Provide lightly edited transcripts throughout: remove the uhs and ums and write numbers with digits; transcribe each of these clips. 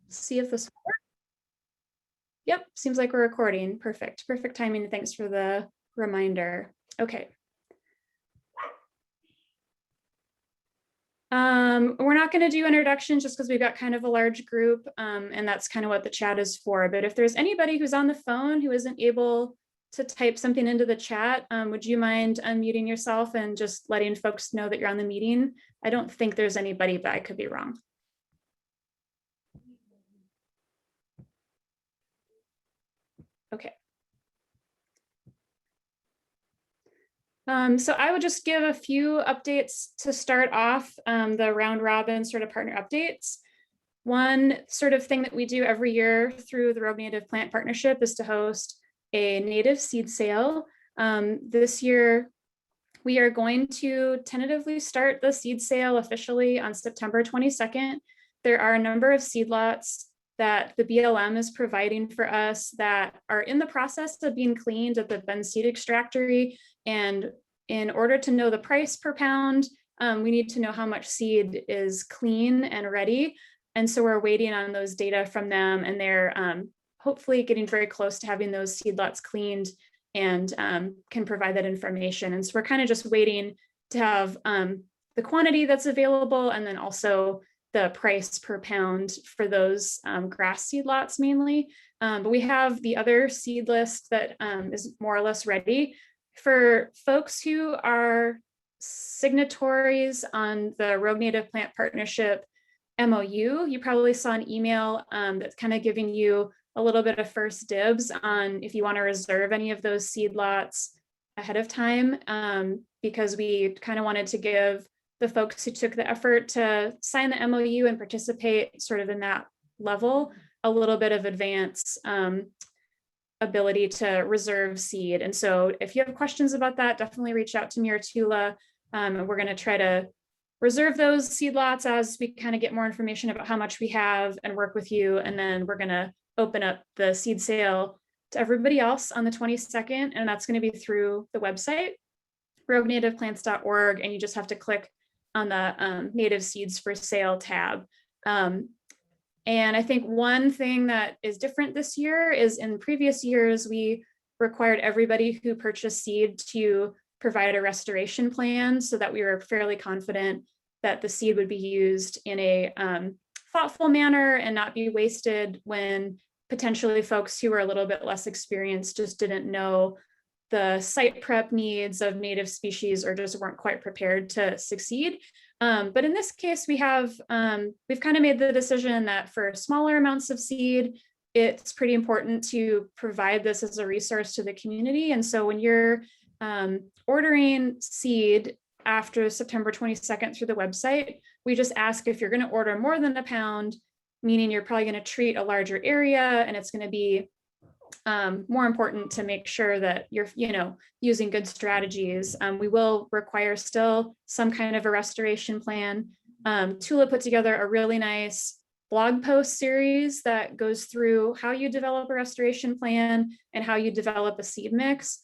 see if this works. Yep, seems like we're recording. Perfect, perfect timing. Thanks for the reminder. Okay. We're not going to do introductions just because we've got kind of a large group, and that's kind of what the chat is for. But if there's anybody who's on the phone who isn't able to type something into the chat, would you mind unmuting yourself and just letting folks know that you're on the meeting? I don't think there's anybody, but I could be wrong. Okay. So I would just give a few updates to start off, the round robin sort of partner updates. One sort of thing that we do every year through the Rogue Native Plant Partnership is to host a native seed sale. This year, we are going to tentatively start the seed sale officially on September 22nd. There are a number of seed lots that the BLM is providing for us that are in the process of being cleaned at the Bend Seed Extractory. And in order to know the price per pound, we need to know how much seed is clean and ready. And so we're waiting on those data from them, and they're hopefully getting very close to having those seed lots cleaned and can provide that information. And so we're kind of just waiting to have the quantity that's available, and then also the price per pound for those grass seed lots mainly. But we have the other seed list that is more or less ready. For folks who are signatories on the Rogue Native Plant Partnership MOU, you probably saw an email that's kind of giving you a little bit of first dibs on if you want to reserve any of those seed lots ahead of time, because we kind of wanted to give the folks who took the effort to sign the MOU and participate sort of in that level a little bit of advance ability to reserve seed. And so if you have questions about that, definitely reach out to me or Tula. And we're going to try to reserve those seed lots as we kind of get more information about how much we have and work with you. And then we're going to open up the seed sale to everybody else on the 22nd. And that's going to be through the website, roguenativeplants.org. And you just have to click on the Native Seeds for Sale tab. And I think one thing that is different this year is in previous years, we required everybody who purchased seed to provide a restoration plan so that we were fairly confident that the seed would be used in a thoughtful manner and not be wasted when potentially folks who were a little bit less experienced just didn't know the site prep needs of native species or just weren't quite prepared to succeed. But in this case, we've kind of made the decision that for smaller amounts of seed, it's pretty important to provide this as a resource to the community. And so when you're ordering seed after September 22nd through the website, we just ask if you're going to order more than a pound, meaning you're probably going to treat a larger area, and it's going to be more important to make sure that you're, using good strategies. We will require still some kind of a restoration plan. Tula put together a really nice blog post series that goes through how you develop a restoration plan and how you develop a seed mix.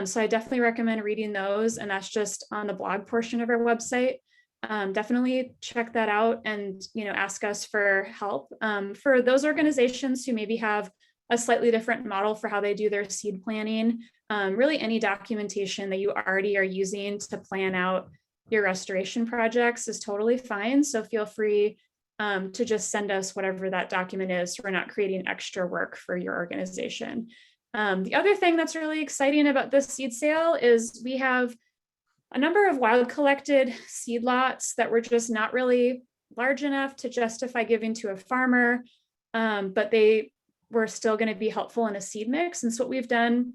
So I definitely recommend reading those, and that's just on the blog portion of our website. Definitely check that out and ask us for help. For those organizations who maybe have a slightly different model for how they do their seed planning, really any documentation that you already are using to plan out your restoration projects is totally fine. So feel free to just send us whatever that document is, so we're not creating extra work for your organization. The other thing that's really exciting about this seed sale is we have a number of wild collected seed lots that were just not really large enough to justify giving to a farmer, but they were still going to be helpful in a seed mix. And so what we've done,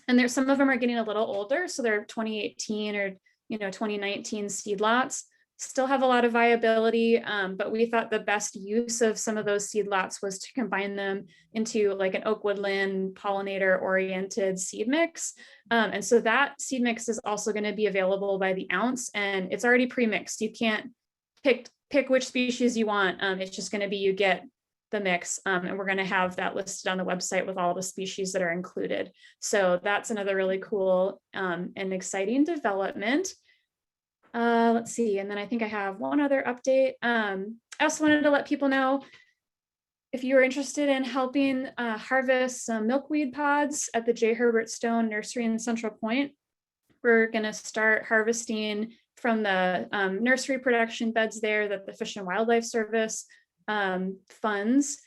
and there's some of them are getting a little older, so they're 2018 or 2019 seed lots, still have a lot of viability, but we thought the best use of some of those seed lots was to combine them into like an oak woodland pollinator oriented seed mix. And so that seed mix is also going to be available by the ounce, and it's already pre-mixed. You can't pick which species you want. It's just going to be, you get the mix, and we're going to have that listed on the website with all the species that are included. So that's another really cool and exciting development. Let's see, and then I think I have one other update. I also wanted to let people know, if you are interested in helping harvest some milkweed pods at the J. Herbert Stone Nursery in Central Point, we're going to start harvesting from the nursery production beds there that the Fish and Wildlife Service funds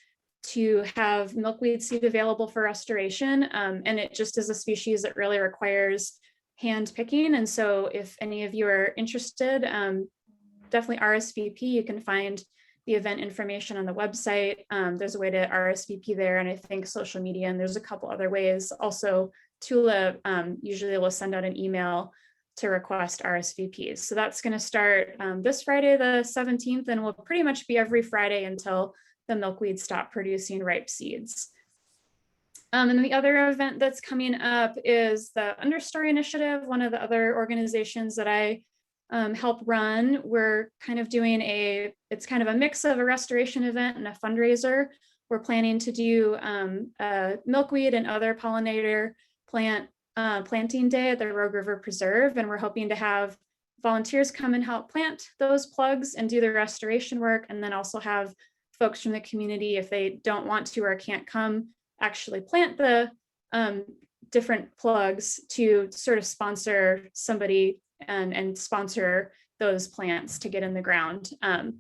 to have milkweed seed available for restoration. And it just is a species that really requires hand picking. And so if any of you are interested, definitely RSVP. You can find the event information on the website. There's a way to RSVP there, and I think social media, and there's a couple other ways. Also, Tula usually will send out an email to request RSVPs. So that's going to start this Friday, the 17th, and will pretty much be every Friday until the milkweed stop producing ripe seeds. And the other event that's coming up is the Understory Initiative, one of the other organizations that I help run. We're kind of doing it's kind of a mix of a restoration event and a fundraiser. We're planning to do a milkweed and other pollinator planting day at the Rogue River Preserve. And we're hoping to have volunteers come and help plant those plugs and do the restoration work. And then also have folks from the community, if they don't want to or can't come, actually plant the different plugs to sort of sponsor somebody and sponsor those plants to get in the ground.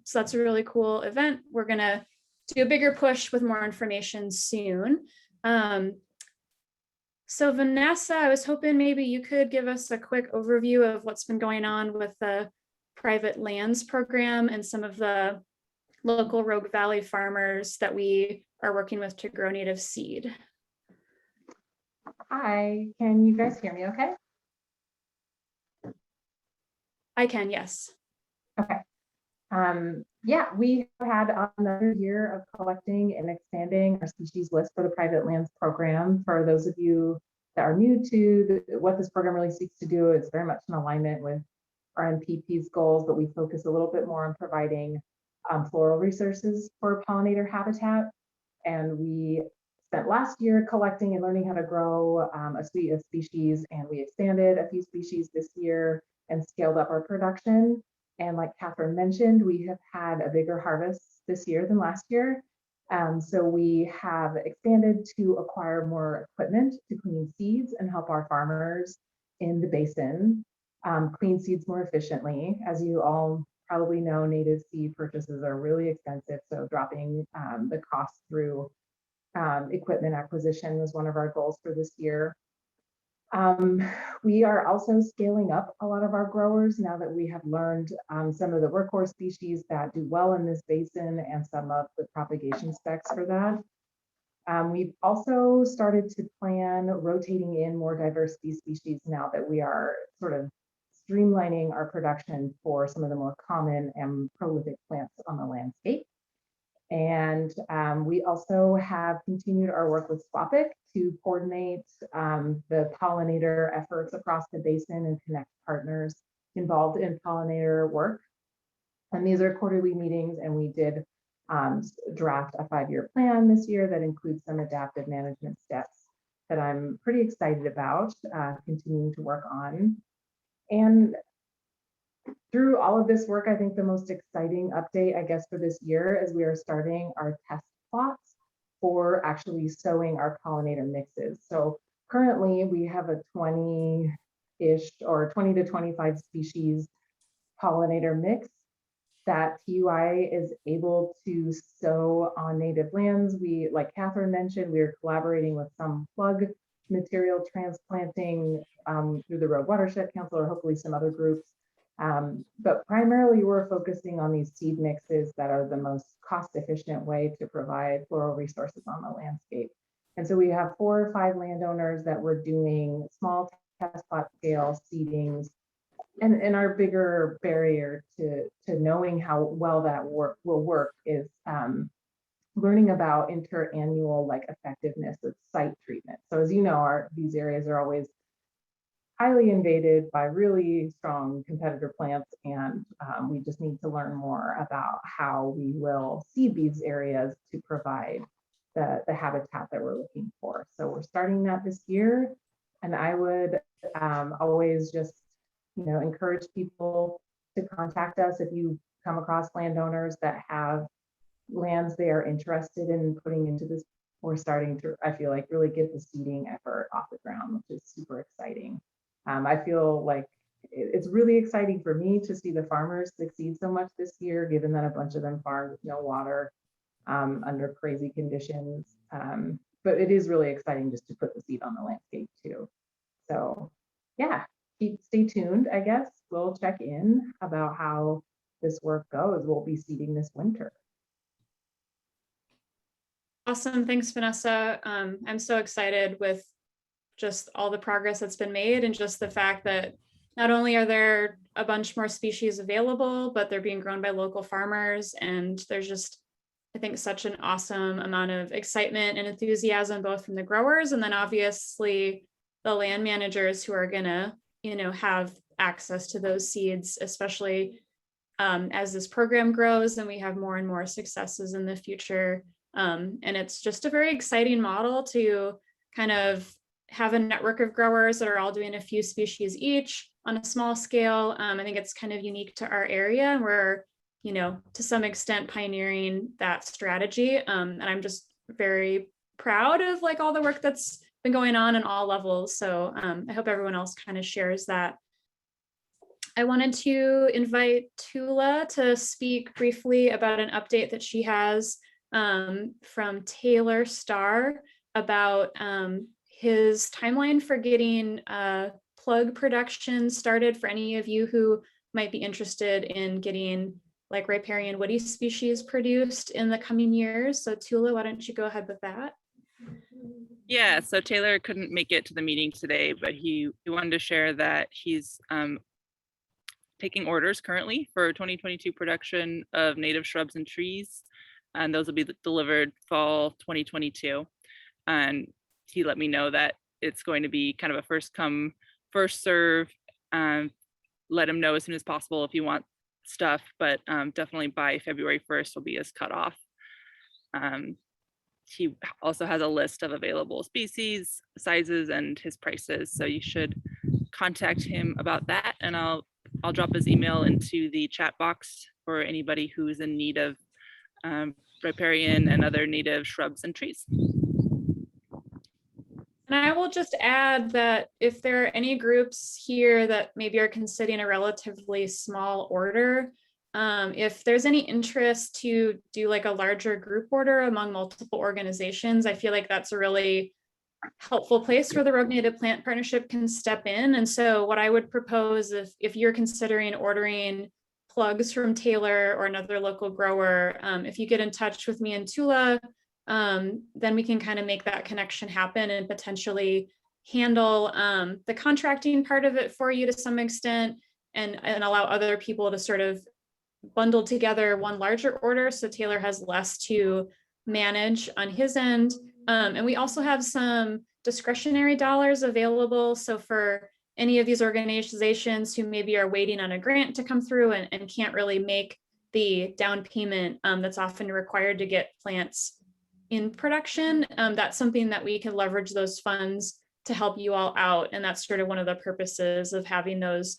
So that's a really cool event. We're gonna do a bigger push with more information soon. So Vanessa, I was hoping maybe you could give us a quick overview of what's been going on with the private lands program and some of the local Rogue Valley farmers that we are working with to grow native seed. Hi, can you guys hear me okay? I can, yes. Okay. Yeah, we had another year of collecting and expanding our species list for the private lands program. For those of you that are new to what this program really seeks to do, it's very much in alignment with RNPP's goals, but we focus a little bit more on providing floral resources for pollinator habitat. And we spent last year collecting and learning how to grow a suite of species, and we expanded a few species this year and scaled up our production. And like Kathryn mentioned, we have had a bigger harvest this year than last year. So we have expanded to acquire more equipment to clean seeds and help our farmers in the basin clean seeds more efficiently. As you all probably know, native seed purchases are really expensive. So dropping the cost through equipment acquisition was one of our goals for this year. We are also scaling up a lot of our growers now that we have learned some of the workhorse species that do well in this basin and some of the propagation specs for that. We've also started to plan rotating in more diverse species now that we are sort of streamlining our production for some of the more common and prolific plants on the landscape. And we also have continued our work with SWAPIC to coordinate the pollinator efforts across the basin and connect partners involved in pollinator work. And these are quarterly meetings, and we did draft a 5-year plan this year that includes some adaptive management steps that I'm pretty excited about continuing to work on. And through all of this work, I think the most exciting update, I guess, for this year is we are starting our test plots for actually sowing our pollinator mixes. So currently we have a 20-ish or 20 to 25 species pollinator mix that PUI is able to sow on native lands. We, like Kathryn mentioned, we are collaborating with some plug material transplanting through the Rogue Watershed Council, or hopefully some other groups. But primarily we're focusing on these seed mixes that are the most cost-efficient way to provide floral resources on the landscape. And so we have 4 or 5 landowners that we're doing small test plot scale seedings. And our bigger barrier to knowing how well that will work is learning about interannual effectiveness of site treatment. So as you know, these areas are always highly invaded by really strong competitor plants, and we just need to learn more about how we will seed these areas to provide the habitat that we're looking for. So we're starting that this year, and I would always just encourage people to contact us if you come across landowners that have lands they are interested in putting into this. We're starting to, I feel like, really get the seeding effort off the ground, which is super exciting. I feel like it's really exciting for me to see the farmers succeed so much this year, given that a bunch of them farmed with no water under crazy conditions. But it is really exciting just to put the seed on the landscape too. So yeah, stay tuned, I guess. We'll check in about how this work goes. We'll be seeding this winter. Awesome. Thanks, Vanessa. I'm so excited with just all the progress that's been made and just the fact that not only are there a bunch more species available, but they're being grown by local farmers. And there's just, I think, such an awesome amount of excitement and enthusiasm, both from the growers and then obviously the land managers who are gonna, have access to those seeds, especially as this program grows and we have more and more successes in the future. And it's just a very exciting model to kind of have a network of growers that are all doing a few species each on a small scale. I think it's kind of unique to our area, and we're, to some extent pioneering that strategy. And I'm just very proud of like all the work that's been going on all levels. So I hope everyone else kind of shares that. I wanted to invite Tula to speak briefly about an update that she has from Taylor Starr about his timeline for getting plug production started for any of you who might be interested in getting like riparian woody species produced in the coming years. So Tula, why don't you go ahead with that? Yeah, so Taylor couldn't make it to the meeting today, but he wanted to share that he's taking orders currently for 2022 production of native shrubs and trees, and those will be delivered fall 2022. And he let me know that it's going to be kind of a first come, first serve. Let him know as soon as possible if you want stuff, but definitely by February 1st will be his cutoff. He also has a list of available species, sizes, and his prices, so you should contact him about that, and I'll drop his email into the chat box for anybody who's in need of riparian and other native shrubs and trees. And I will just add that if there are any groups here that maybe are considering a relatively small order, if there's any interest to do like a larger group order among multiple organizations, I feel like that's a really helpful place where the Rogue Native Plant Partnership can step in. And so what I would propose, if you're considering ordering plugs from Taylor or another local grower, if you get in touch with me and Tula, then we can kind of make that connection happen and potentially handle the contracting part of it for you to some extent, and allow other people to sort of bundle together one larger order so Taylor has less to manage on his end. And we also have some discretionary dollars available. So for any of these organizations who maybe are waiting on a grant to come through and can't really make the down payment that's often required to get plants in production, that's something that we can leverage those funds to help you all out. And that's sort of one of the purposes of having those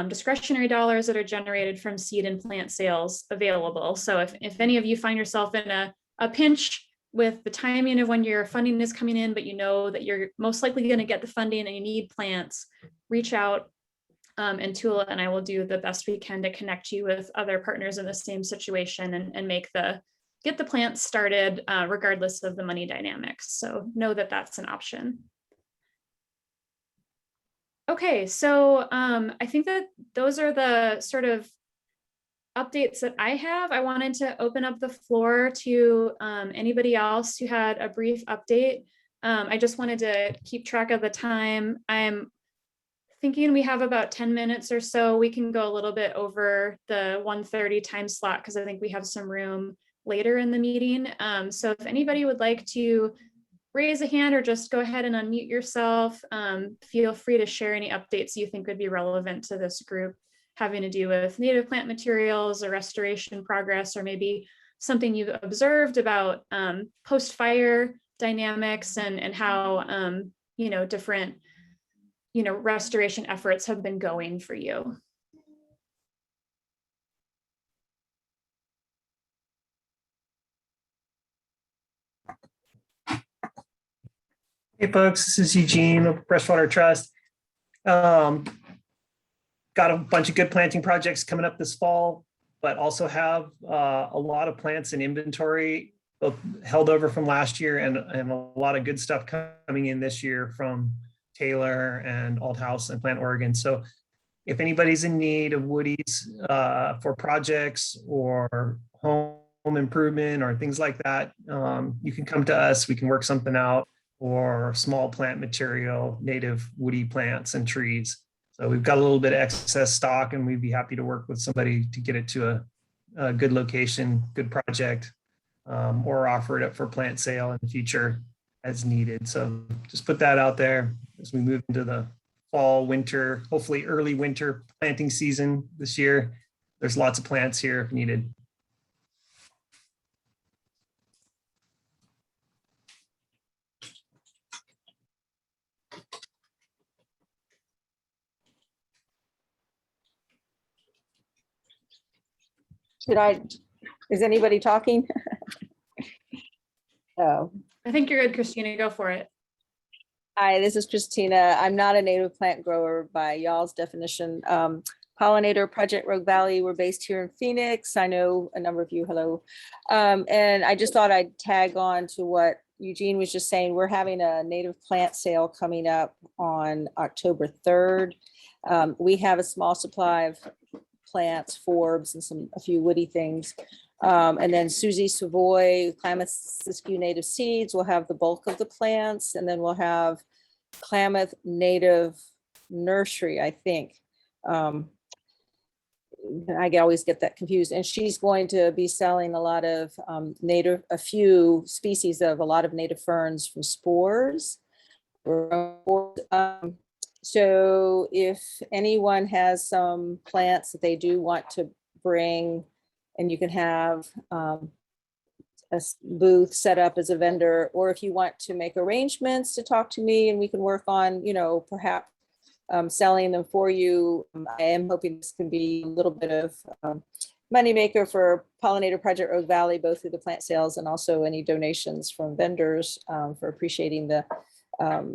discretionary dollars that are generated from seed and plant sales available. So if any of you find yourself in a pinch with the timing of when your funding is coming in, but you know that you're most likely going to get the funding and you need plants, reach out, and Tula and I will do the best we can to connect you with other partners in the same situation and get the plants started regardless of the money dynamics. So know that that's an option. Okay, so I think that those are the sort of updates that I have. I wanted to open up the floor to anybody else who had a brief update. I just wanted to keep track of the time. I'm thinking we have about 10 minutes or so. We can go a little bit over the 1:30 time slot because I think we have some room later in the meeting. So if anybody would like to raise a hand or just go ahead and unmute yourself, feel free to share any updates you think would be relevant to this group, having to do with native plant materials or restoration progress, or maybe something you've observed about post-fire dynamics and how different restoration efforts have been going for you. Hey folks, this is Eugene of Freshwater Trust. Got a bunch of good planting projects coming up this fall, but also have a lot of plants in inventory, both held over from last year and a lot of good stuff coming in this year from Taylor and Alt House and Plant Oregon. So if anybody's in need of woodies for projects or home improvement or things like that, you can come to us. We can work something out, or small plant material, native woody plants and trees. So we've got a little bit of excess stock, and we'd be happy to work with somebody to get it to a good location, good project, or offer it up for plant sale in the future as needed. So just put that out there as we move into the fall, winter, hopefully early winter planting season this year. There's lots of plants here if needed. Is anybody talking? Oh, I think you're good, Christina. Go for it. hi, this is Christina. I'm not a native plant grower by y'all's definition. Pollinator Project Rogue Valley. We're based here in Phoenix. I know a number of you, hello. And I just thought I'd tag on to what Eugene was just saying. We're having a native plant sale coming up on October 3rd. We have a small supply of plants, forbs, and a few woody things. And then Susie Savoy, Klamath Siskiyou Native Seeds will have the bulk of the plants. And then we'll have Klamath Native Nursery, I think. I always get that confused. And she's going to be selling a lot of a few species of a lot of native ferns from spores. So if anyone has some plants that they do want to bring, and you can have a booth set up as a vendor, or if you want to make arrangements to talk to me and we can work on, perhaps selling them for you. I am hoping this can be a little bit of moneymaker for Pollinator Project Rogue Valley, both through the plant sales and also any donations from vendors for appreciating the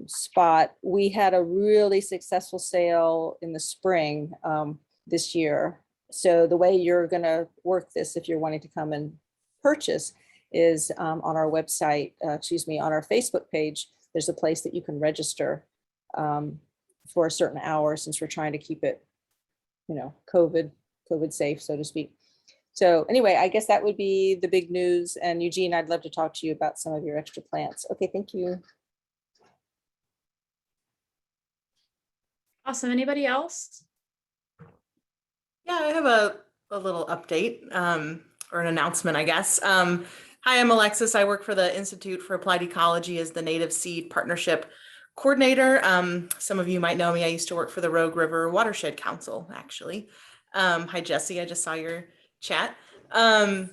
spot. We had a really successful sale in the spring this year. So the way you're going to work this, if you're wanting to come and purchase, is on our website, on our Facebook page. There's a place that you can register for a certain hour, since we're trying to keep it, COVID safe, so to speak. So anyway, I guess that would be the big news. And Eugene, I'd love to talk to you about some of your extra plants. Okay, thank you. Awesome. Anybody else? Yeah, I have a little update or an announcement, I guess. Hi, I'm Alexis. I work for the Institute for Applied Ecology as the Native Seed Partnership Coordinator. Some of you might know me. I used to work for the Rogue River Watershed Council, actually. Hi, Jesse. I just saw your chat. And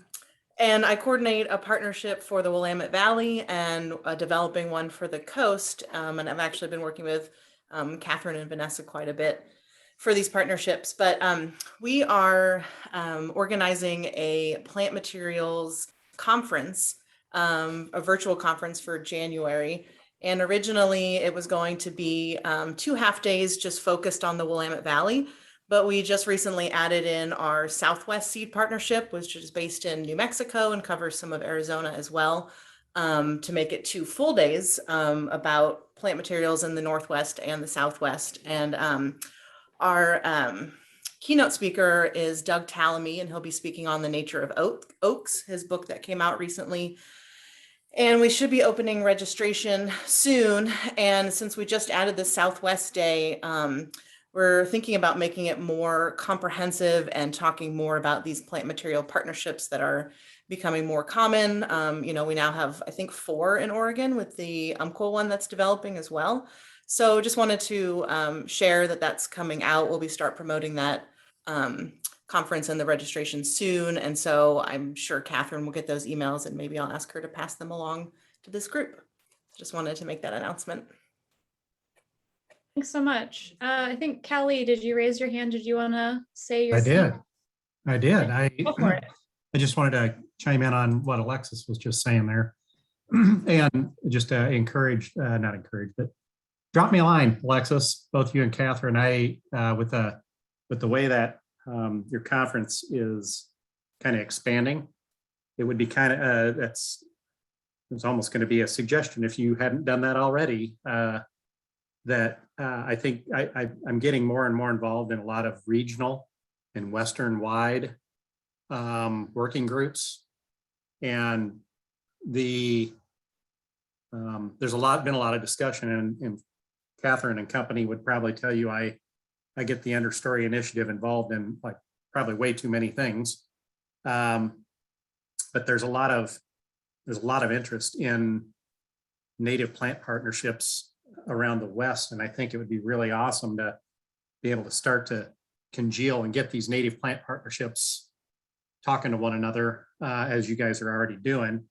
I coordinate a partnership for the Willamette Valley and developing one for the coast. And I've actually been working with Kathryn and Vanessa quite a bit for these partnerships. But we are organizing a plant materials conference, a virtual conference for January. And originally it was going to be 2 half days just focused on the Willamette Valley. But we just recently added in our Southwest Seed Partnership, which is based in New Mexico and covers some of Arizona as well, to make it 2 full days about plant materials in the Northwest and the Southwest. And our keynote speaker is Doug Tallamy, and he'll be speaking on the nature of oaks, his book that came out recently. And we should be opening registration soon. And since we just added the Southwest Day, we're thinking about making it more comprehensive and talking more about these plant material partnerships that are becoming more common. We now have, I think, 4 in Oregon, with the Umpqua one that's developing as well. So just wanted to share that that's coming out. We'll start promoting that conference and the registration soon. And so I'm sure Kathryn will get those emails, and maybe I'll ask her to pass them along to this group. Just wanted to make that announcement. Thanks so much. I think Kelly, did you raise your hand? Did you want to say your? I did. Go for it. I just wanted to chime in on what Alexis was just saying there. And just not encourage, but drop me a line, Alexis, both you and Kathryn. With the way that your conference is kind of expanding, it would be kind of, it's almost going to be a suggestion if you hadn't done that already, that I think I'm getting more and more involved in a lot of regional and Western wide working groups. And there's been a lot of discussion, and Kathryn and company would probably tell you I get the Understory Initiative involved in like probably way too many things. But there's a lot of interest in native plant partnerships around the West. And I think it would be really awesome to be able to start to congeal and get these native plant partnerships talking to one another, as you guys are already doing.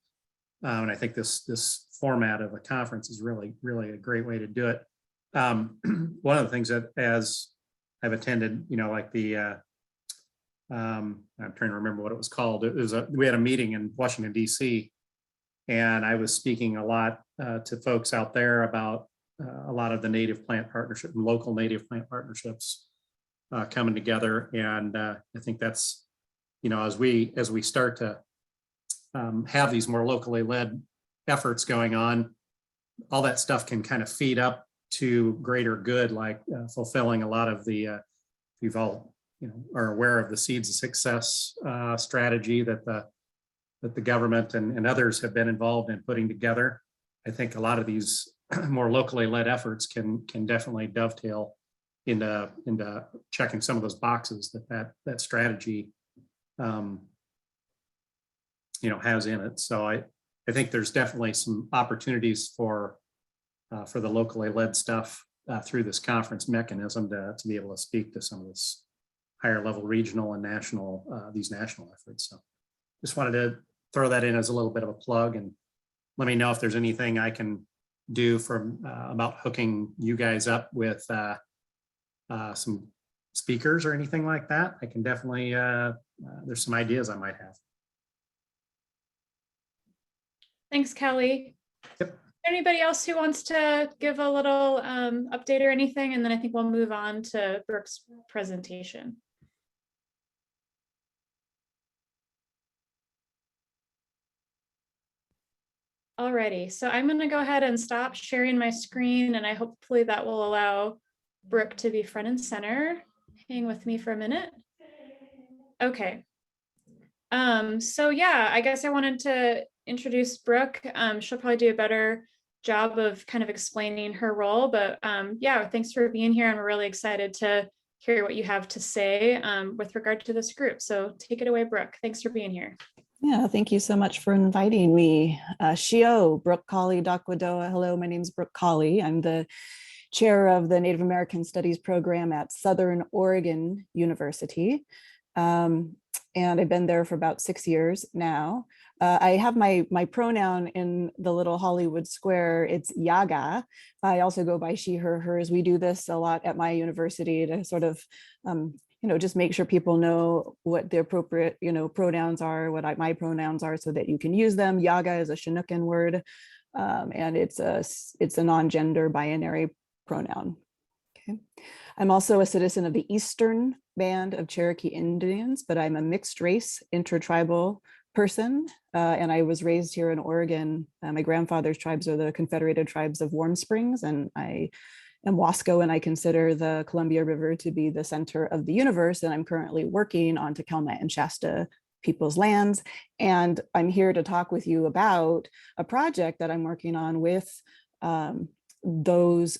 And I think this format of a conference is really, really a great way to do it. One of the things that, as I've attended, like the, I'm trying to remember what it was called. We had a meeting in Washington, DC, and I was speaking a lot to folks out there about a lot of the native plant partnership and local native plant partnerships coming together. And I think that's, as we start to have these more locally led efforts going on, all that stuff can kind of feed up to greater good, like fulfilling a lot of the, you've all, are aware of the Seeds of Success strategy that the government and others have been involved in putting together. I think a lot of these more locally led efforts can definitely dovetail into checking some of those boxes that strategy has in it. So I think there's definitely some opportunities for the locally led stuff through this conference mechanism to be able to speak to some of this higher level regional and national, these national efforts. So just wanted to throw that in as a little bit of a plug, and let me know if there's anything I can do about hooking you guys up with some speakers or anything like that. I can definitely, there's some ideas I might have. Thanks, Kelly. Yep. Anybody else who wants to give a little update or anything? And then I think we'll move on to Brooke's presentation. Alrighty, so I'm going to go ahead and stop sharing my screen, and I hopefully that will allow Brooke to be front and center. Hang with me for a minute. Okay. So yeah, I guess I wanted to introduce Brooke. She'll probably do a better job of kind of explaining her role, but yeah, thanks for being here. And we're really excited to hear what you have to say with regard to this group. So take it away, Brooke. Thanks for being here. Yeah, thank you so much for inviting me. Shio, Brook Colley, Dakwadoa. Hello, my name is Brook Colley. I'm the chair of the Native American Studies program at Southern Oregon University. And I've been there for about 6 years now. I have my pronoun in the little Hollywood square. It's Yaga. I also go by she, her, hers. We do this a lot at my university to sort of, just make sure people know what the appropriate, pronouns are, what my pronouns are, so that you can use them. Yaga is a Chinookan word, and it's a non-gender binary pronoun. Okay. I'm also a citizen of the Eastern Band of Cherokee Indians, but I'm a mixed race intertribal person, and I was raised here in Oregon. My grandfather's tribes are the Confederated Tribes of Warm Springs, and I am Wasco, and I consider the Columbia River to be the center of the universe, and I'm currently working on Klamath and Shasta people's lands. And I'm here to talk with you about a project that I'm working on with those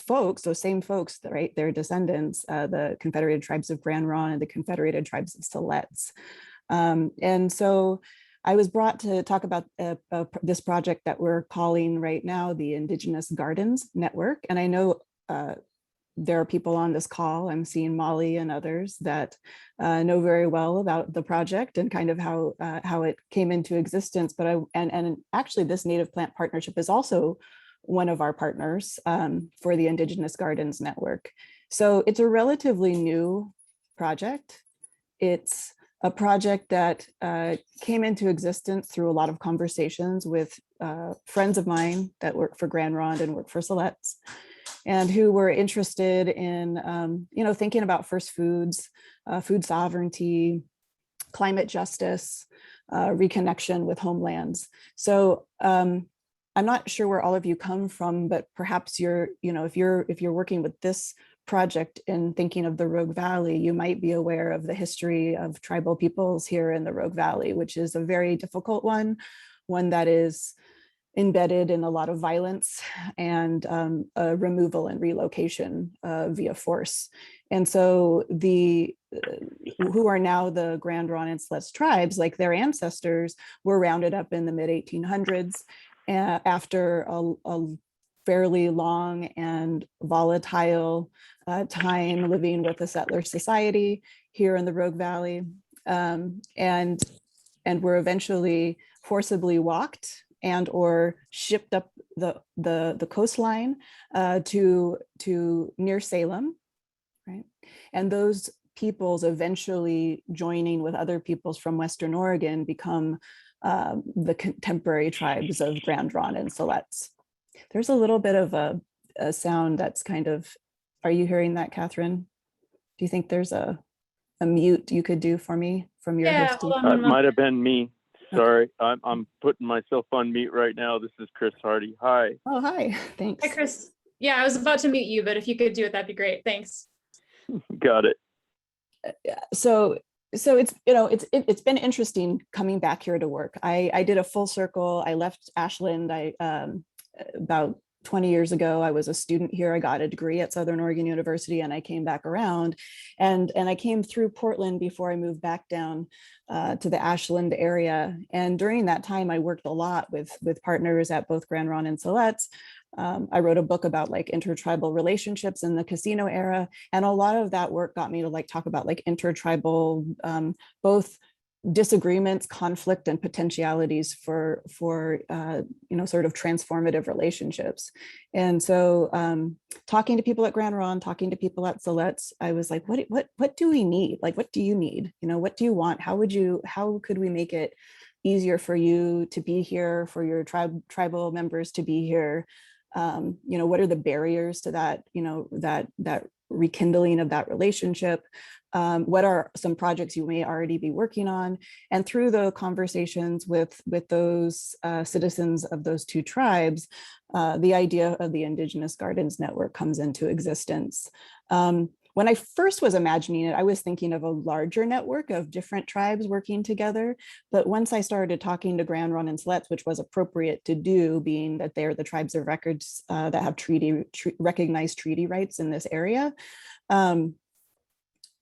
folks, those same folks, right, their descendants, the Confederated Tribes of Grand Ronde and the Confederated Tribes of Siletz. And so I was brought to talk about this project that we're calling right now the Indigenous Gardens Network. And I know there are people on this call, I'm seeing Molly and others that know very well about the project and kind of how it came into existence. But and actually this Native Plant Partnership is also one of our partners for the Indigenous Gardens Network. So it's a relatively new project. It's a project that came into existence through a lot of conversations with friends of mine that work for Grand Ronde and work for Siletz, and who were interested in, thinking about first foods, food sovereignty, climate justice, reconnection with homelands. So I'm not sure where all of you come from, but perhaps if you're working with this project and thinking of the Rogue Valley, you might be aware of the history of tribal peoples here in the Rogue Valley, which is a very difficult one that is embedded in a lot of violence and removal and relocation via force. And so who are now the Grand Ronde and Siletz tribes, like their ancestors were rounded up in the mid 1800s after a fairly long and volatile time living with a settler society here in the Rogue Valley, and were eventually forcibly walked and or shipped up the coastline to near Salem, right? And those peoples eventually joining with other peoples from Western Oregon become the contemporary tribes of Grand Ronde and Siletz. There's a little bit of a sound that's kind of, are you hearing that, Kathryn? Do you think there's a mute you could do for me from your Yeah, hosting? hold on one It might have been me. Sorry, I'm putting myself on mute right now. This is Chris Hardy. Hi. Oh, hi, thanks. Hi, Chris. Yeah, I was about to mute you, but if you could do it, that'd be great. Thanks. Got it. So it's been interesting coming back here to work. I did a full circle. I left Ashland about 20 years ago. I was a student here. I got a degree at Southern Oregon University, and I came back around, and I came through Portland before I moved back down to the Ashland area. And during that time, I worked a lot with partners at both Grand Ronde and Siletz. I wrote a book about like intertribal relationships in the casino era. And a lot of that work got me to like talk about like intertribal, both disagreements, conflict, and potentialities for sort of transformative relationships. And so talking to people at Grand Ronde, talking to people at Siletz, I was like, what do we need? Like, what do you need? What do you want? How could we make it easier for you to be here, for your tribal members to be here? What are the barriers to that, that rekindling of that relationship? What are some projects you may already be working on? And through the conversations with those citizens of those two tribes, the idea of the Indigenous Gardens Network comes into existence. When I first was imagining it, I was thinking of a larger network of different tribes working together. But once I started talking to Grand Ronde and Siletz, which was appropriate to do, being that they're the tribes of records that have recognized treaty rights in this area,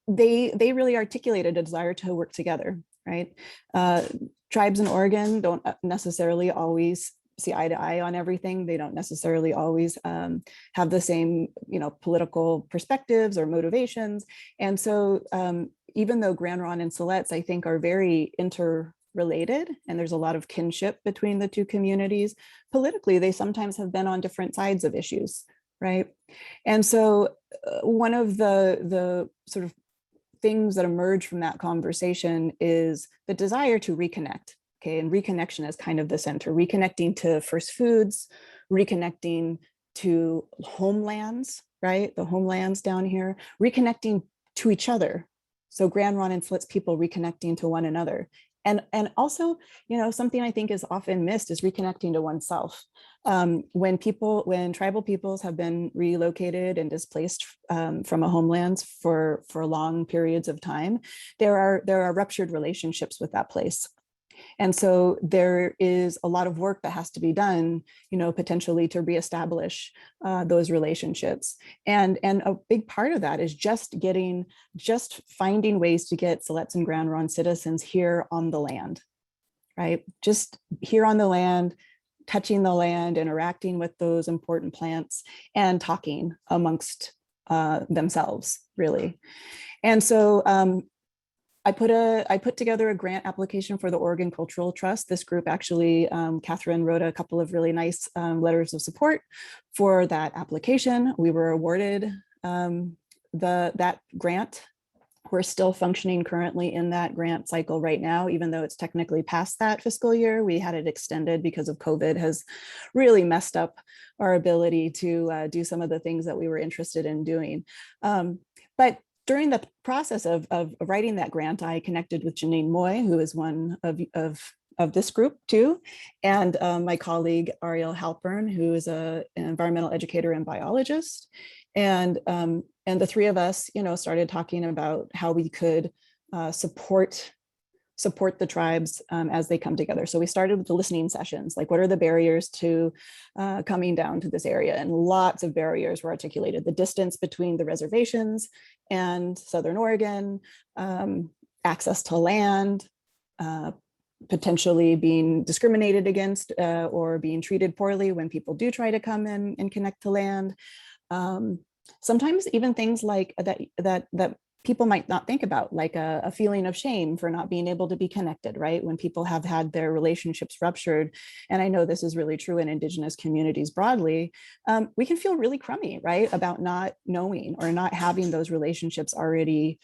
they really articulated a desire to work together, right? Tribes in Oregon don't necessarily always see eye to eye on everything. They don't necessarily always have the same, political perspectives or motivations. And so even though Grand Ronde and Siletz, I think, are very interrelated, and there's a lot of kinship between the two communities, politically, they sometimes have been on different sides of issues, right? And so one of the sort of things that emerge from that conversation is the desire to reconnect. Okay, and reconnection is kind of the center, reconnecting to first foods, reconnecting to homelands, right? The homelands down here, reconnecting to each other. So Grand Ronde and Siletz people reconnecting to one another. And also, something I think is often missed is reconnecting to oneself. When tribal peoples have been relocated and displaced from a homeland for long periods of time, there are ruptured relationships with that place. And so there is a lot of work that has to be done, potentially to reestablish those relationships. And a big part of that is just finding ways to get Siletz and Grand Ronde citizens here on the land, right? Just here on the land, touching the land, interacting with those important plants, and talking amongst themselves, really. And so I put together a grant application for the Oregon Cultural Trust. This group actually, Kathryn wrote a couple of really nice letters of support for that application. We were awarded that grant We're still functioning currently in that grant cycle right now, even though it's technically past that fiscal year. We had it extended because of COVID has really messed up our ability to do some of the things that we were interested in doing. But during the process of writing that grant, I connected with Janine Moy, who is one of this group too, and my colleague Ariel Halpern, who is an environmental educator and biologist. And the three of us, started talking about how we could support the tribes as they come together. So we started with the listening sessions, like what are the barriers to coming down to this area? And lots of barriers were articulated. The distance between the reservations and Southern Oregon, access to land, potentially being discriminated against or being treated poorly when people do try to come in and connect to land. Sometimes even things like that people might not think about, like a feeling of shame for not being able to be connected, right? When people have had their relationships ruptured, and I know this is really true in Indigenous communities broadly, we can feel really crummy, right? About not knowing or not having those relationships already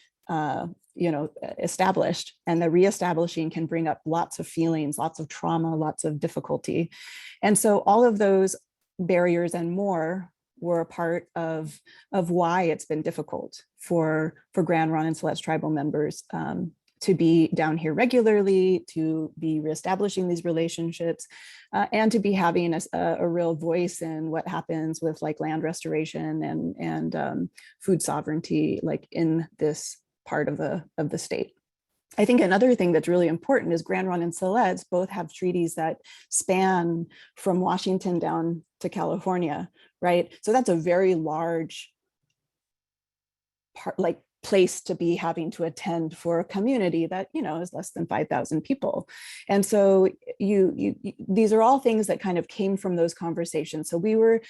established, and the reestablishing can bring up lots of feelings, lots of trauma, lots of difficulty. And so all of those barriers and more were a part of why it's been difficult for Grand Ronde and Siletz tribal members to be down here regularly, to be reestablishing these relationships, and to be having a real voice in what happens with like land restoration and food sovereignty, like in this part of the state. I think another thing that's really important is Grand Ronde and Siletz both have treaties that span from Washington down to California, right? So that's a very large part, like place to be having to attend for a community that, is less than 5,000 people. And so these are all things that kind of came from those conversations. So we were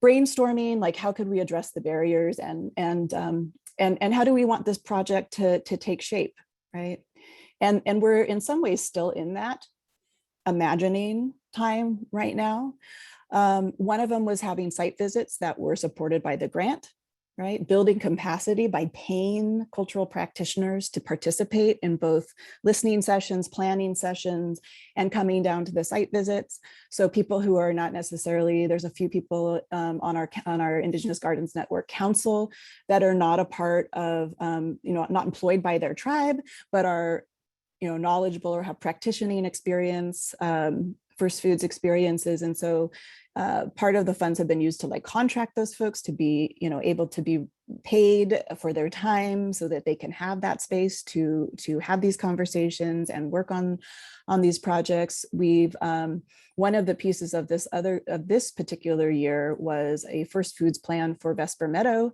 brainstorming, like, how could we address the barriers and how do we want this project to take shape, right? And we're in some ways still in that imagining time right now. One of them was having site visits that were supported by the grant, right? Building capacity by paying cultural practitioners to participate in both listening sessions, planning sessions, and coming down to the site visits. So people who are not necessarily, there's a few people on our Indigenous Gardens Network Council that are not a part of, not employed by their tribe, but are, knowledgeable or have practicing experience, first foods experiences. And so part of the funds have been used to like contract those folks to be, able to be paid for their time so that they can have that space to have these conversations and work on these projects. We've one of the pieces of this particular year was a first foods plan for Vesper Meadow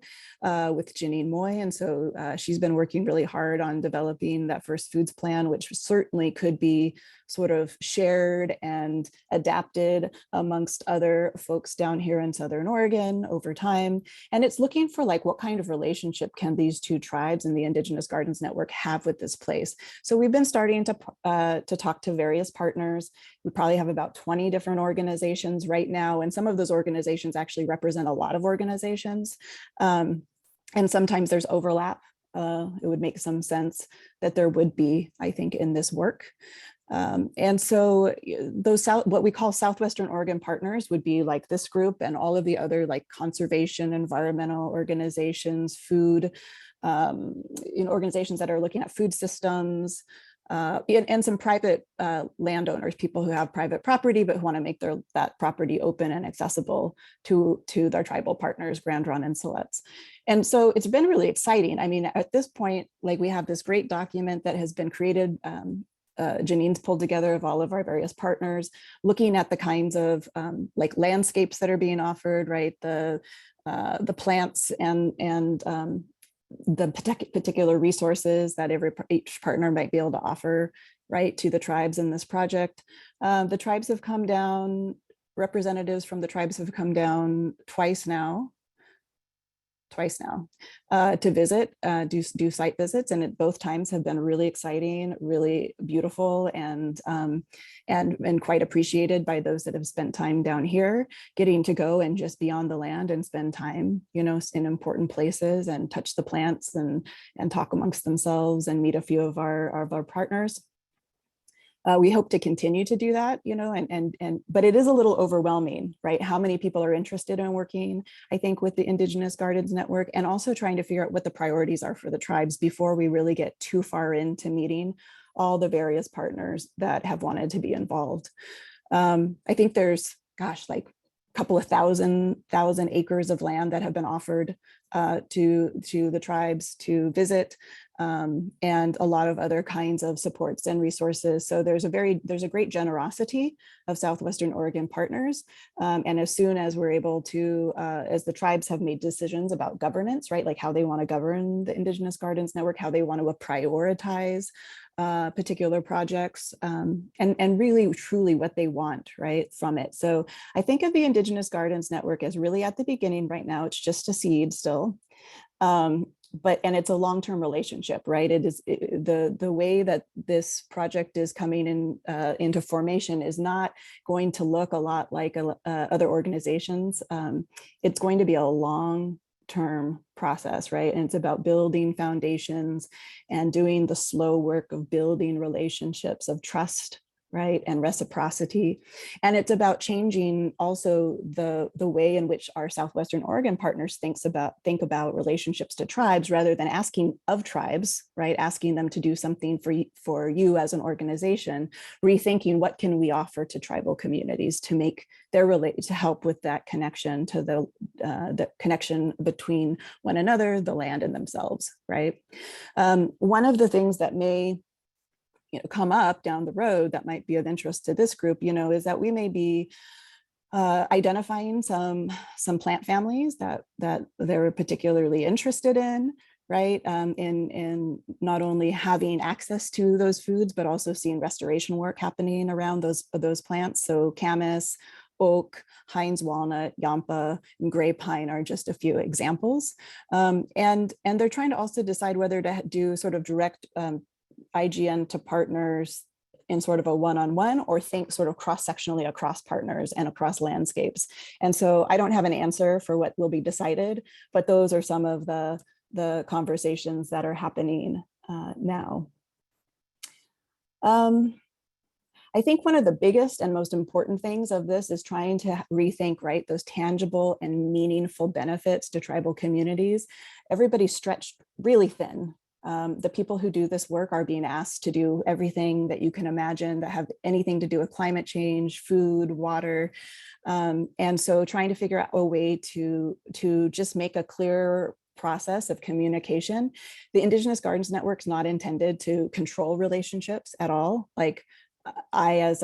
with Janine Moy. And so she's been working really hard on developing that first foods plan, which certainly could be sort of shared and adapted amongst other folks down here in Southern Oregon over time. And it's looking for like, what kind of relationship can these two tribes and the Indigenous Gardens Network have with this place? So we've been starting to talk to various partners. We probably have about 20 different organizations right now. And some of those organizations actually represent a lot of organizations. And sometimes there's overlap. It would make some sense that there would be, I think, in this work. And so those what we call Southwestern Oregon partners would be like this group and all of the other like conservation, environmental organizations, food, organizations that are looking at food systems, and some private landowners, people who have private property, but who want to make that property open and accessible to their tribal partners, Grand Ronde and Siletz. And so it's been really exciting. I mean, at this point, like we have this great document that has been created, Janine's pulled together of all of our various partners, looking at the kinds of like landscapes that are being offered, right? The plants and the particular resources that each partner might be able to offer, right, to the tribes in this project. The tribes have come down, representatives from the tribes have come down twice now twice now, to visit, do site visits, and at both times have been really exciting, really beautiful, and quite appreciated by those that have spent time down here, getting to go and just be on the land and spend time, you know, in important places and touch the plants and talk amongst themselves and meet a few of our partners. We hope to continue to do that, you know, but it is a little overwhelming, right? How many people are interested in working, I think, with the Indigenous Gardens Network, and also trying to figure out what the priorities are for the tribes before we really get too far into meeting all the various partners that have wanted to be involved. I think there's, gosh, like a couple of thousand acres of land that have been offered to the tribes to visit, and a lot of other kinds of supports and resources. So there's a great generosity of Southwestern Oregon partners. And as soon as we're able to, as the tribes have made decisions about governance, right, like how they want to govern the Indigenous Gardens Network, how they want to prioritize particular projects, and really truly what they want, right, from it. So I think of the Indigenous Gardens Network as really at the beginning right now. It's just a seed still. And it's a long-term relationship, right? It is the way that this project is coming in into formation is not going to look a lot like other organizations. It's going to be a long-term process, right? And it's about building foundations and doing the slow work of building relationships of trust, right, and reciprocity. And it's about changing also the way in which our Southwestern Oregon partners think about relationships to tribes, rather than asking of tribes, right, asking them to do something for you as an organization, rethinking what can we offer to tribal communities to make to help with that connection to the connection between one another, the land, and themselves, right? One of the things that may come up down the road that might be of interest to this group, is that we may be identifying some plant families that they're particularly interested in, right? In not only having access to those foods, but also seeing restoration work happening around those plants. So camas, oak, Hines walnut, yampa, and gray pine are just a few examples. And they're trying to also decide whether to do sort of direct IGN to partners in sort of a one-on-one, or think sort of cross-sectionally across partners and across landscapes. And so I don't have an answer for what will be decided, but those are some of the conversations that are happening now. I think one of the biggest and most important things of this is trying to rethink, right, those tangible and meaningful benefits to tribal communities. Everybody's stretched really thin. The people who do this work are being asked to do everything that you can imagine that have anything to do with climate change, food, water. And so trying to figure out a way to just make a clear process of communication. The Indigenous Gardens Network is not intended to control relationships at all. Like I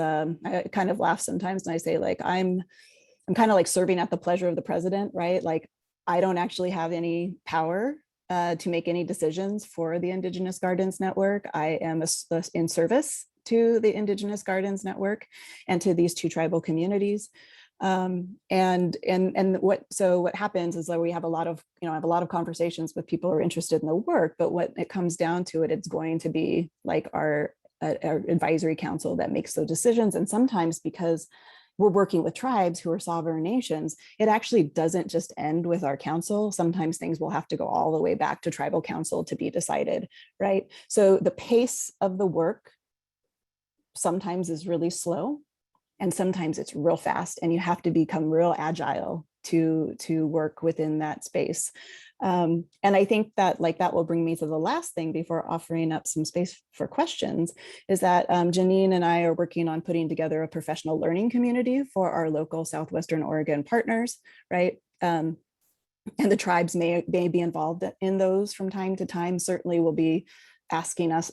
kind of laugh sometimes and I say, like, I'm kind of like serving at the pleasure of the president, right? Like I don't actually have any power to make any decisions for the Indigenous Gardens Network. I am in service to the Indigenous Gardens Network and to these two tribal communities. And what happens is that we have a lot of conversations with people who are interested in the work, but when it comes down to it, it's going to be like our advisory council that makes those decisions. And sometimes because we're working with tribes who are sovereign nations, it actually doesn't just end with our council. Sometimes things will have to go all the way back to tribal council to be decided, right? So the pace of the work sometimes is really slow and sometimes it's real fast, and you have to become real agile to work within that space. And I think that that will bring me to the last thing before offering up some space for questions, is that Janine and I are working on putting together a professional learning community for our local Southwestern Oregon partners, right? And the tribes may be involved in those from time to time. Certainly will be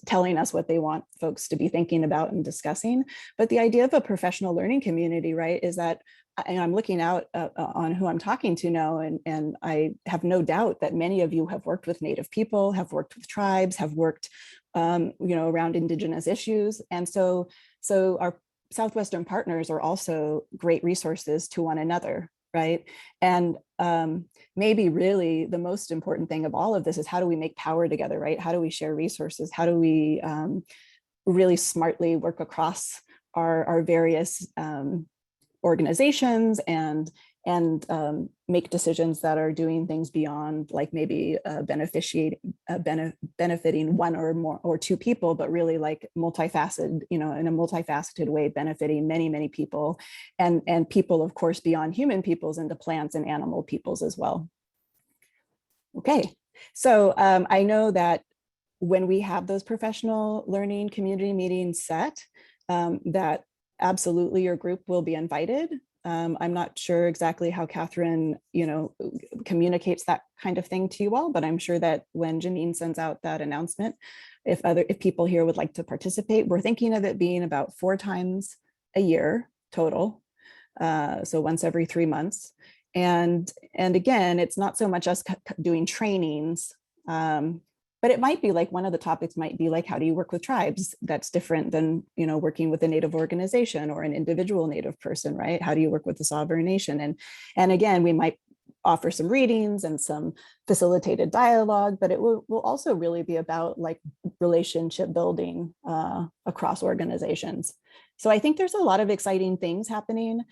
telling us what they want folks to be thinking about and discussing. But the idea of a professional learning community, right, is that, and I'm looking out on who I'm talking to now, and I have no doubt that many of you have worked with Native people, have worked with tribes, have worked, around Indigenous issues. And so our Southwestern partners are also great resources to one another, right? And maybe really the most important thing of all of this is how do we make power together, right? How do we share resources? How do we really smartly work across our various organizations and make decisions that are doing things beyond like maybe benefiting one or more or two people, but really like multifaceted, in a multifaceted way, benefiting many, many people, and people, of course, beyond human peoples into plants and animal peoples as well. Okay, so I know that when we have those professional learning community meetings set, that absolutely your group will be invited. I'm not sure exactly how Kathryn, communicates that kind of thing to you all, but I'm sure that when Janine sends out that announcement, if people here would like to participate, we're thinking of it being about 4 times a year total. So once every 3 months. And again, it's not so much us doing trainings, but it might be like one of the topics might be like, how do you work with tribes? That's different than, working with a Native organization or an individual Native person, right? How do you work with the sovereign nation? And again, we might offer some readings and some facilitated dialogue, but it will also really be about like relationship building across organizations. So I think there's a lot of exciting things happening.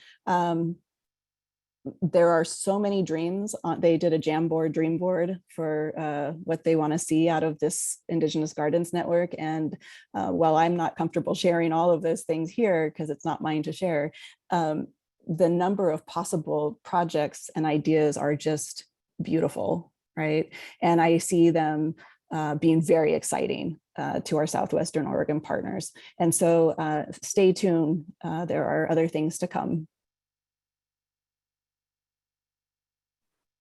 There are so many dreams. They did a Jamboard dream board for what they want to see out of this Indigenous Gardens Network. And while I'm not comfortable sharing all of those things here, because it's not mine to share, the number of possible projects and ideas are just beautiful, right? And I see them being very exciting to our Southwestern Oregon partners. And so stay tuned. There are other things to come.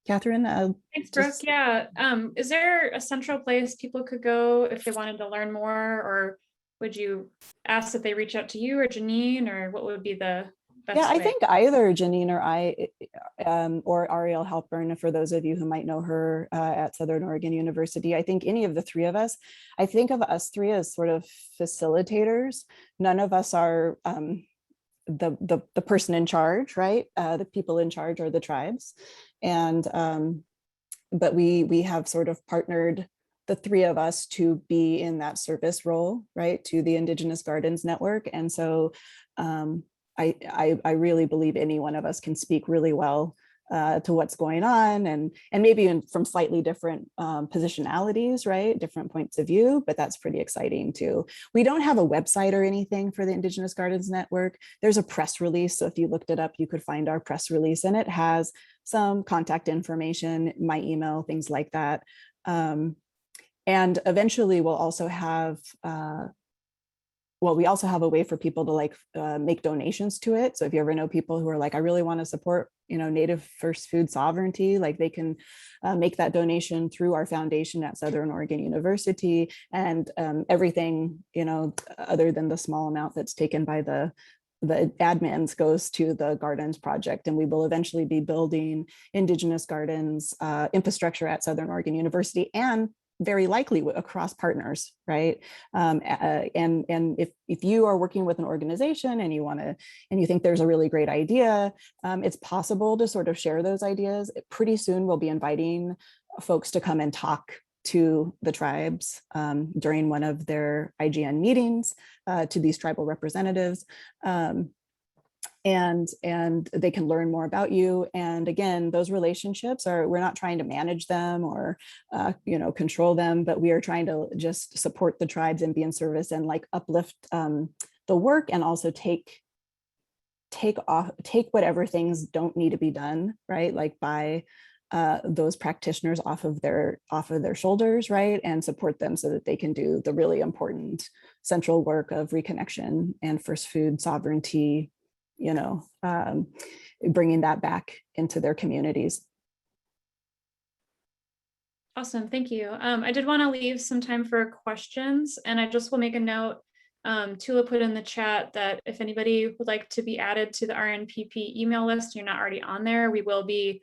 Kathryn? Thanks, Brooke. Yeah. Is there a central place people could go if they wanted to learn more, or would you ask that they reach out to you or Janine, or what would be the best Yeah, I way? think either Janine or I, or Ariel Halpern, for those of you who might know her at Southern Oregon University, I think any of the three of us, I think of us three as sort of facilitators. None of us are the person in charge, right? The people in charge are the tribes. And but we have sort of partnered the three of us to be in that service role, right, to the Indigenous Gardens Network. And so I really believe any one of us can speak really well to what's going on, and maybe from slightly different positionalities, right? Different points of view, but that's pretty exciting too. We don't have a website or anything for the Indigenous Gardens Network. There's a press release. So if you looked it up, you could find our press release, and it has some contact information, my email, things like that. And eventually we'll also have we also have a way for people to like make donations to it. So if you ever know people who are like, I really want to support, Native first food sovereignty, like they can make that donation through our foundation at Southern Oregon University, and everything, other than the small amount that's taken by the admins goes to the Gardens Project. And we will eventually be building Indigenous Gardens infrastructure at Southern Oregon University, and very likely across partners, right? And if you are working with an organization and you think there's a really great idea, it's possible to sort of share those ideas. Pretty soon we'll be inviting folks to come and talk to the tribes during one of their IGN meetings, to these tribal representatives. And they can learn more about you. And again, those relationships we're not trying to manage them or, control them, but we are trying to just support the tribes and be in service and like uplift the work, and also take whatever things don't need to be done, right? Like by those practitioners off of their shoulders, right? And support them so that they can do the really important central work of reconnection and first food sovereignty, bringing that back into their communities. Awesome, thank you. I did want to leave some time for questions, and I just will make a note. Tula put in the chat that if anybody would like to be added to the RNPP email list, you're not already on there, we will be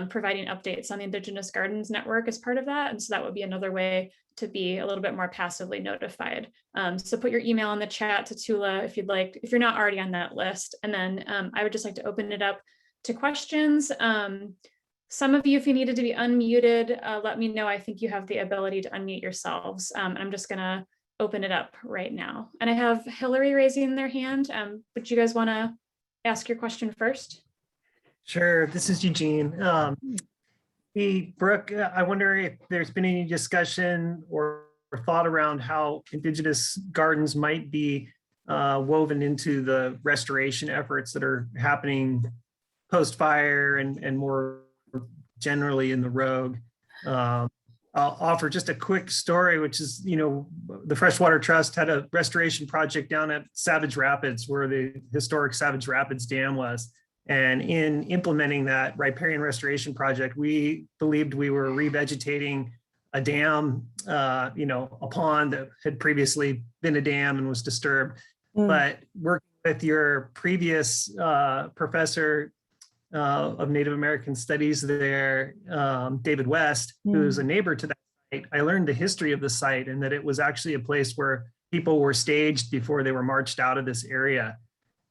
providing updates on the Indigenous Gardens Network as part of that. And so that would be another way to be a little bit more passively notified. So put your email in the chat to Tula if you'd like, if you're not already on that list. And then I would just like to open it up to questions. Some of you, if you needed to be unmuted, let me know. I think you have the ability to unmute yourselves. I'm just gonna open it up right now. And I have Hillary raising their hand. Would you guys wanna ask your question first? Sure, this is Eugene. Hey, Brooke, I wonder if there's been any discussion or thought around how Indigenous gardens might be woven into the restoration efforts that are happening post-fire and more generally in the Rogue. I'll offer just a quick story, which is, the Freshwater Trust had a restoration project down at Savage Rapids, where the historic Savage Rapids Dam was. And in implementing that riparian restoration project, we believed we were revegetating a dam, a pond that had previously been a dam and was disturbed. But working with your previous professor of Native American Studies there, David West, who's a neighbor to that site, I learned the history of the site and that it was actually a place where people were staged before they were marched out of this area.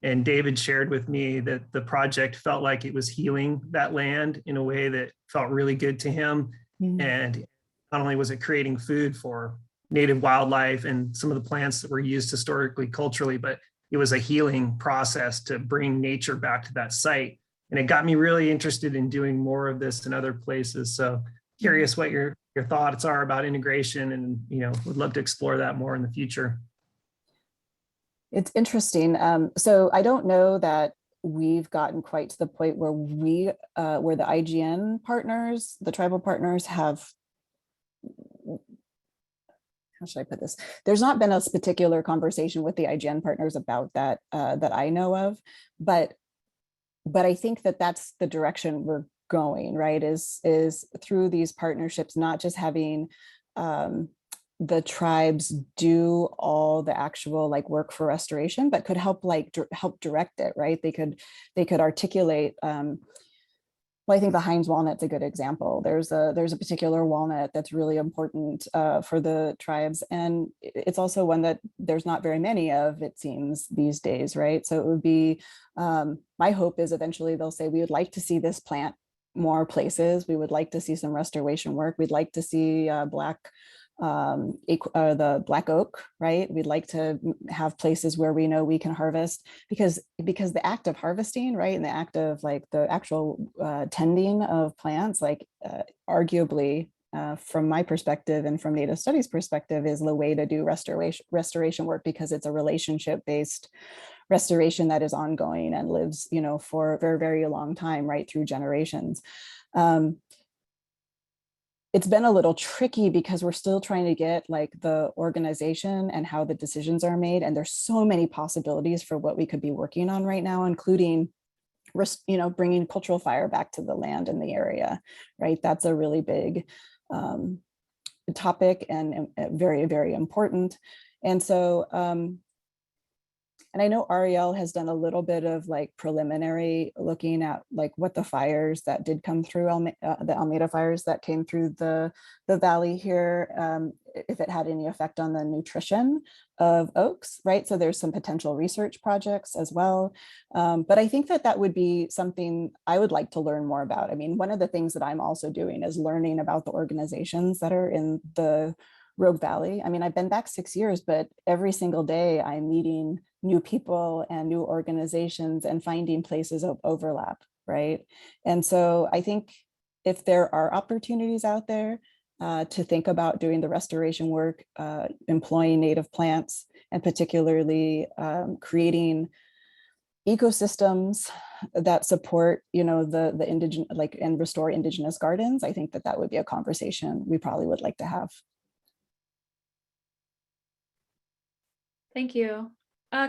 And David shared with me that the project felt like it was healing that land in a way that felt really good to him. And not only was it creating food for native wildlife and some of the plants that were used historically, culturally, but it was a healing process to bring nature back to that site. And it got me really interested in doing more of this in other places. So curious what your thoughts are about integration, and would love to explore that more in the future. It's interesting. So I don't know that we've gotten quite to the point where where the IGN partners, the tribal partners have, how should I put this? There's not been a particular conversation with the IGN partners about that that I know of, but I think that that's the direction we're going, right? Is through these partnerships, not just having the tribes do all the actual work for restoration, but could help help direct it, right? They could articulate. Well, I think the Heinz walnut's a good example. There's a particular walnut that's really important for the tribes, and it's also one that there's not very many of, it seems, these days, right? So it would be, my hope is eventually they'll say, we would like to see this plant more places. We would like to see some restoration work. We'd like to see the black oak, right? We'd like to have places where we know we can harvest, because the act of harvesting, right, and the act of the actual tending of plants, arguably from my perspective and from Native Studies perspective, is the way to do restoration work, because it's a relationship-based restoration that is ongoing and lives, for a very, very long time, right, through generations. It's been a little tricky because we're still trying to get the organization and how the decisions are made. And there's so many possibilities for what we could be working on right now, including, bringing cultural fire back to the land in the area, right? That's a really big topic and very, very important. And so, and I know Ariel has done a little bit of preliminary looking at what the fires that did come through, the Almeida fires that came through the valley here, if it had any effect on the nutrition of oaks, right? So there's some potential research projects as well. But I think that would be something I would like to learn more about. I mean, one of the things that I'm also doing is learning about the organizations that are in the Rogue Valley. I mean, I've been back 6 years, but every single day I'm meeting new people and new organizations and finding places of overlap, right? And so I think if there are opportunities out there to think about doing the restoration work, employing native plants, and particularly creating ecosystems that support, the indigenous, and restore indigenous gardens, I think that would be a conversation we probably would like to have. Thank you.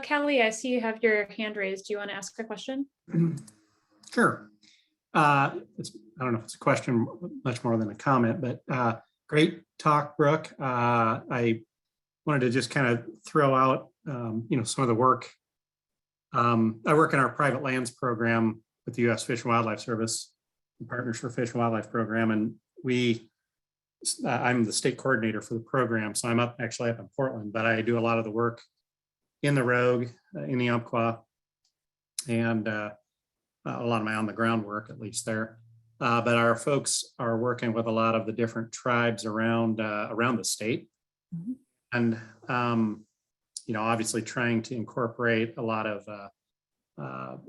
Callie, I see you have your hand raised. Do you want to ask a question? Sure. I don't know if it's a question much more than a comment, but great talk, Brooke. I wanted to just kind of throw out, some of the work. I work in our private lands program with the U.S. Fish and Wildlife Service, the Partners for Fish and Wildlife program, and I'm the state coordinator for the program, so I'm actually up in Portland, but I do a lot of the work in the Rogue, in the Umpqua, and a lot of my on the ground work, at least there. But our folks are working with a lot of the different tribes around the state. Mhm. And, obviously trying to incorporate a lot of,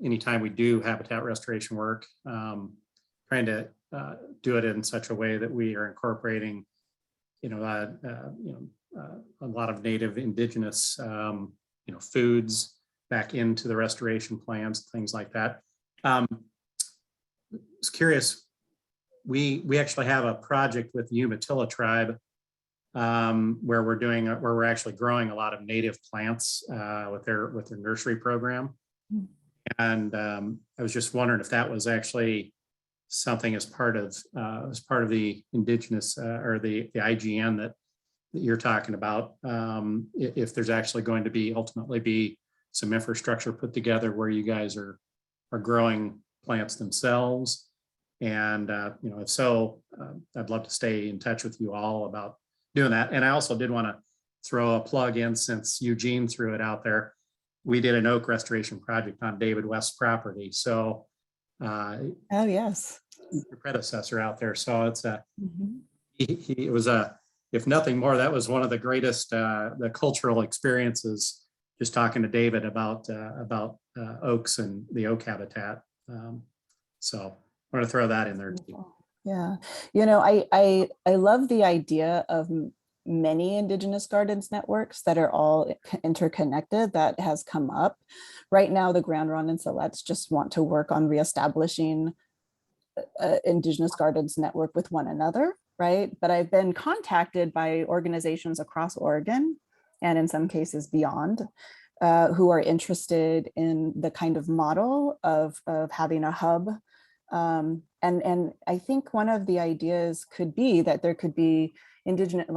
anytime we do habitat restoration work, trying to do it in such a way that we are incorporating, a lot of native indigenous, foods back into the restoration plans, things like that. I was curious, we actually have a project with the Umatilla tribe where we're actually growing a lot of native plants with their nursery program. And I was just wondering if that was actually something as part of the indigenous or the IGN that you're talking about. If there's actually going to ultimately be some infrastructure put together where you guys are growing plants themselves. And, if so, I'd love to stay in touch with you all about doing that. And I also did want to throw a plug in, since Eugene threw it out there. We did an oak restoration project on David West's property. So Oh, yes. your predecessor out there. So it's Mhm. it was if nothing more, that was one of the greatest the cultural experiences, just talking to David about oaks and the oak habitat. So I want to throw that in there too. Yeah, I love the idea of many Indigenous Gardens networks that are all interconnected. That has come up. Right now, the Grand Ronde and Siletz just want to work on reestablishing Indigenous Gardens Network with one another, right? But I've been contacted by organizations across Oregon, and in some cases beyond, who are interested in the kind of model of having a hub. And I think one of the ideas could be that there could be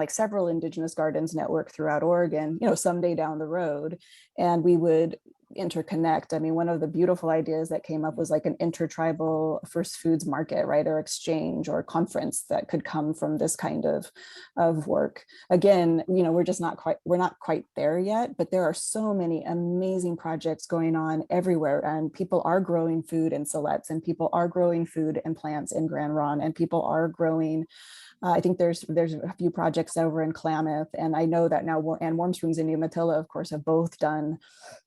several Indigenous Gardens network throughout Oregon, someday down the road, and we would interconnect. I mean, one of the beautiful ideas that came up was like an intertribal first foods market, right? Or exchange or conference that could come from this kind of work. Again, we're not quite there yet, but there are so many amazing projects going on everywhere, and people are growing food in Siletz, and people are growing food and plants in Grand Ronde, and people are growing I think there's a few projects over in Klamath, and I know that now, and Warm Springs and Umatilla, of course, have both done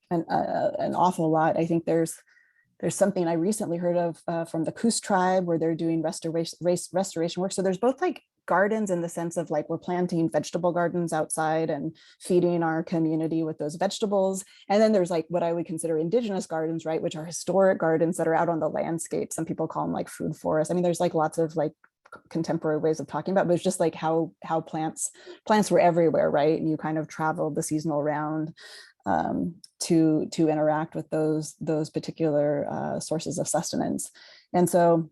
an awful lot. I think there's something I recently heard of from the Coos tribe where they're doing restoration work. So there's both like gardens in the sense of like we're planting vegetable gardens outside and feeding our community with those vegetables. And then there's like what I would consider Indigenous gardens, right, which are historic gardens that are out on the landscape. Some people call them like food forests. I mean, there's like lots of like contemporary ways of talking about, but it's just like how plants were everywhere, right? And you kind of traveled the seasonal round to interact with those particular sources of sustenance. And so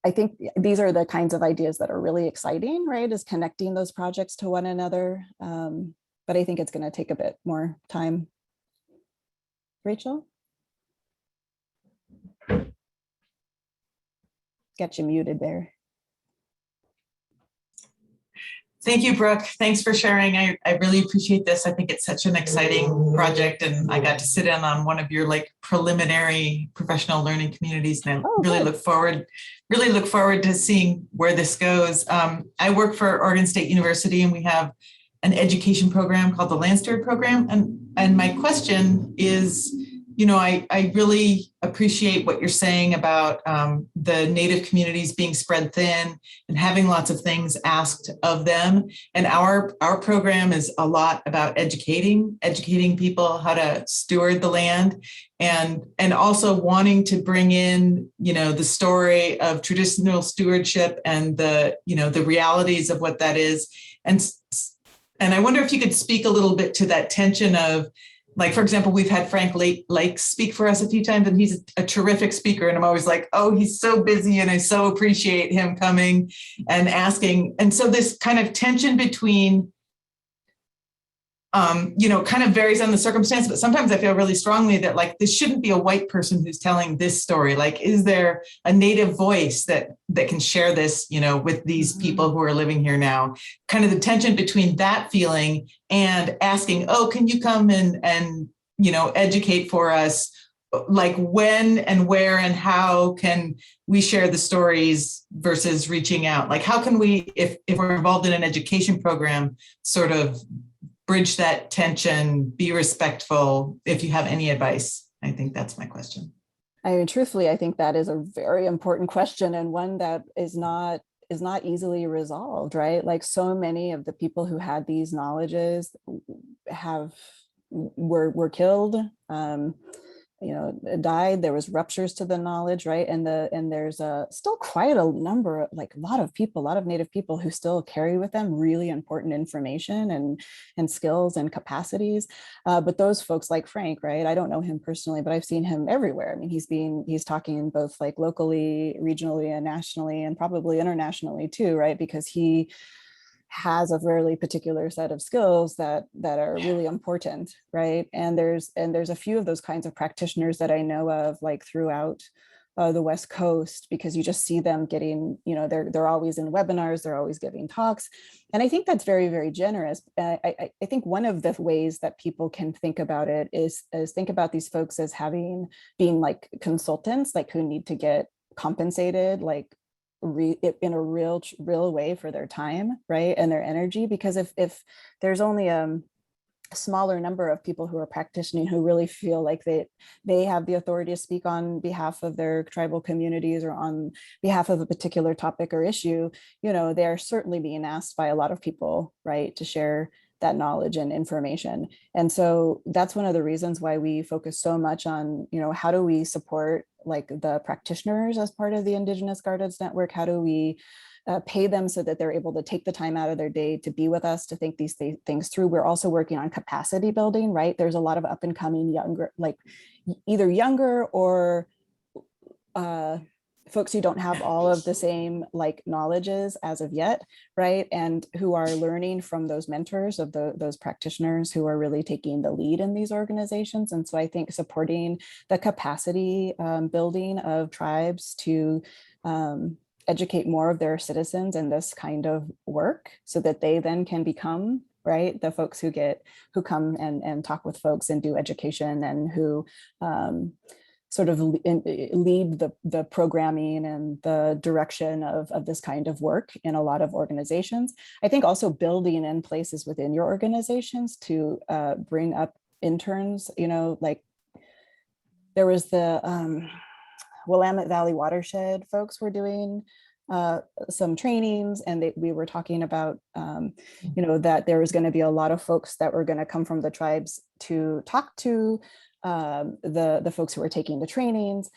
I think these are the kinds of ideas that are really exciting, right? Is connecting those projects to one another. But I think it's going to take a bit more time. Rachel? Get you muted there. Thank you, Brooke. Thanks for sharing. I really appreciate this. I think it's such an exciting project, and I got to sit in on one of your like preliminary professional learning communities, and I really look forward to seeing where this goes. I work for Oregon State University, and we have an education program called the Land Steward Program. And my question is, I really appreciate what you're saying about the Native communities being spread thin and having lots of things asked of them. And our program is a lot about educating people how to steward the land, and also wanting to bring in, the story of traditional stewardship and the realities of what that is. And I wonder if you could speak a little bit to that tension of, like, for example, we've had Frank Lake speak for us a few times, and he's a terrific speaker. And I'm always like, oh, he's so busy, and I so appreciate him coming and asking. And so this kind of tension between, kind of varies on the circumstance, but sometimes I feel really strongly that like, this shouldn't be a white person who's telling this story. Like, is there a Native voice that can share this, with these people who are living here now? Kind of the tension between that feeling and asking, oh, can you come and educate for us? like when and where and how can we share the stories versus reaching out? Like how can we, if we're involved in an education program, sort of bridge that tension, be respectful, if you have any advice? I think that's my question. I mean, truthfully, I think that is a very important question, and one that is not easily resolved, right? Like so many of the people who had these knowledges were killed, died. There was ruptures to the knowledge, right? And there's still quite a number, like a lot of Native people who still carry with them really important information and skills and capacities. But those folks like Frank, right? I don't know him personally, but I've seen him everywhere. I mean, he's talking both like locally, regionally, and nationally, and probably internationally too, right? Because he has a very particular set of skills that are really important, right? And there's a few of those kinds of practitioners that I know of, like throughout the West Coast, because you just see them getting, they're always in webinars, they're always giving talks, and I think that's very, very generous. I think one of the ways that people can think about it is think about these folks as being like consultants, like who need to get compensated, like in a real way for their time, right, and their energy. Because if there's only a smaller number of people who are practicing who really feel like they have the authority to speak on behalf of their tribal communities or on behalf of a particular topic or issue, they're certainly being asked by a lot of people, right, to share that knowledge and information. And so that's one of the reasons why we focus so much on, how do we support like the practitioners as part of the Indigenous Gardens Network? How do we pay them so that they're able to take the time out of their day to be with us, to think these things through? We're also working on capacity building, right? There's a lot of up and coming younger, like either younger or folks who don't have all of the same like knowledges as of yet, right? And who are learning from those mentors of those practitioners who are really taking the lead in these organizations. And so I think supporting the capacity building of tribes to educate more of their citizens in this kind of work, so that they then can become, right, the folks who come and talk with folks and do education, and who sort of lead the programming and the direction of this kind of work in a lot of organizations. I think also building in places within your organizations to bring up interns, like there was the Willamette Valley Watershed folks were doing some trainings, and we were talking about, that there was going to be a lot of folks that were going to come from the tribes to talk to the folks who are taking the trainings.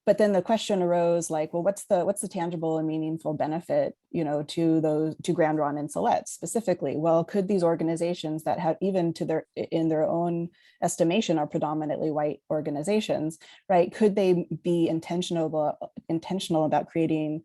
But then the question arose, like, well, what's the tangible and meaningful benefit, to Grand Ronde and Siletz specifically? Well, could these organizations that have, even in their own estimation, are predominantly white organizations, right? Could they be intentional about creating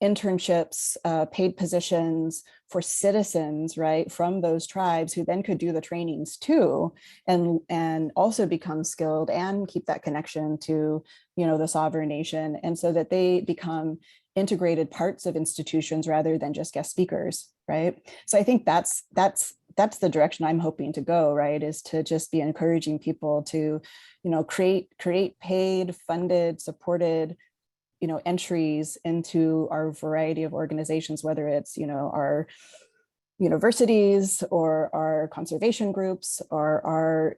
internships, paid positions for citizens, right, from those tribes, who then could do the trainings too, and also become skilled and keep that connection to, the sovereign nation, and so that they become integrated parts of institutions rather than just guest speakers, right? So I think that's the direction I'm hoping to go, right, is to just be encouraging people to, create paid, funded, supported entries into our variety of organizations, whether it's, our universities or our conservation groups or our,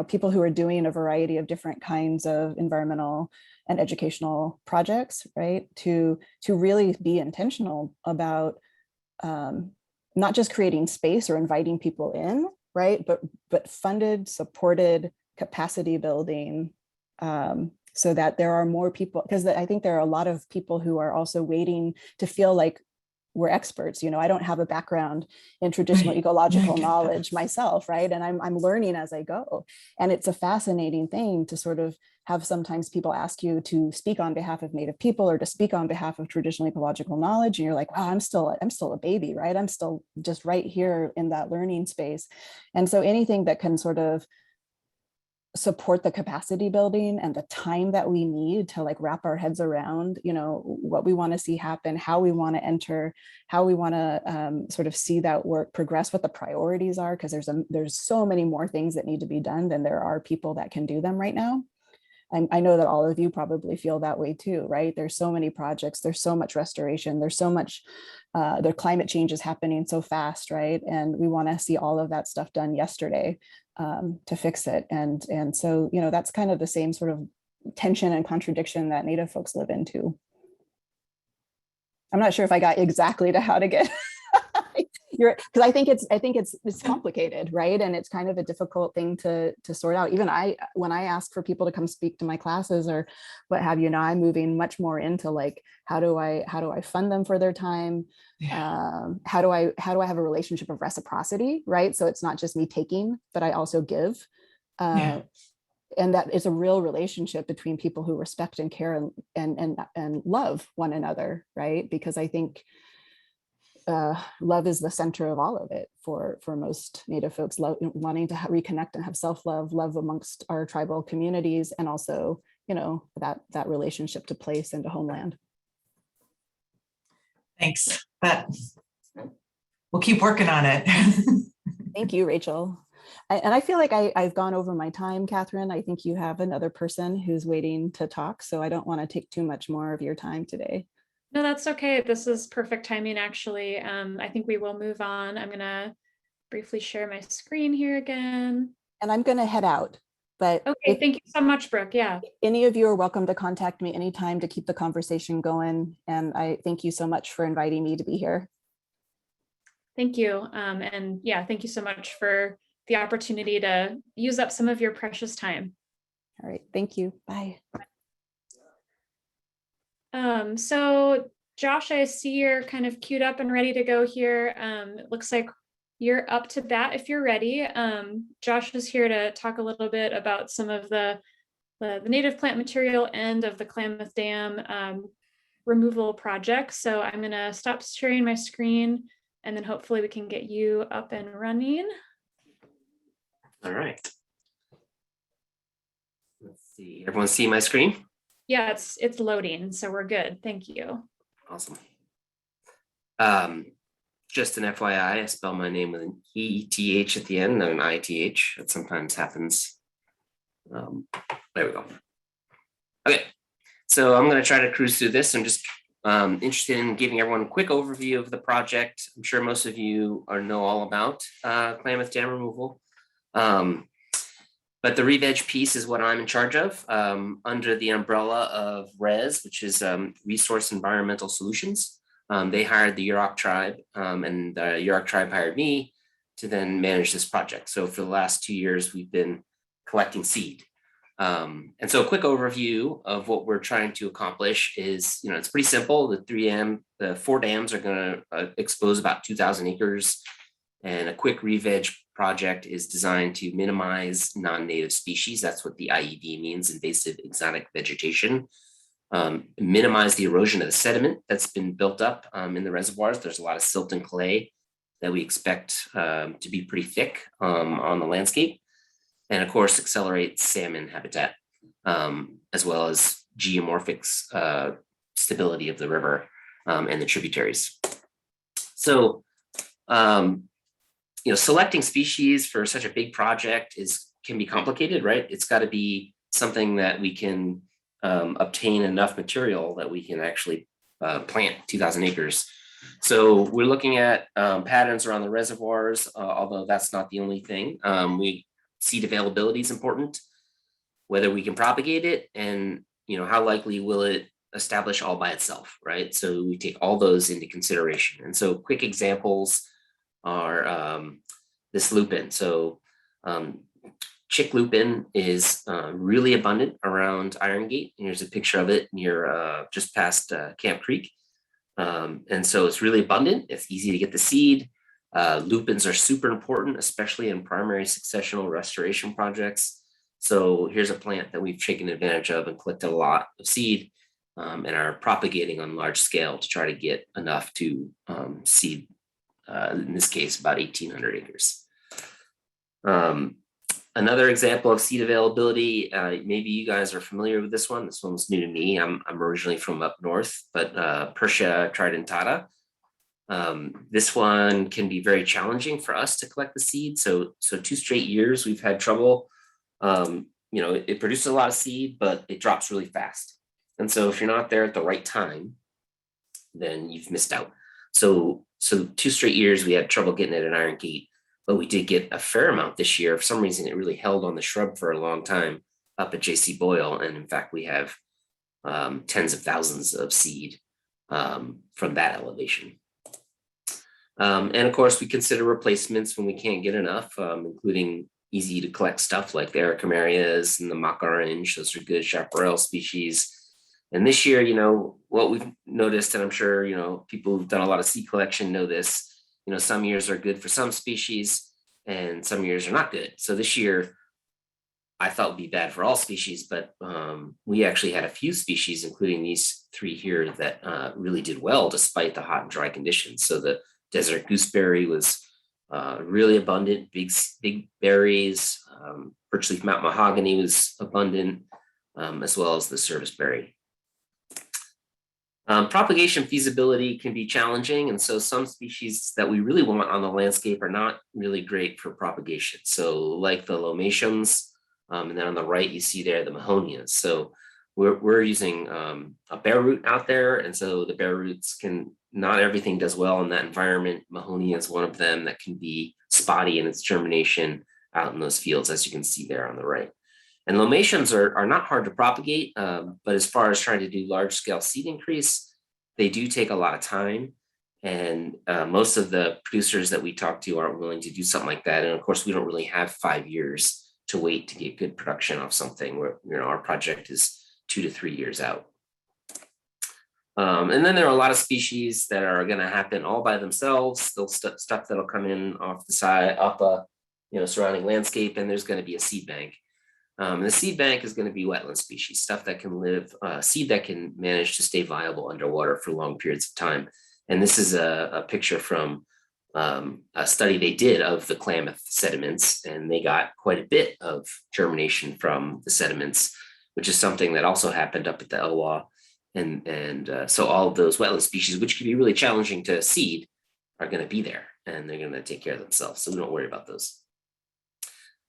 people who are doing a variety of different kinds of environmental and educational projects, right? To really be intentional about not just creating space or inviting people in, right? But funded, supported capacity building, so that there are more people, because I think there are a lot of people who are also waiting to feel like we're experts. I don't have a background in traditional ecological knowledge myself, right? And I'm learning as I go. And it's a fascinating thing to sort of have sometimes people ask you to speak on behalf of Native people or to speak on behalf of traditional ecological knowledge. And you're like, wow, I'm still a baby, right? I'm still just right here in that learning space. And so anything that can sort of support the capacity building and the time that we need to like wrap our heads around, what we want to see happen, how we want to enter, how we want to sort of see that work progress, what the priorities are, because there's so many more things that need to be done than there are people that can do them right now. I know that all of you probably feel that way too, right? There's so many projects, there's so much restoration, there's so much, the climate change is happening so fast, right? And we want to see all of that stuff done yesterday to fix it. And so, you know, that's kind of the same sort of tension and contradiction that Native folks live into. I'm not sure if I got exactly to how to get because I think it's complicated, right? And it's kind of a difficult thing to sort out. Even when I ask for people to come speak to my classes or what have you, now I'm moving much more into like, how do I fund them for their time? How do I have a relationship of reciprocity, right? So it's not just me taking, but I also give. And that is a real relationship between people who respect and care and love one another, right? Because I think love is the center of all of it for most Native folks, wanting to reconnect and have self-love, love amongst our tribal communities, and also, you know, that relationship to place and to homeland. Thanks. We'll keep working on it. Thank you, Rachel. And I feel like I've gone over my time, Kathryn. I think you have another person who's waiting to talk, so I don't want to take too much more of your time today. No, that's okay. This is perfect timing, actually. I think we will move on. I'm going to briefly share my screen here again. And I'm going to head out. But okay, thank you so much, Brooke. Yeah. Any of you are welcome to contact me anytime to keep the conversation going. And I thank you so much for inviting me to be here. Thank you. And yeah, thank you so much for the opportunity to use up some of your precious time. All right. Thank you. Bye. So Josh, I see you're kind of queued up and ready to go here. It looks like you're up to bat if you're ready. Josh is here to talk a little bit about some of the native plant material end of the Klamath Dam removal project. So I'm going to stop sharing my screen, and then hopefully we can get you up and running. All right. Let's see. Everyone see my screen? Yeah, it's loading, so we're good. Thank you. Awesome. Just an FYI, I spell my name with an ETH at the end, not an ITH. That sometimes happens. There we go. Okay, so I'm going to try to cruise through this. I'm just interested in giving everyone a quick overview of the project. I'm sure most of you know all about Klamath Dam removal. But the re-veg piece is what I'm in charge of under the umbrella of RES, which is Resource Environmental Solutions. They hired the Yurok tribe, and the Yurok tribe hired me to then manage this project. So for the last 2 years, we've been collecting seed. And so a quick overview of what we're trying to accomplish is, you know, it's pretty simple. The 4 dams are going to expose about 2,000 acres, and a quick re-veg project is designed to minimize non-native species. That's what the IEV means, invasive exotic vegetation. Minimize the erosion of the sediment that's been built up in the reservoirs. There's a lot of silt and clay that we expect to be pretty thick on the landscape. And of course, accelerate salmon habitat, as well as geomorphic stability of the river and the tributaries. So, you know, selecting species for such a big project can be complicated, right? It's got to be something that we can obtain enough material that we can actually plant 2,000 acres. So we're looking at patterns around the reservoirs, although that's not the only thing. Seed availability is important, whether we can propagate it, and you know, how likely will it establish all by itself, right? So we take all those into consideration. And so quick examples are this lupin. So chick lupin is really abundant around Iron Gate. And here's a picture of it near just past Camp Creek. And so it's really abundant. It's easy to get the seed. Lupins are super important, especially in primary successional restoration projects. So here's a plant that we've taken advantage of and collected a lot of seed and are propagating on large scale to try to get enough to seed, in this case, about 1,800 acres. Another example of seed availability, maybe you guys are familiar with this one. This one's new to me. I'm originally from up north, but Persia tridentata. This one can be very challenging for us to collect the seed. So 2 straight years we've had trouble you know, it produces a lot of seed, but it drops really fast. And so if you're not there at the right time, then you've missed out. So 2 straight years we had trouble getting it at Iron Gate, but we did get a fair amount this year. For some reason, it really held on the shrub for a long time up at JC Boyle. And in fact, we have tens of thousands of seed from that elevation. And of course, we consider replacements when we can't get enough, including easy to collect stuff like the Aricamarias and the mock orange. Those are good chaparral species. And this year, you know, what we've noticed, and I'm sure, you know, people who've done a lot of seed collection know this, you know, some years are good for some species and some years are not good. So this year, I thought would be bad for all species, but we actually had a few species, including these 3 here, that really did well despite the hot and dry conditions. So the desert gooseberry was really abundant, big berries. Birchleaf mountain mahogany was abundant, as well as the serviceberry. Propagation feasibility can be challenging, and so some species that we really want on the landscape are not really great for propagation. So like the lomatiums, and then on the right you see there the mahonias. So we're using a bare root out there, and so the bare roots can, not everything does well in that environment. Mahonia is one of them that can be spotty in its germination out in those fields, as you can see there on the right. And lomatiums are not hard to propagate, but as far as trying to do large scale seed increase, they do take a lot of time. And most of the producers that we talk to aren't willing to do something like that. And of course, we don't really have 5 years to wait to get good production off something where, you know, our project is 2 to 3 years out. And then there are a lot of species that are going to happen all by themselves. They'll stuff that'll come in off the side, up a, you know, surrounding landscape, and there's going to be a seed bank. The seed bank is going to be wetland species, stuff that can live, seed that can manage to stay viable underwater for long periods of time. And this is a picture from a study they did of the Klamath sediments, and they got quite a bit of germination from the sediments, which is something that also happened up at the Elwha. And so all of those wetland species, which can be really challenging to seed, are going to be there, and they're going to take care of themselves. So we don't worry about those.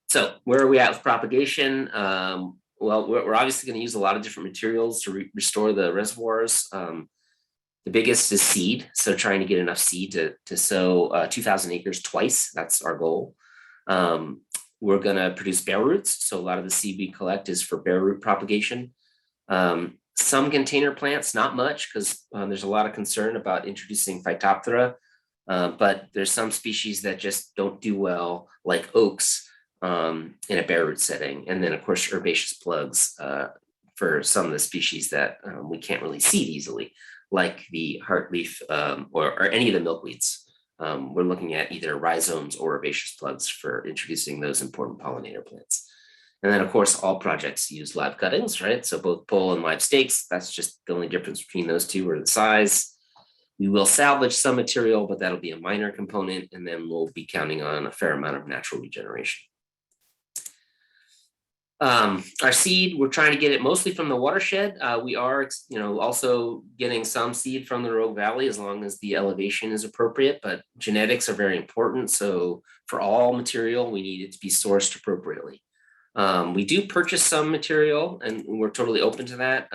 So where are we at with propagation? Well, we're obviously going to use a lot of different materials to restore the reservoirs. The biggest is seed. So trying to get enough seed to sow 2,000 acres twice. That's our goal. We're going to produce bare roots. So a lot of the seed we collect is for bare root propagation. Some container plants, not much, because there's a lot of concern about introducing Phytophthora. But there's some species that just don't do well, like oaks, in a bare root setting. And then of course, herbaceous plugs for some of the species that we can't really seed easily, like the heartleaf or any of the milkweeds. We're looking at either rhizomes or herbaceous plugs for introducing those important pollinator plants. And then of course, all projects use live cuttings, right? So both pole and live stakes, that's just the only difference between those two, are the size. We will salvage some material, but that'll be a minor component. And then we'll be counting on a fair amount of natural regeneration. Our seed, we're trying to get it mostly from the watershed. We are, also getting some seed from the Rogue Valley as long as the elevation is appropriate, but genetics are very important. So for all material, we need it to be sourced appropriately. We do purchase some material, and we're totally open to that.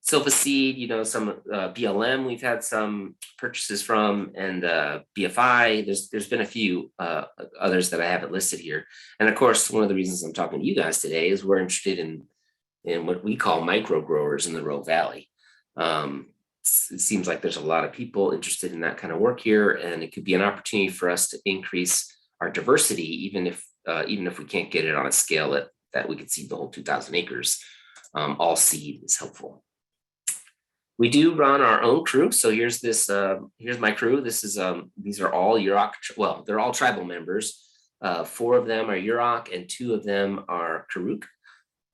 Silva seed, some BLM, we've had some purchases from, and BFI, there's been a few others that I haven't listed here. And of course, one of the reasons I'm talking to you guys today is we're interested in what we call micro growers in the Rogue Valley. It seems like there's a lot of people interested in that kind of work here, and it could be an opportunity for us to increase our diversity, even if we can't get it on a scale that we could seed the whole 2,000 acres. All seed is helpful. We do run our own crew. So here's my crew. These are all Yurok. Well, they're all tribal members. 4 of them are Yurok and 2 of them are Karuk.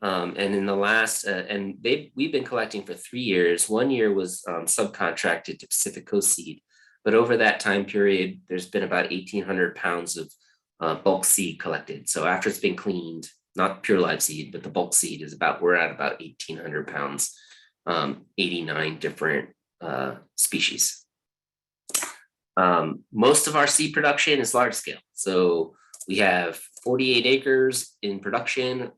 And in the last, we've been collecting for 3 years. 1 year was subcontracted to Pacific Coast Seed, but over that time period, there's been about 1,800 pounds of bulk seed collected. So after it's been cleaned, not pure live seed, but the bulk seed we're at about 1,800 pounds. 89 different species. Most of our seed production is large scale. So we have 48 acres in production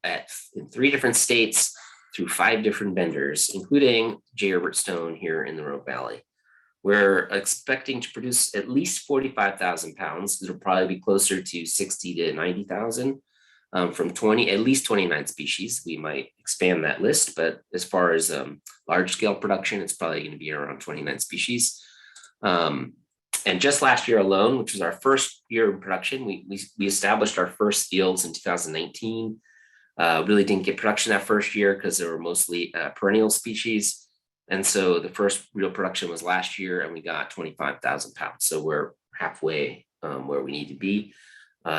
in 3 different states through 5 different vendors, including J. Herbert Stone here in the Rogue Valley. We're expecting to produce at least 45,000 pounds. It'll probably be closer to 60 to 90,000 from at least 29 species. We might expand that list, but as far as large scale production, it's probably going to be around 29 species. And just last year alone, which was our first year in production, we established our first fields in 2019. Really didn't get production that first year because they were mostly perennial species. And so the first real production was last year, and we got 25,000 pounds. So we're halfway where we need to be.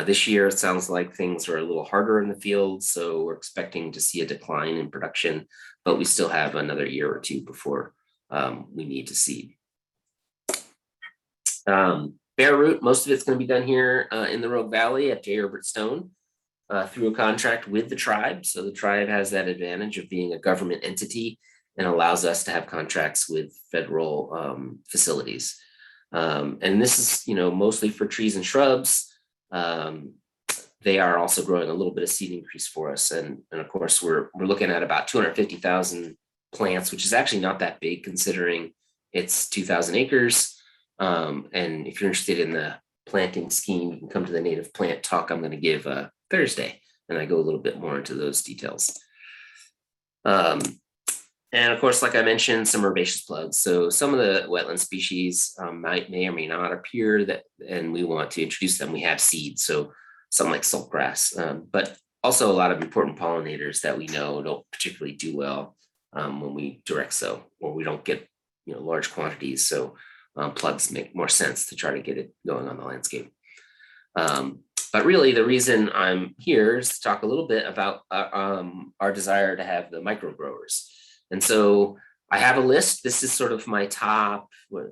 This year, it sounds like things are a little harder in the field. So we're expecting to see a decline in production, but we still have another year or 2 before we need to seed. Bare root, most of it's going to be done here in the Rogue Valley at J. Herbert Stone through a contract with the tribe. So the tribe has that advantage of being a government entity and allows us to have contracts with federal facilities. And this is, mostly for trees and shrubs. They are also growing a little bit of seed increase for us. And of course, we're looking at about 250,000 plants, which is actually not that big considering it's 2,000 acres. And if you're interested in the planting scheme, you can come to the native plant talk I'm going to give Thursday, and I go a little bit more into those details. And of course, like I mentioned, some herbaceous plugs. So some of the wetland species may or may not appear and we want to introduce them. We have seeds, so some like saltgrass, but also a lot of important pollinators that we know don't particularly do well when we direct sow, or we don't get large quantities. So plugs make more sense to try to get it going on the landscape. But really, the reason I'm here is to talk a little bit about our desire to have the micro growers. And so I have a list. This is sort of my top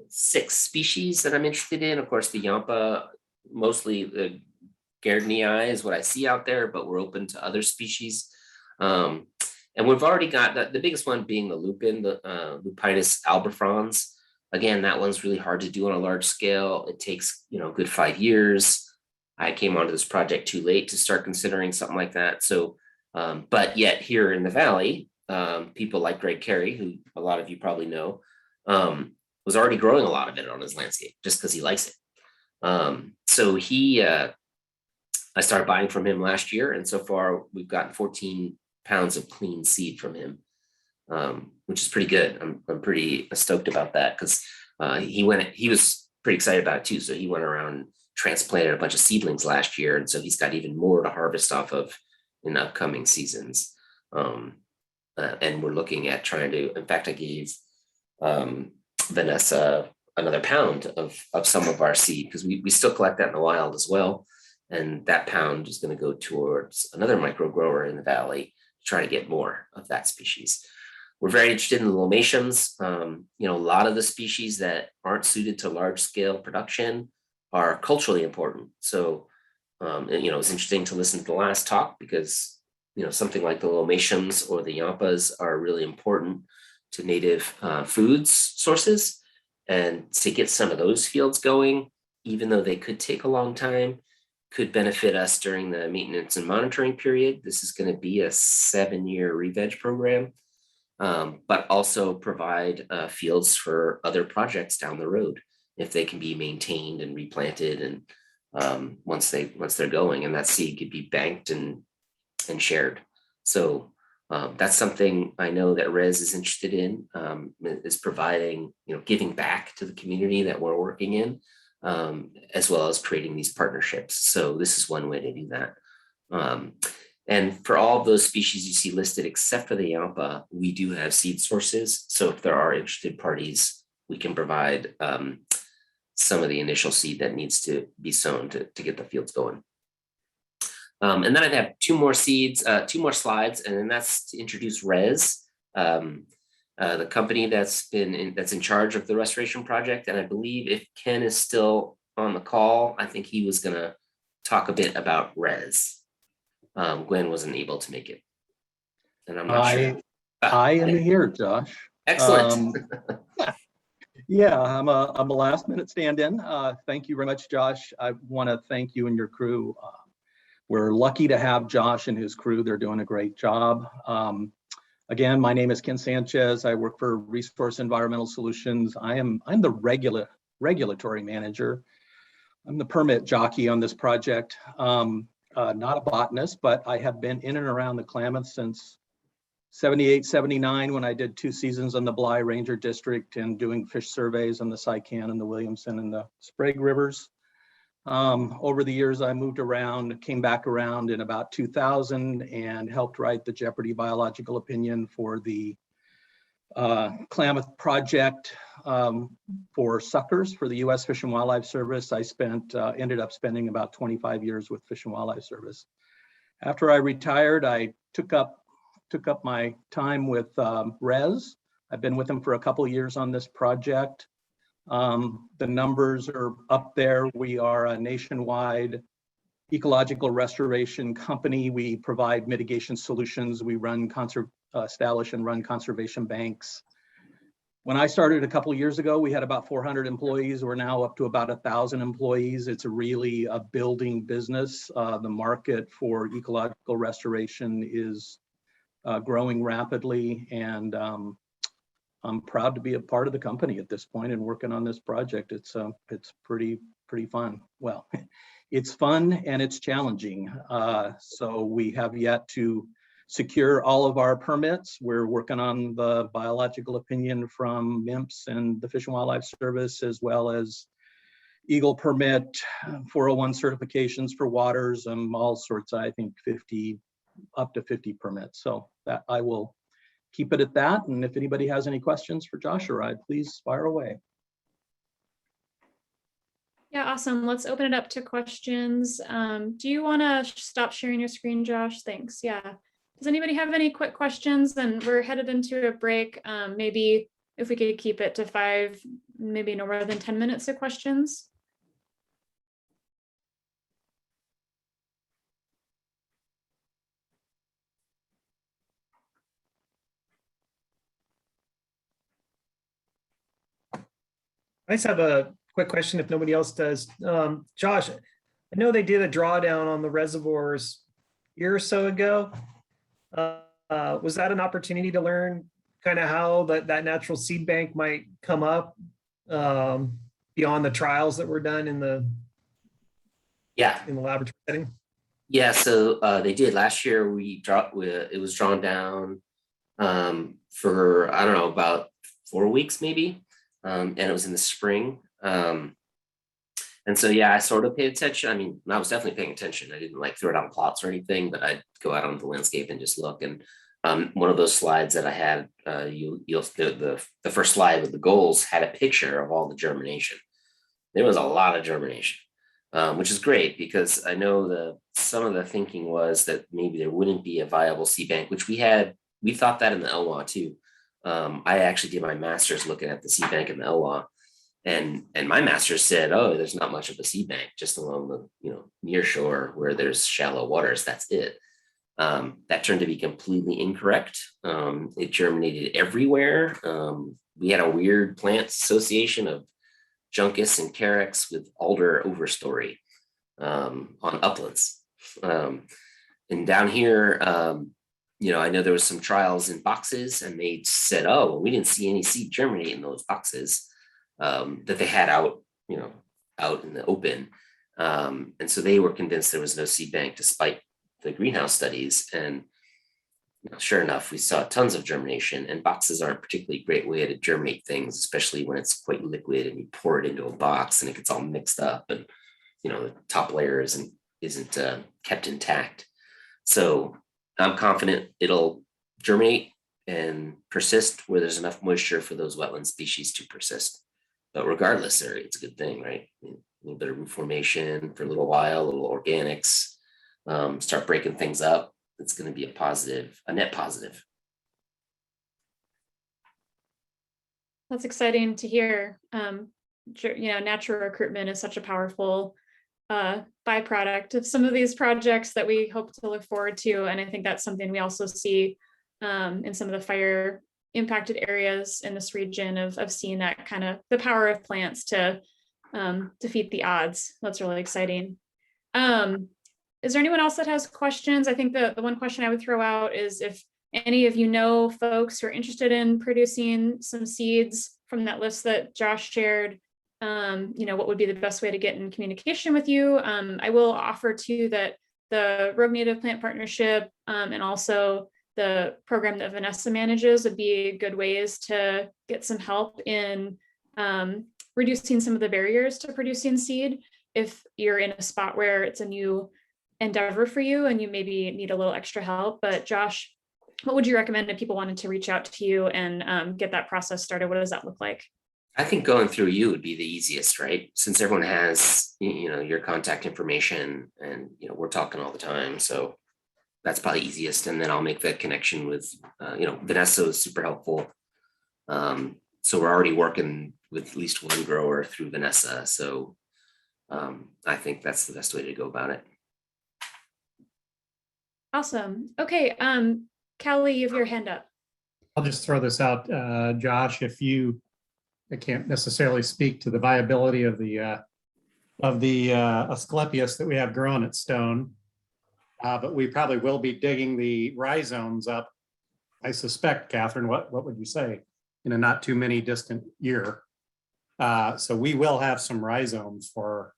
6 species that I'm interested in. Of course, the Yampa, mostly the Gardneri is what I see out there, but we're open to other species. And we've already got the biggest one being the lupin, the Lupinus albifrons. Again, that one's really hard to do on a large scale. It takes, a good 5 years. I came onto this project too late to start considering something like that. So, but yet here in the Valley, people like Greg Carey, who a lot of you probably know, was already growing a lot of it on his landscape just because he likes it. So I started buying from him last year, and so far we've gotten 14 pounds of clean seed from him, which is pretty good. I'm pretty stoked about that because he was pretty excited about it too. So he went around and transplanted a bunch of seedlings last year, and so he's got even more to harvest off of in upcoming seasons. And we're looking at trying to, in fact, I gave Vanessa another pound of some of our seed because we still collect that in the wild as well. And that pound is going to go towards another micro grower in the Valley to try to get more of that species. We're very interested in the lomatiums. A lot of the species that aren't suited to large scale production are culturally important. So, it's interesting to listen to the last talk because something like the lomatiums or the yampas are really important to native foods sources. And to get some of those fields going, even though they could take a long time, could benefit us during the maintenance and monitoring period. This is going to be a 7-year re-veg program, but also provide fields for other projects down the road if they can be maintained and replanted and once they're going, and that seed could be banked and shared. So that's something I know that Res is interested in, is providing, giving back to the community that we're working in, as well as creating these partnerships. So this is one way to do that. And for all of those species you see listed, except for the Yampa, we do have seed sources. So if there are interested parties, we can provide some of the initial seed that needs to be sown to get the fields going. And then I have 2 more slides, and then that's to introduce Res, the company that's in charge of the restoration project. And I believe if Ken is still on the call, I think he was going to talk a bit about Res. Gwen wasn't able to make it, and I'm not sure. I am here, Josh. Excellent. Yeah, I'm a last minute stand-in. Thank you very much, Josh. I want to thank you and your crew we're lucky to have Josh and his crew. They're doing a great job. Again, my name is Ken Sanchez. I work for Resource Environmental Solutions. I'm the regulatory manager. I'm the permit jockey on this project. Not a botanist, but I have been in and around the Klamath since 78, 79, when I did 2 seasons on the Bly Ranger District and doing fish surveys on the Sycan and the Williamson and the Sprague Rivers. Over the years, I moved around, came back around in about 2000 and helped write the Jeopardy biological opinion for the Klamath project for suckers for the U.S. Fish and Wildlife Service. I ended up spending about 25 years with Fish and Wildlife Service. After I retired, I took up my time with Res. I've been with them for a couple of years on this project. The numbers are up there. We are a nationwide ecological restoration company. We provide mitigation solutions. We establish and run conservation banks. When I started a couple of years ago, we had about 400 employees. We're now up to about 1,000 employees. It's really a building business. The market for ecological restoration is growing rapidly, and I'm proud to be a part of the company at this point and working on this project. It's pretty fun. Well, it's fun and it's challenging. So we have yet to secure all of our permits. We're working on the biological opinion from MIMPS and the Fish and Wildlife Service, as well as Eagle permit, 401 certifications for waters, and all sorts, I think up to 50 permits. So that I will keep it at that. And if anybody has any questions for Josh or I, please fire away. Yeah, awesome. Let's open it up to questions. Do you want to stop sharing your screen, Josh? Thanks. Yeah. Does anybody have any quick questions? Then we're headed into a break. Maybe if we could keep it to 5, maybe no more than 10 minutes of questions. I just have a quick question if nobody else does. Josh, I know they did a drawdown on the reservoirs a year or so ago. Was that an opportunity to learn kind of how that natural seed bank might come up beyond the trials that were done in the laboratory setting? Yeah, so they did last year. It was drawn down for, I don't know, about 4 weeks maybe. And it was in the spring. And so, yeah, I sort of paid attention. I mean, I was definitely paying attention. I didn't like throw it on plots or anything, but I'd go out on the landscape and just look. And one of those slides that I had, the first slide with the goals had a picture of all the germination. There was a lot of germination, which is great because I know some of the thinking was that maybe there wouldn't be a viable seed bank, which we thought that in the Elwha too. I actually did my master's looking at the seed bank in the Elwha, and my master's said, oh, there's not much of a seed bank just along the near shore where there's shallow waters. That's it. That turned to be completely incorrect. It germinated everywhere. We had a weird plant association of juncus and carex with alder overstory on uplands. And down here, I know there was some trials in boxes, and they said, oh, well, we didn't see any seed germinate in those boxes that they had out in the open. And so they were convinced there was no seed bank despite the greenhouse studies. And sure enough, we saw tons of germination, and boxes aren't a particularly great way to germinate things, especially when it's quite liquid and you pour it into a box and it gets all mixed up and, the top layer isn't kept intact. So I'm confident it'll germinate and persist where there's enough moisture for those wetland species to persist. But regardless, it's a good thing, right? A little bit of root formation for a little while, a little organics, start breaking things up. It's going to be a net positive. That's exciting to hear. Natural recruitment is such a powerful byproduct of some of these projects that we hope to look forward to. And I think that's something we also see in some of the fire impacted areas in this region of seeing that kind of the power of plants to defeat the odds. That's really exciting. Is there anyone else that has questions? I think the one question I would throw out is if any of you know folks who are interested in producing some seeds from that list that Josh shared, what would be the best way to get in communication with you? I will offer too that the Rogue Native Plant Partnership and also the program that Vanessa manages would be good ways to get some help in reducing some of the barriers to producing seed if you're in a spot where it's a new endeavor for you and you maybe need a little extra help. But Josh, what would you recommend if people wanted to reach out to you and get that process started? What does that look like? I think going through you would be the easiest, right? Since everyone has, your contact information and, we're talking all the time. So that's probably easiest. And then I'll make that connection with, Vanessa is super helpful. So we're already working with at least one grower through Vanessa. So I think that's the best way to go about it. Awesome. Okay. Callie, you have your hand up. I'll just throw this out, Josh, I can't necessarily speak to the viability of the Asclepias that we have growing at Stone, but we probably will be digging the rhizomes up. I suspect, Kathryn, what would you say, in a not too many distant year? So we will have some rhizomes for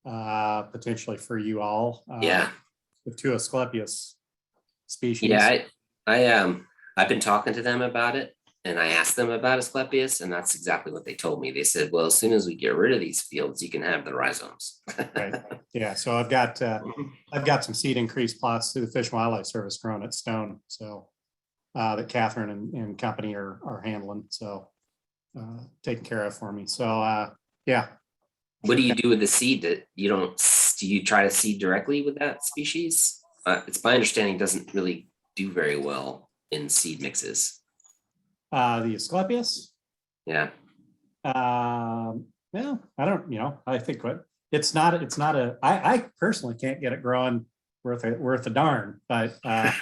potentially for you all. Yeah. With two Asclepias species. Yeah, I've been talking to them about it. And I asked them about Asclepias, and that's exactly what they told me. They said, well, as soon as we get rid of these fields, you can have the rhizomes. Right. Yeah, so I've got some seed increase plots through the Fish and Wildlife Service growing at Stone. So that Kathryn and company are handling. So taken care of for me. So yeah. What do you do with the seed that do you try to seed directly with that species? It's my understanding it doesn't really do very well in seed mixes. The Asclepias? Yeah. Well, I don't, I think I personally can't get it growing worth a darn, but I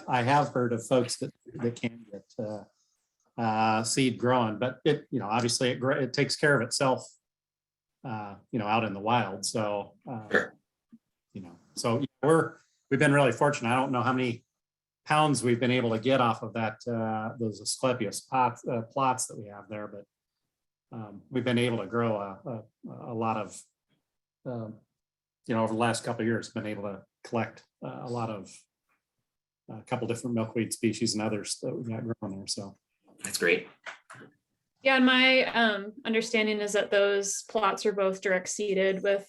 have heard of folks that can get seed growing, but it, obviously it takes care of itself, out in the wild. So, Sure. So we've been really fortunate. I don't know how many pounds we've been able to get off of that those Asclepias plots that we have there, but we've been able to grow a lot of over the last couple of years, been able to collect a lot of a couple different milkweed species and others that we got growing there. So that's great. Yeah, and my understanding is that those plots are both direct seeded with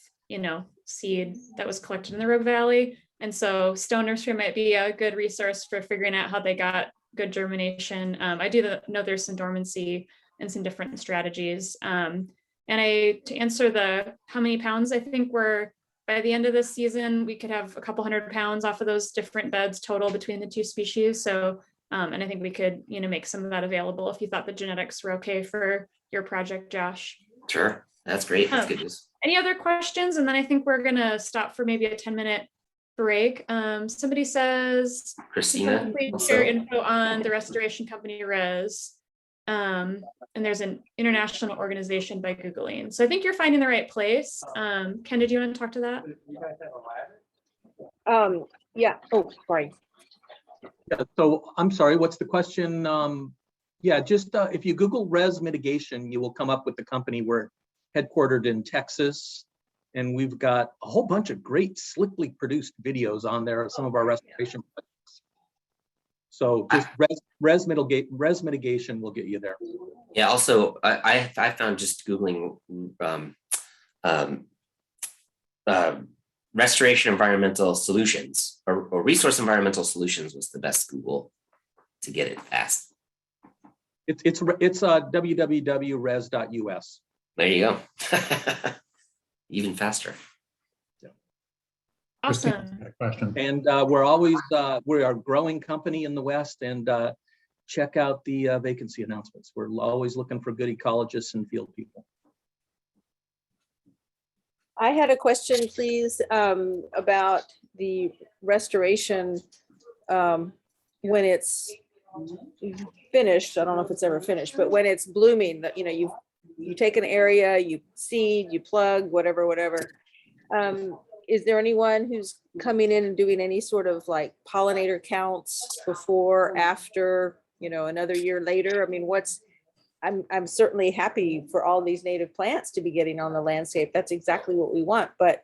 seed that was collected in the Rogue Valley. And so Stone Nursery might be a good resource for figuring out how they got good germination. I do know there's some dormancy and some different strategies. And to answer how many pounds, I think by the end of this season, we could have a couple 100 pounds off of those different beds total between the two species. So, and I think we could, make some of that available if you thought the genetics were okay for your project, Josh. Sure, that's great. That's good news. Any other questions? And then I think we're gonna stop for maybe a 10-minute break. Somebody says, Christina, please share info on the restoration company Res. And there's an international organization by Googling. So I think you're finding the right place. Ken, did you want to talk to that? Yeah. Oh, sorry. Yeah, so I'm sorry, what's the question? Yeah, just if you Google res mitigation, you will come up with the company. We're headquartered in Texas, and we've got a whole bunch of great slickly produced videos on there of some of our restoration projects. So just res mitigation will get you there. Yeah, also I found just Googling restoration environmental solutions or resource environmental solutions was the best Google to get it fast. It's www.res.us. There you go. Even faster. Awesome. Question. And we're a growing company in the West, and check out the vacancy announcements. We're always looking for good ecologists and field people. I had a question, please, about the restoration when it's finished. I don't know if it's ever finished, but when it's blooming, that you take an area, you seed, you plug, whatever. is there anyone who's coming in and doing any sort of like pollinator counts before, after, you know, another year later? I mean, I'm certainly happy for all these native plants to be getting on the landscape. That's exactly what we want. But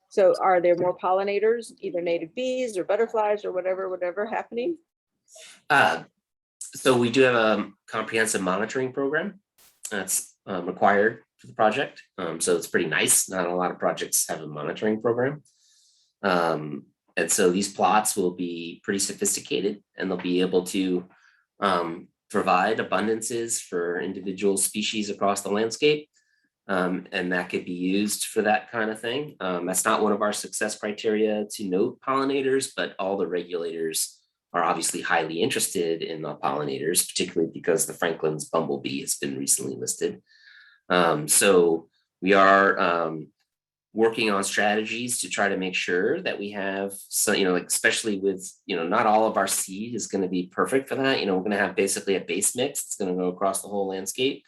so are there more pollinators, either native bees or butterflies or whatever happening? So we do have a comprehensive monitoring program that's required for the project. So it's pretty nice. Not a lot of projects have a monitoring program. And so these plots will be pretty sophisticated, and they'll be able to provide abundances for individual species across the landscape. And that could be used for that kind of thing. That's not one of our success criteria to note pollinators, but all the regulators are obviously highly interested in the pollinators, particularly because the Franklin's bumblebee has been recently listed. So we are working on strategies to try to make sure that we have, so, you know, like especially with, you know, not all of our seed is going to be perfect for that. You know, we're going to have basically a base mix. It's going to go across the whole landscape,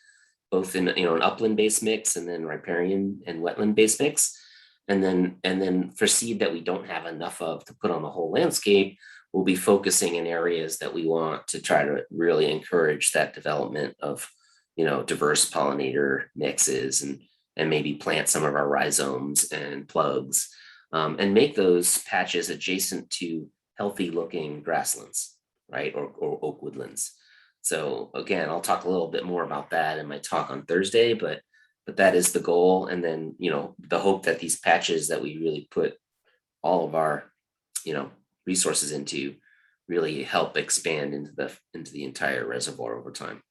both in, you know, an upland base mix and then riparian and wetland base mix. And then for seed that we don't have enough of to put on the whole landscape, we'll be focusing in areas that we want to try to really encourage that development of, you know, diverse pollinator mixes, and maybe plant some of our rhizomes and plugs, and make those patches adjacent to healthy looking grasslands, right? Or oak woodlands. So again, I'll talk a little bit more about that in my talk on Thursday, but that is the goal. And then, you know, the hope that these patches that we really put all of our, you know, resources into really help expand into the entire reservoir over time.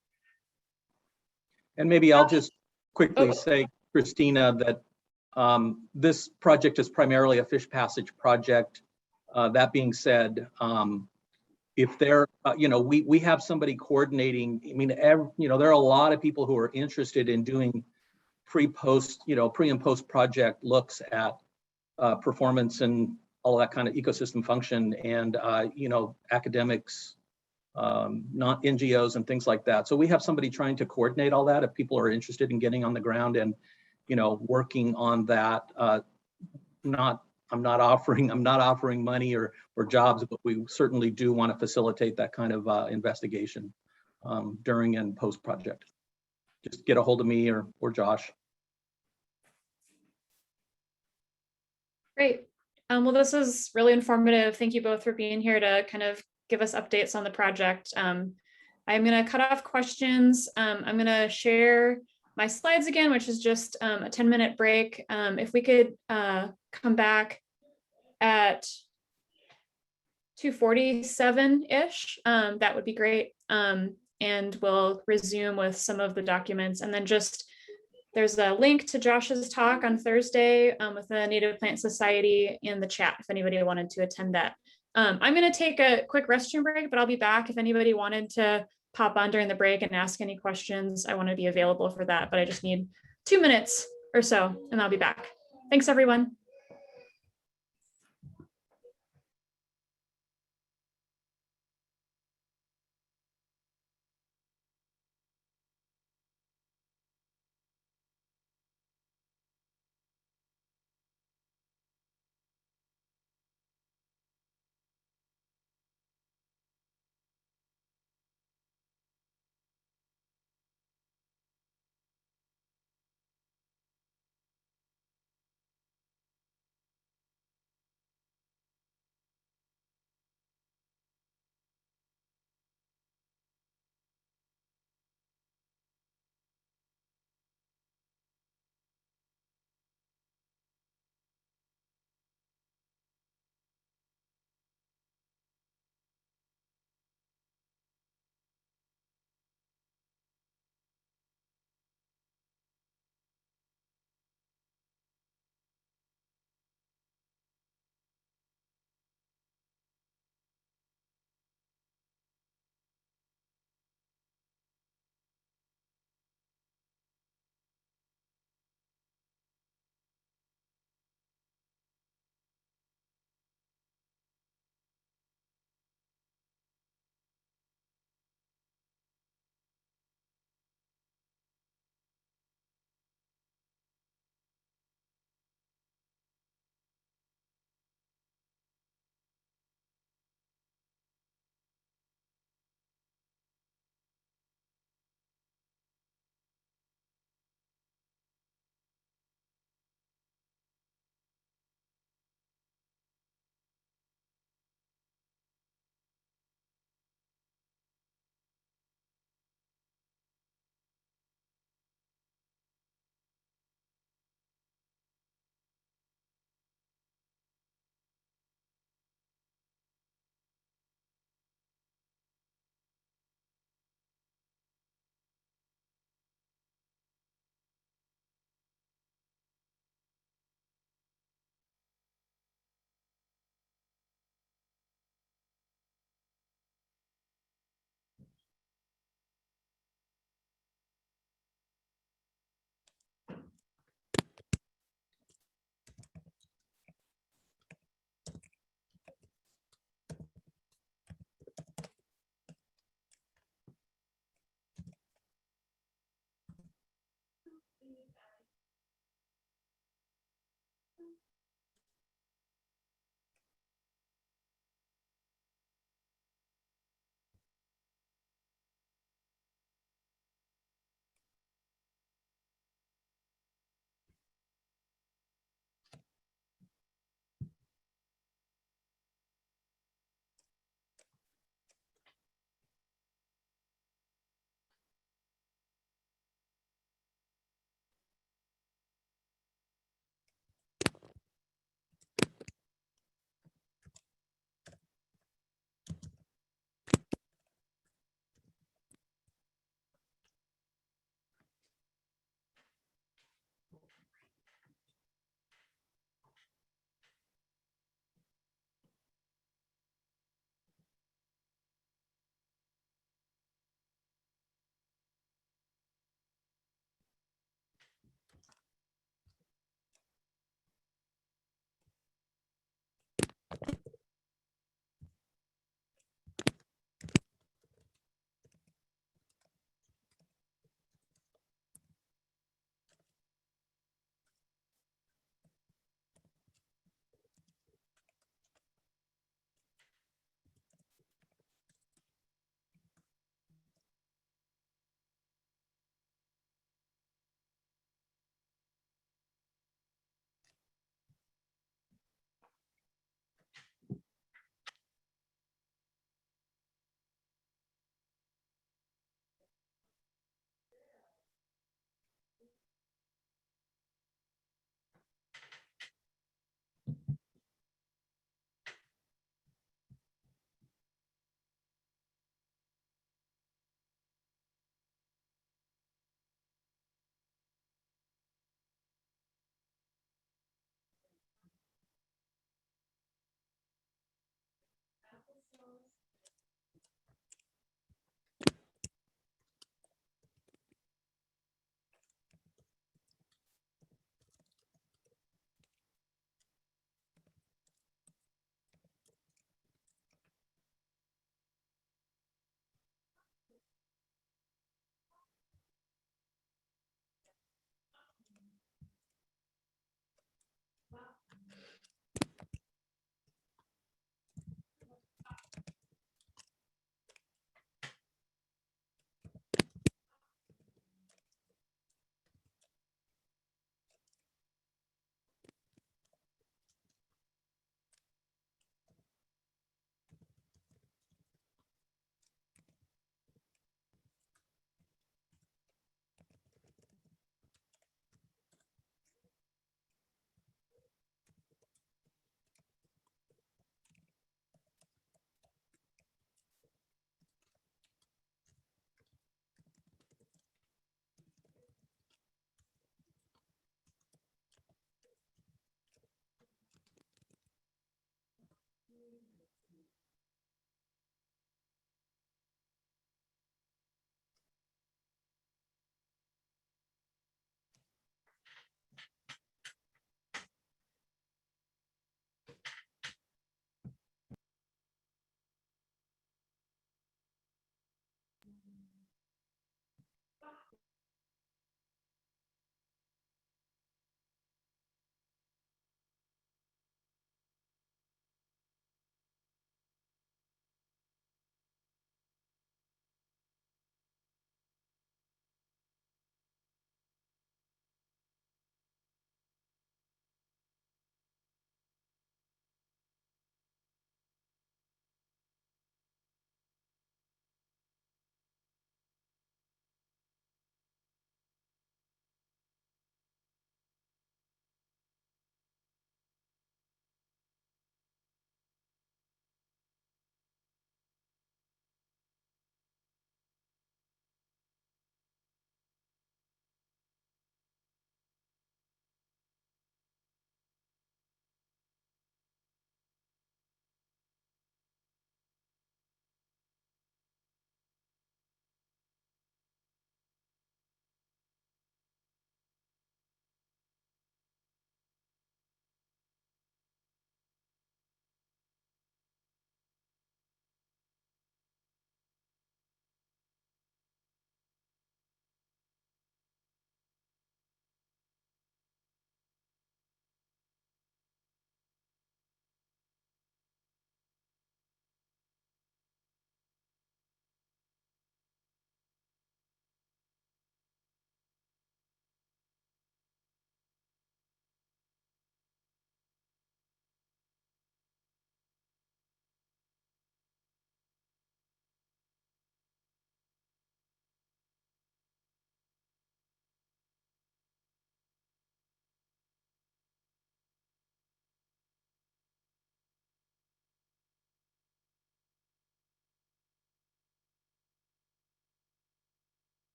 And maybe I'll just quickly say, Christina, that this project is primarily a fish passage project. That being said, if there, you know, we have somebody coordinating. I mean, you know, there are a lot of people who are interested in doing pre and post project looks at performance and all that kind of ecosystem function, and you know, academics, not NGOs and things like that. So we have somebody trying to coordinate all that if people are interested in getting on the ground and, you know, working on that. I'm not offering money or jobs, but we certainly do want to facilitate that kind of investigation during and post project. Just get a hold of me or Josh. Great. Well, this is really informative. Thank you both for being here to kind of give us updates on the project. I'm going to cut off questions. I'm going to share my slides again, which is just a 10-minute break. If we could come back at 2:47-ish, that would be great. And we'll resume with some of the documents. And then just, there's a link to Josh's talk on Thursday with the Native Plant Society in the chat if anybody wanted to attend that. I'm going to take a quick restroom break, but I'll be back if anybody wanted to pop on during the break and ask any questions. I want to be available for that, but I just need 2 minutes or so and I'll be back. Thanks, everyone.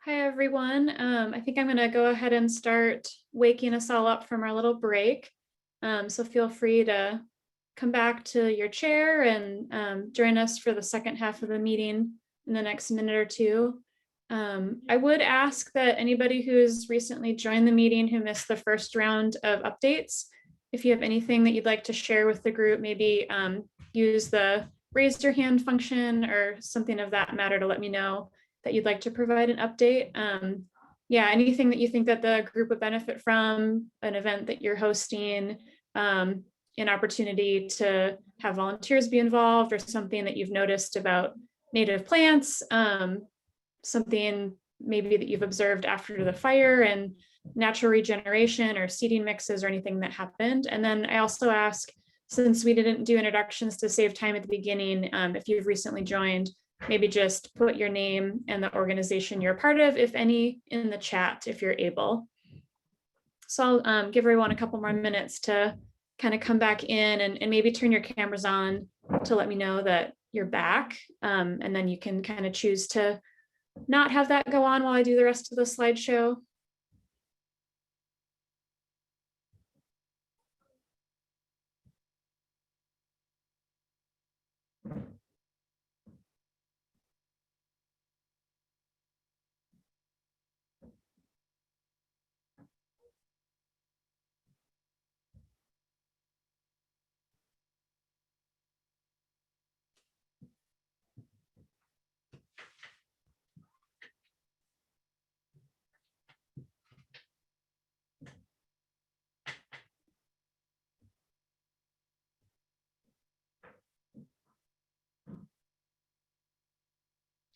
Hi, everyone. I think I'm going to go ahead and start waking us all up from our little break. So feel free to come back to your chair and join us for the second half of the meeting in the next minute or two. I would ask that anybody who's recently joined the meeting who missed the first round of updates, if you have anything that you'd like to share with the group, maybe use the raise your hand function or something of that matter to let me know that you'd like to provide an update. Yeah, anything that you think that the group would benefit from, an event that you're hosting, an opportunity to have volunteers be involved, or something that you've noticed about native plants, something maybe that you've observed after the fire and natural regeneration or seeding mixes or anything that happened. And then I also ask, since we didn't do introductions to save time at the beginning, if you've recently joined, maybe just put your name and the organization you're a part of, if any, in the chat if you're able. So I'll give everyone a couple more minutes to kind of come back in and maybe turn your cameras on to let me know that you're back. And then you can kind of choose to not have that go on while I do the rest of the slideshow.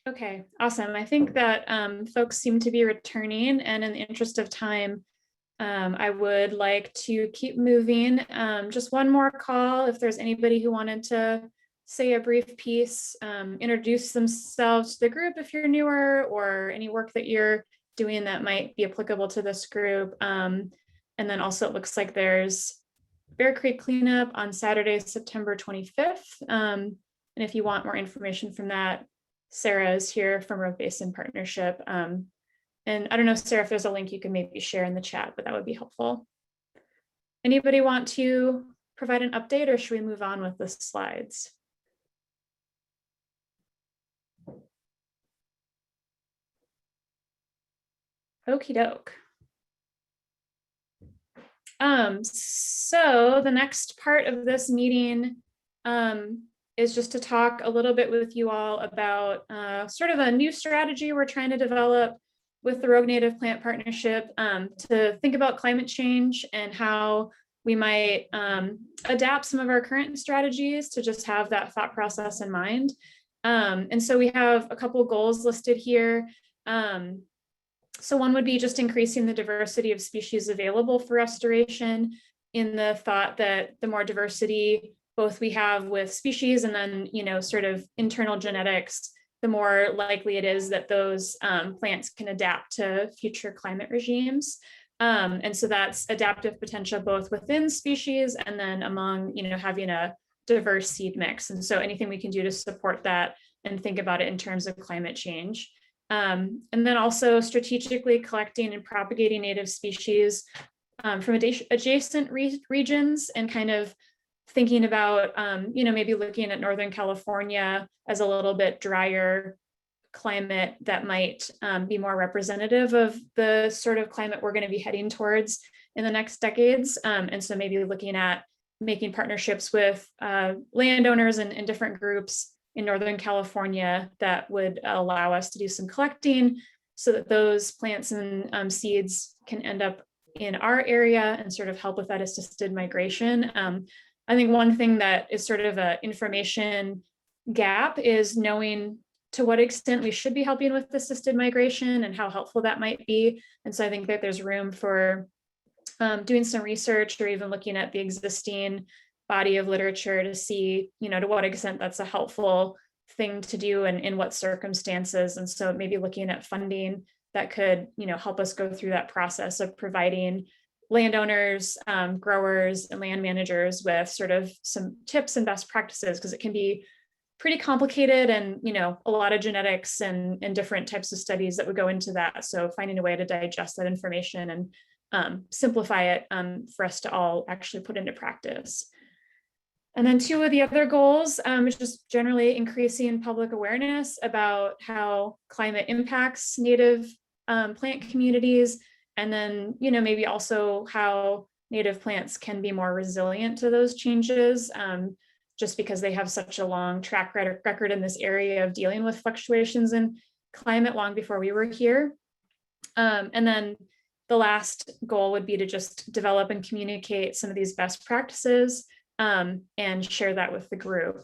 Okay, awesome. I think that folks seem to be returning, and in the interest of time, I would like to keep moving. Just one more call if there's anybody who wanted to say a brief piece, introduce themselves to the group if you're newer, or any work that you're doing that might be applicable to this group. And then also it looks like there's Bear Creek cleanup on Saturday, September 25th. And if you want more information from that, Sarah is here from Rogue Basin Partnership. And I don't know, Sarah, if there's a link you can maybe share in the chat, but that would be helpful. Anybody want to provide an update, or should we move on with the slides? Okie doke. So the next part of this meeting is just to talk a little bit with you all about sort of a new strategy we're trying to develop with the Rogue Native Plant Partnership to think about climate change and how we might adapt some of our current strategies to just have that thought process in mind. And so we have a couple goals listed here. So one would be just increasing the diversity of species available for restoration, in the thought that the more diversity both we have with species and then, you know, sort of internal genetics, the more likely it is that those plants can adapt to future climate regimes. And so that's adaptive potential both within species and then among, you know, having a diverse seed mix. And so anything we can do to support that and think about it in terms of climate change. And then also strategically collecting and propagating native species from adjacent regions, and kind of thinking about, you know, maybe looking at Northern California as a little bit drier climate that might be more representative of the sort of climate we're going to be heading towards in the next decades. And so maybe looking at making partnerships with landowners and different groups in Northern California that would allow us to do some collecting so that those plants and seeds can end up in our area and sort of help with that assisted migration. I think one thing that is sort of an information gap is knowing to what extent we should be helping with assisted migration and how helpful that might be. And so I think that there's room for doing some research or even looking at the existing body of literature to see, you know, to what extent that's a helpful thing to do and in what circumstances. And so maybe looking at funding that could, you know, help us go through that process of providing landowners, growers, and land managers with sort of some tips and best practices, because it can be pretty complicated, and a lot of genetics and different types of studies that would go into that. So finding a way to digest that information and simplify it for us to all actually put into practice. And then two of the other goals is just generally increasing public awareness about how climate impacts native plant communities, and then maybe also how native plants can be more resilient to those changes, just because they have such a long track record in this area of dealing with fluctuations in climate long before we were here. And then the last goal would be to just develop and communicate some of these best practices and share that with the group.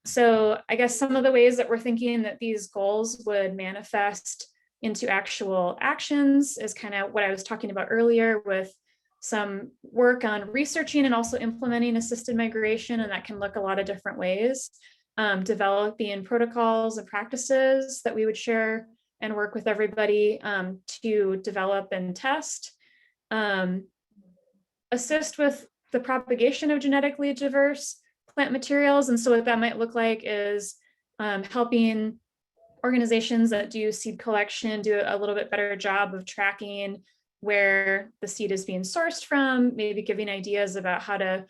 So I guess some of the ways that we're thinking that these goals would manifest into actual actions is kind of what I was talking about earlier, with some work on researching and also implementing assisted migration, and that can look a lot of different ways. Developing protocols and practices that we would share and work with everybody to develop and test. Assist with the propagation of genetically diverse plant materials. And so what that might look like is helping organizations that do seed collection do a little bit better job of tracking where the seed is being sourced from, maybe giving ideas about how to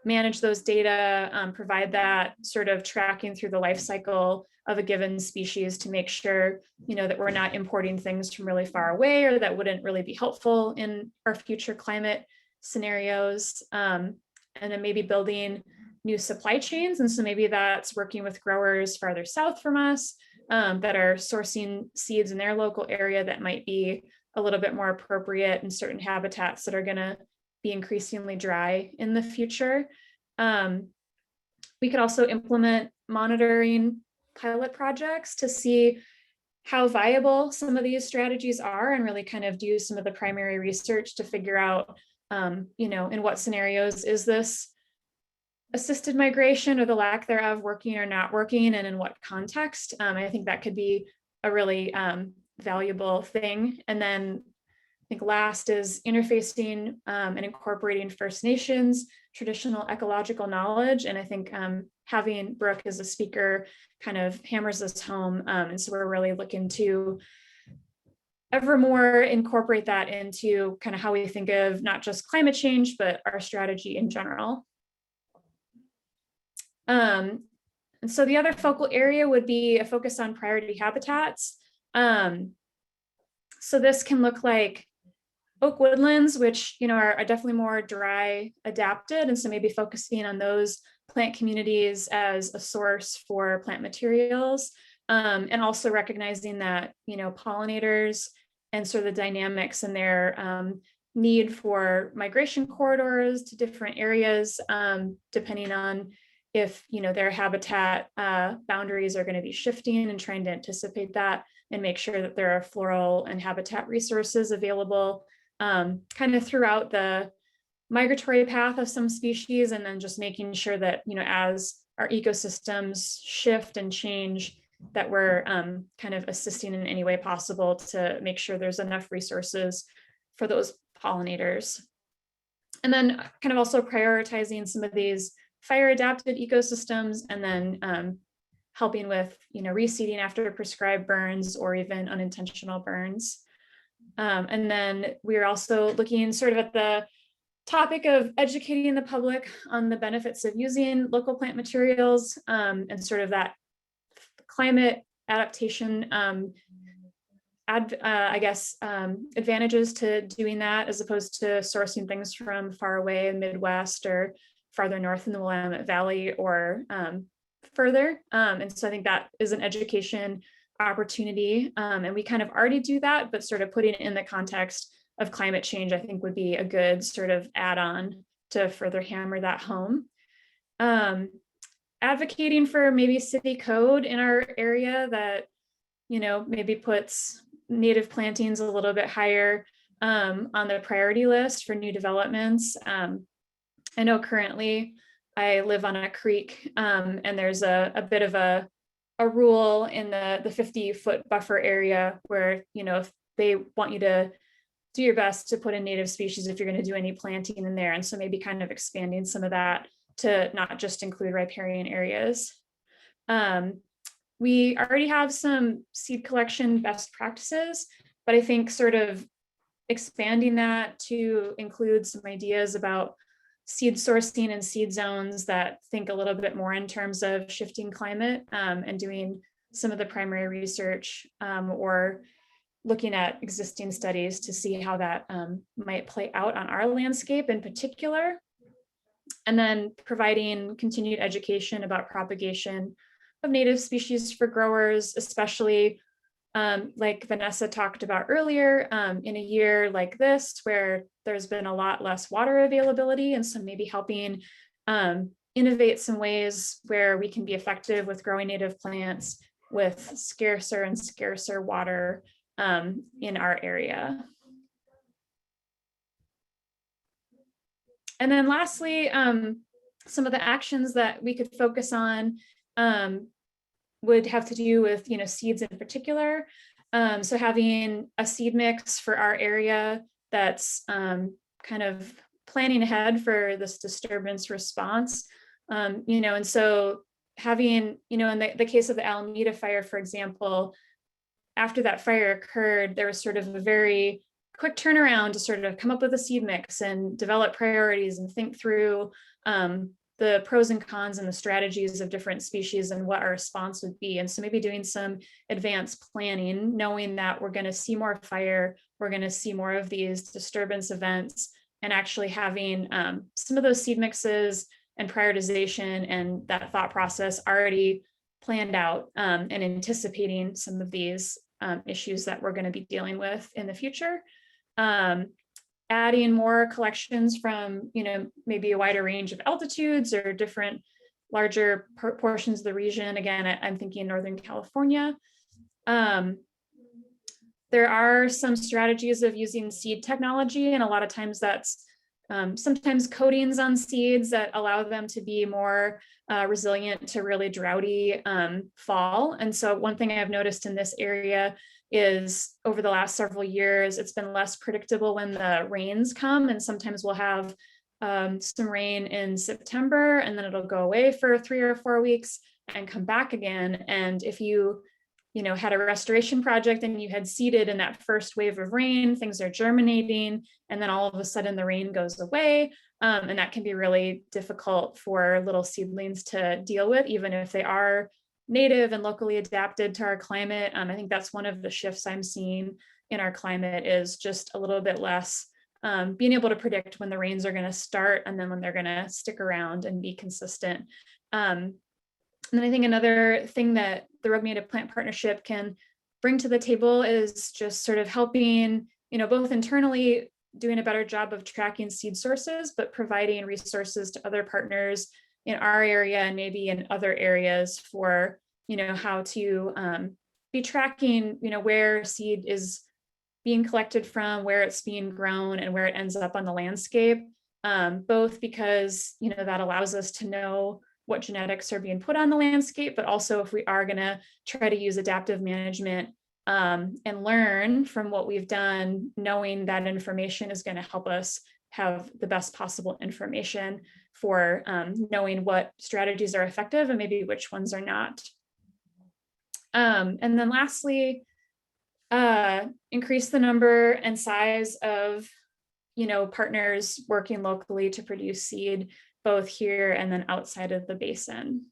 manage those data, provide that sort of tracking through the life cycle of a given species to make sure, that we're not importing things from really far away or that wouldn't really be helpful in our future climate scenarios. And then maybe building new supply chains. And so maybe that's working with growers farther south from us that are sourcing seeds in their local area that might be a little bit more appropriate in certain habitats that are going to be increasingly dry in the future. We could also implement monitoring pilot projects to see how viable some of these strategies are, and really kind of do some of the primary research to figure out, in what scenarios is this assisted migration or the lack thereof working or not working, and in what context. I think that could be a really valuable thing. And then I think last is interfacing and incorporating First Nations traditional ecological knowledge. And I think having Brook as a speaker kind of hammers this home. And so we're really looking to ever more incorporate that into kind of how we think of not just climate change, but our strategy in general. And so the other focal area would be a focus on priority habitats. So this can look like oak woodlands, which are definitely more dry adapted, and so maybe focusing on those plant communities as a source for plant materials, and also recognizing that pollinators and sort of the dynamics and their need for migration corridors to different areas, depending on if their habitat boundaries are going to be shifting, and trying to anticipate that and make sure that there are floral and habitat resources available kind of throughout the migratory path of some species, and then just making sure that as our ecosystems shift and change, that we're kind of assisting in any way possible to make sure there's enough resources for those pollinators. And then kind of also prioritizing some of these fire adapted ecosystems, and then helping with reseeding after prescribed burns or even unintentional burns. And then we're also looking sort of at the topic of educating the public on the benefits of using local plant materials, and sort of that climate adaptation, advantages to doing that, as opposed to sourcing things from far away in Midwest or farther north in the Willamette Valley or further. And so I think that is an education opportunity. And we kind of already do that, but sort of putting it in the context of climate change, I think would be a good sort of add-on to further hammer that home. Advocating for maybe city code in our area that, maybe puts native plantings a little bit higher on the priority list for new developments. I know currently I live on a creek, and there's a bit of a rule in the 50-foot buffer area where, if they want you to do your best to put in native species if you're going to do any planting in there. And so maybe kind of expanding some of that to not just include riparian areas. We already have some seed collection best practices, but I think sort of expanding that to include some ideas about seed sourcing and seed zones that think a little bit more in terms of shifting climate, and doing some of the primary research, or looking at existing studies to see how that might play out on our landscape in particular. And then providing continued education about propagation of native species for growers, especially like Vanessa talked about earlier, in a year like this, where there's been a lot less water availability. And so maybe helping innovate some ways where we can be effective with growing native plants with scarcer and scarcer water in our area. And then lastly, some of the actions that we could focus on would have to do with, seeds in particular. So having a seed mix for our area that's kind of planning ahead for this disturbance response, and so having, in the case of the Alameda fire, for example, after that fire occurred, there was sort of a very quick turnaround to sort of come up with a seed mix and develop priorities and think through the pros and cons and the strategies of different species and what our response would be. And so maybe doing some advanced planning, knowing that we're going to see more fire, we're going to see more of these disturbance events, and actually having some of those seed mixes and prioritization and that thought process already planned out, and anticipating some of these issues that we're going to be dealing with in the future. Adding more collections from, maybe a wider range of altitudes or different larger portions of the region. Again, I'm thinking Northern California. There are some strategies of using seed technology, and a lot of times that's sometimes coatings on seeds that allow them to be more resilient to really droughty fall. And so one thing I've noticed in this area is over the last several years, it's been less predictable when the rains come. And sometimes we'll have some rain in September, and then it'll go away for 3 or 4 weeks and come back again. And if you had a restoration project and you had seeded in that first wave of rain, things are germinating, and then all of a sudden the rain goes away. And that can be really difficult for little seedlings to deal with, even if they are native and locally adapted to our climate. I think that's one of the shifts I'm seeing in our climate, is just a little bit less being able to predict when the rains are going to start and then when they're going to stick around and be consistent. And then I think another thing that the Rogue Native Plant Partnership can bring to the table is just sort of helping, both internally doing a better job of tracking seed sources, but providing resources to other partners in our area and maybe in other areas for, how to be tracking, where seed is being collected from, where it's being grown, and where it ends up on the landscape, both because, that allows us to know what genetics are being put on the landscape, but also if we are going to try to use adaptive management and learn from what we've done, knowing that information is going to help us have the best possible information for knowing what strategies are effective and maybe which ones are not. And then lastly, increase the number and size of, partners working locally to produce seed, both here and then outside of the basin.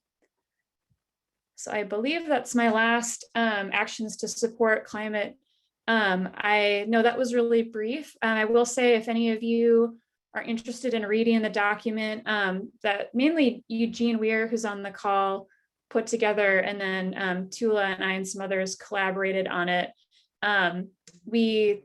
So I believe that's my last actions to support climate. I know that was really brief. I will say, if any of you are interested in reading the document that mainly Eugene Weir, who's on the call, put together, and then Tula and I and some others collaborated on it. We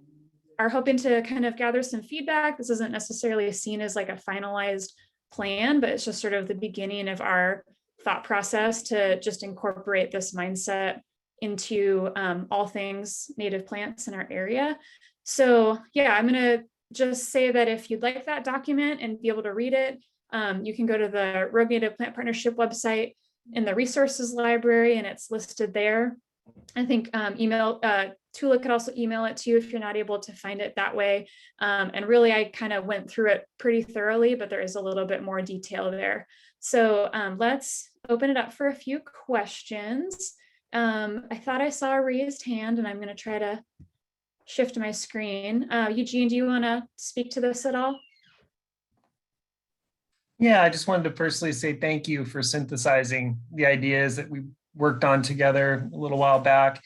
are hoping to kind of gather some feedback. This isn't necessarily seen as like a finalized plan, but it's just sort of the beginning of our thought process to just incorporate this mindset into all things native plants in our area. So yeah, I'm going to just say that if you'd like that document and be able to read it, you can go to the Rogue Native Plant Partnership website in the resources library, and it's listed there. I think Tula could also email it to you if you're not able to find it that way. And really, I kind of went through it pretty thoroughly, but there is a little bit more detail there. So let's open it up for a few questions. I thought I saw a raised hand, and I'm going to try to shift my screen. Eugene, do you want to speak to this at all? Yeah, I just wanted to personally say thank you for synthesizing the ideas that we worked on together a little while back.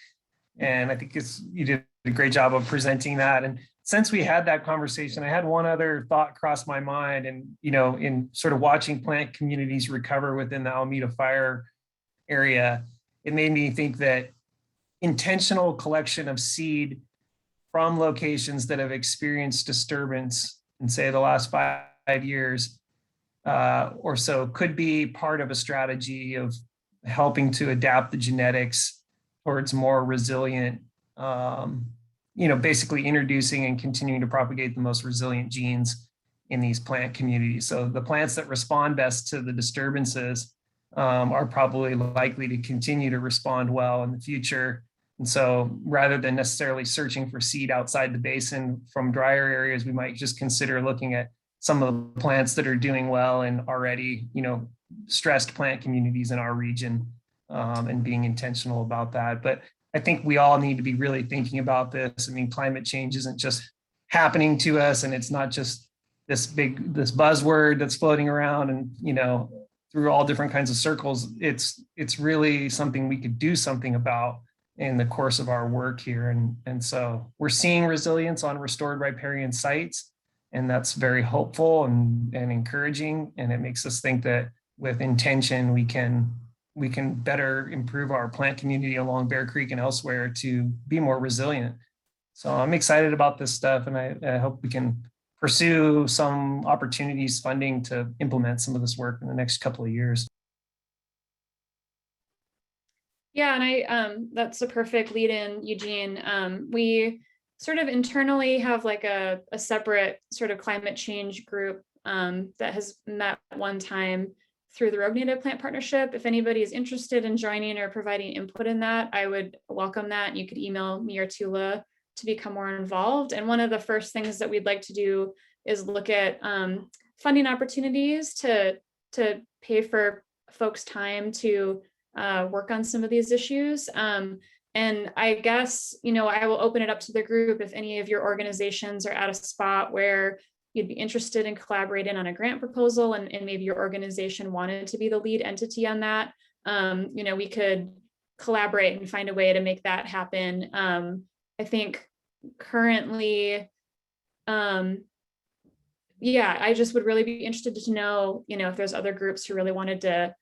And I think you did a great job of presenting that. And since we had that conversation, I had one other thought cross my mind. And, in sort of watching plant communities recover within the Alameda fire area, it made me think that intentional collection of seed from locations that have experienced disturbance in, say, the last 5 years or so could be part of a strategy of helping to adapt the genetics towards more resilient, basically introducing and continuing to propagate the most resilient genes in these plant communities. So the plants that respond best to the disturbances are probably likely to continue to respond well in the future. And so rather than necessarily searching for seed outside the basin from drier areas, we might just consider looking at some of the plants that are doing well in already, stressed plant communities in our region, and being intentional about that. But I think we all need to be really thinking about this. I mean, climate change isn't just happening to us, and it's not just this buzzword that's floating around and, through all different kinds of circles. It's really something we could do something about in the course of our work here. And so we're seeing resilience on restored riparian sites, and that's very hopeful and encouraging. And it makes us think that with intention, we can better improve our plant community along Bear Creek and elsewhere to be more resilient. So I'm excited about this stuff, and I hope we can pursue some opportunities, funding to implement some of this work in the next couple of years. Yeah, and that's a perfect lead in, Eugene. We sort of internally have like a separate sort of climate change group that has met one time through the Rogue Native Plant Partnership. If anybody is interested in joining or providing input in that, I would welcome that. You could email me or Tula to become more involved. And one of the first things that we'd like to do is look at funding opportunities to pay for folks' time to work on some of these issues. And I guess, I will open it up to the group if any of your organizations are at a spot where you'd be interested in collaborating on a grant proposal, and maybe your organization wanted to be the lead entity on that. We could collaborate and find a way to make that happen. I think currently, I just would really be interested to know, if there's other groups who really wanted to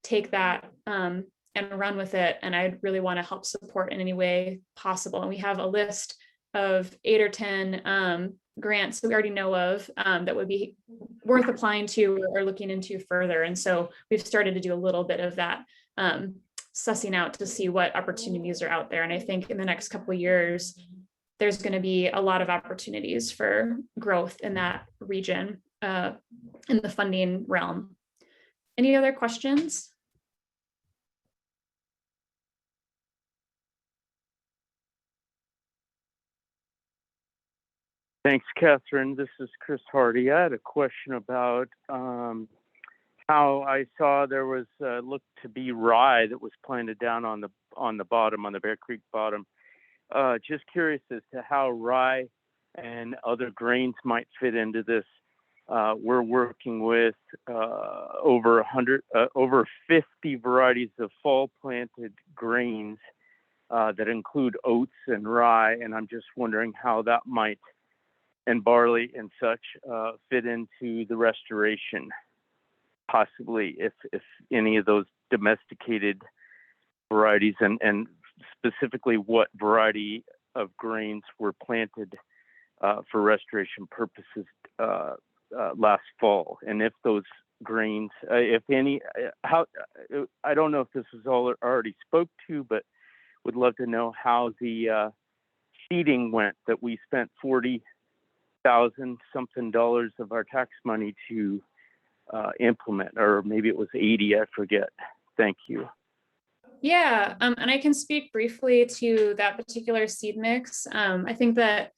take that and run with it. And I'd really want to help support in any way possible. And we have a list of 8 or 10 grants that we already know of that would be worth applying to or looking into further. And so we've started to do a little bit of that, sussing out to see what opportunities are out there. And I think in the next couple of years, there's going to be a lot of opportunities for growth in that region, in the funding realm. Any other questions? Thanks, Kathryn. This is Chris Hardy. I had a question about how I saw there was looked to be rye that was planted down on the bottom, on the Bear Creek bottom. Just curious as to how rye and other grains might fit into this. We're working with over 50 varieties of fall planted grains that include oats and rye, and I'm just wondering how that might, and barley and such, fit into the restoration, possibly if any of those domesticated varieties, and specifically what variety of grains were planted for restoration purposes last fall, and if those grains, if any, how, I don't know if this was all already spoke to, but would love to know how the seeding went that we spent $40,000 something of our tax money to implement, or maybe it was 80, I forget. Thank you. Yeah, and I can speak briefly to that particular seed mix. I think that,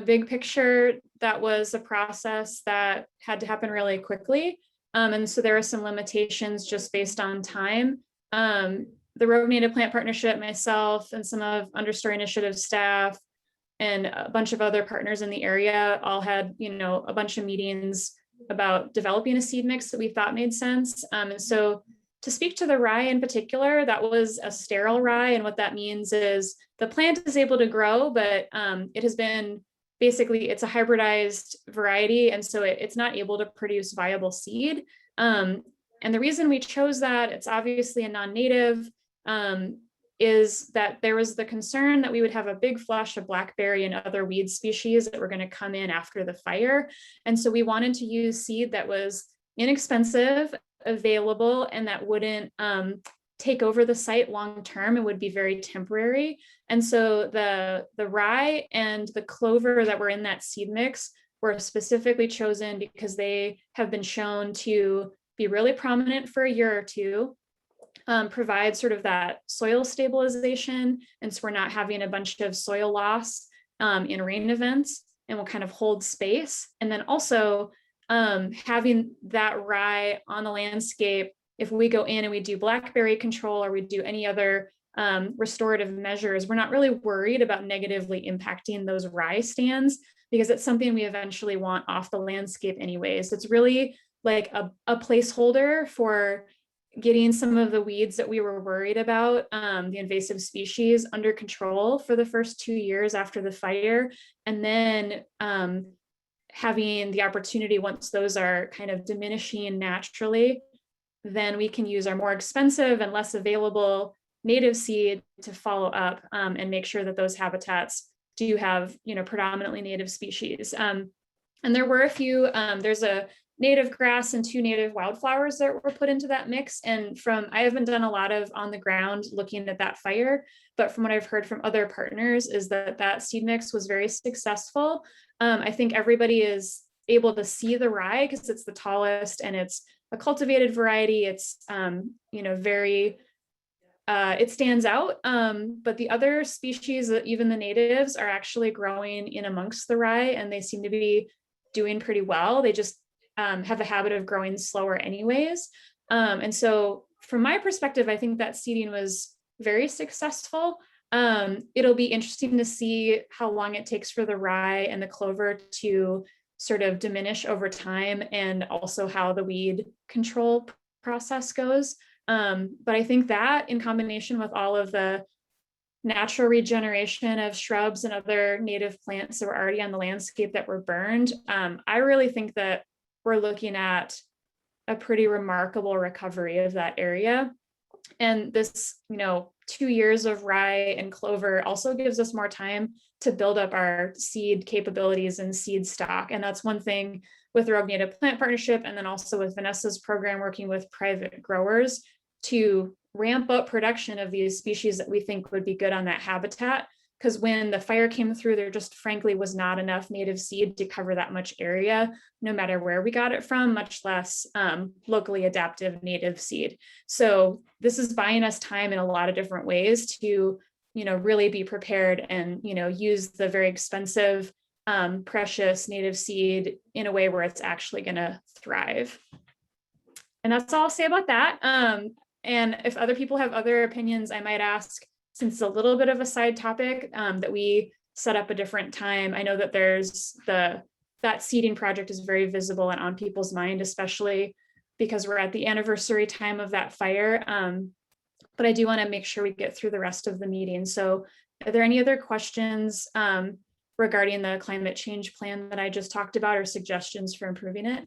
big picture, that was a process that had to happen really quickly. And so there are some limitations just based on time. The Rogue Native Plant Partnership, myself, and some of Understory Initiative staff, and a bunch of other partners in the area all had, a bunch of meetings about developing a seed mix that we thought made sense. And so to speak to the rye in particular, that was a sterile rye. And what that means is the plant is able to grow, but it has been basically, it's a hybridized variety. And so it's not able to produce viable seed. And the reason we chose that, it's obviously a non-native, is that there was the concern that we would have a big flush of blackberry and other weed species that were going to come in after the fire. And so we wanted to use seed that was inexpensive, available, and that wouldn't take over the site long term and would be very temporary. And so the rye and the clover that were in that seed mix were specifically chosen because they have been shown to be really prominent for a year or two, provide sort of that soil stabilization. And so we're not having a bunch of soil loss in rain events, and will kind of hold space. And then also having that rye on the landscape, if we go in and we do blackberry control or we do any other restorative measures, we're not really worried about negatively impacting those rye stands, because it's something we eventually want off the landscape anyways. It's really like a placeholder for getting some of the weeds that we were worried about, the invasive species, under control for the first 2 years after the fire. And then having the opportunity, once those are kind of diminishing naturally, then we can use our more expensive and less available native seed to follow up and make sure that those habitats do have, predominantly native species. And there were a few, there's a native grass and 2 native wildflowers that were put into that mix. And I haven't done a lot of on the ground looking at that fire, but from what I've heard from other partners is that seed mix was very successful. I think everybody is able to see the rye because it's the tallest and it's a cultivated variety. It's, very, it stands out. But the other species, even the natives, are actually growing in amongst the rye, and they seem to be doing pretty well. They just have a habit of growing slower anyways. And so from my perspective, I think that seeding was very successful. It'll be interesting to see how long it takes for the rye and the clover to sort of diminish over time, and also how the weed control process goes. But I think that in combination with all of the natural regeneration of shrubs and other native plants that were already on the landscape that were burned, I really think that we're looking at a pretty remarkable recovery of that area. And this, 2 years of rye and clover also gives us more time to build up our seed capabilities and seed stock. And that's one thing with the Rogue Native Plant Partnership, and then also with Vanessa's program working with private growers to ramp up production of these species that we think would be good on that habitat. Because when the fire came through, there just frankly was not enough native seed to cover that much area, no matter where we got it from, much less locally adaptive native seed. So this is buying us time in a lot of different ways to, really be prepared and, use the very expensive, precious native seed in a way where it's actually going to thrive. And that's all I'll say about that. And if other people have other opinions, I might ask, since it's a little bit of a side topic, that we set up a different time. I know that there's that seeding project is very visible and on people's mind, especially because we're at the anniversary time of that fire. But I do want to make sure we get through the rest of the meeting. So are there any other questions regarding the climate change plan that I just talked about, or suggestions for improving it?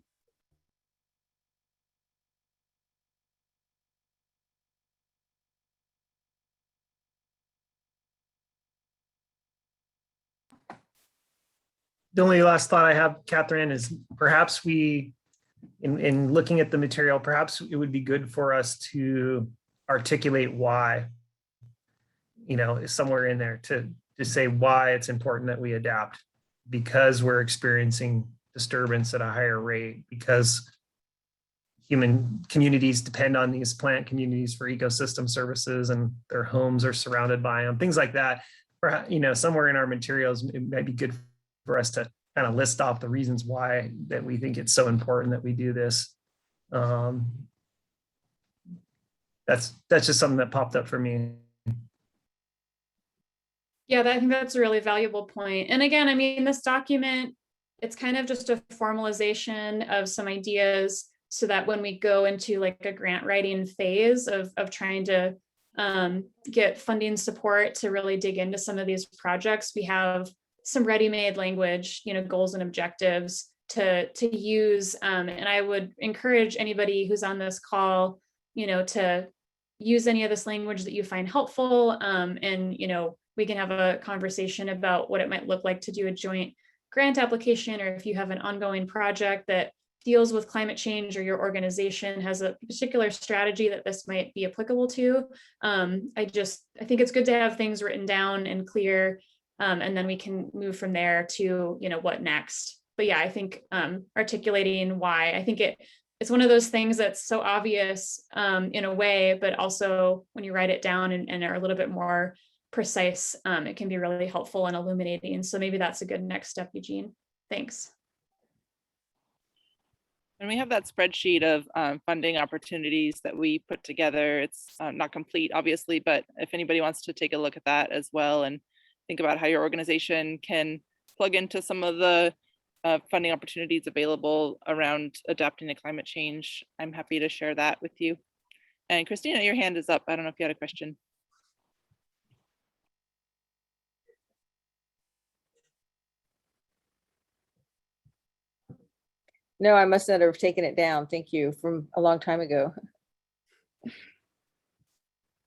The only last thought I have, Kathryn, is perhaps we, in looking at the material, perhaps it would be good for us to articulate why, somewhere in there to say why it's important that we adapt, because we're experiencing disturbance at a higher rate, because human communities depend on these plant communities for ecosystem services, and their homes are surrounded by them, things like that. Somewhere in our materials, it might be good for us to kind of list off the reasons why that we think it's so important that we do this. That's just something that popped up for me. Yeah, I think that's a really valuable point. And again, I mean, this document, it's kind of just a formalization of some ideas so that when we go into like a grant writing phase of trying to get funding support to really dig into some of these projects, we have some ready-made language, goals and objectives to use. And I would encourage anybody who's on this call, to use any of this language that you find helpful. And, we can have a conversation about what it might look like to do a joint grant application, or if you have an ongoing project that deals with climate change or your organization has a particular strategy that this might be applicable to. I think it's good to have things written down and clear, and then we can move from there to, what next. But yeah, I think articulating why, I think it's one of those things that's so obvious in a way, but also when you write it down and are a little bit more precise, it can be really helpful and illuminating. So maybe that's a good next step, Eugene. Thanks. And we have that spreadsheet of funding opportunities that we put together. It's not complete, obviously, but if anybody wants to take a look at that as well and think about how your organization can plug into some of the funding opportunities available around adapting to climate change, I'm happy to share that with you. And Christina, your hand is up. I don't know if you had a question. No, I must not have taken it down. Thank you, from a long time ago.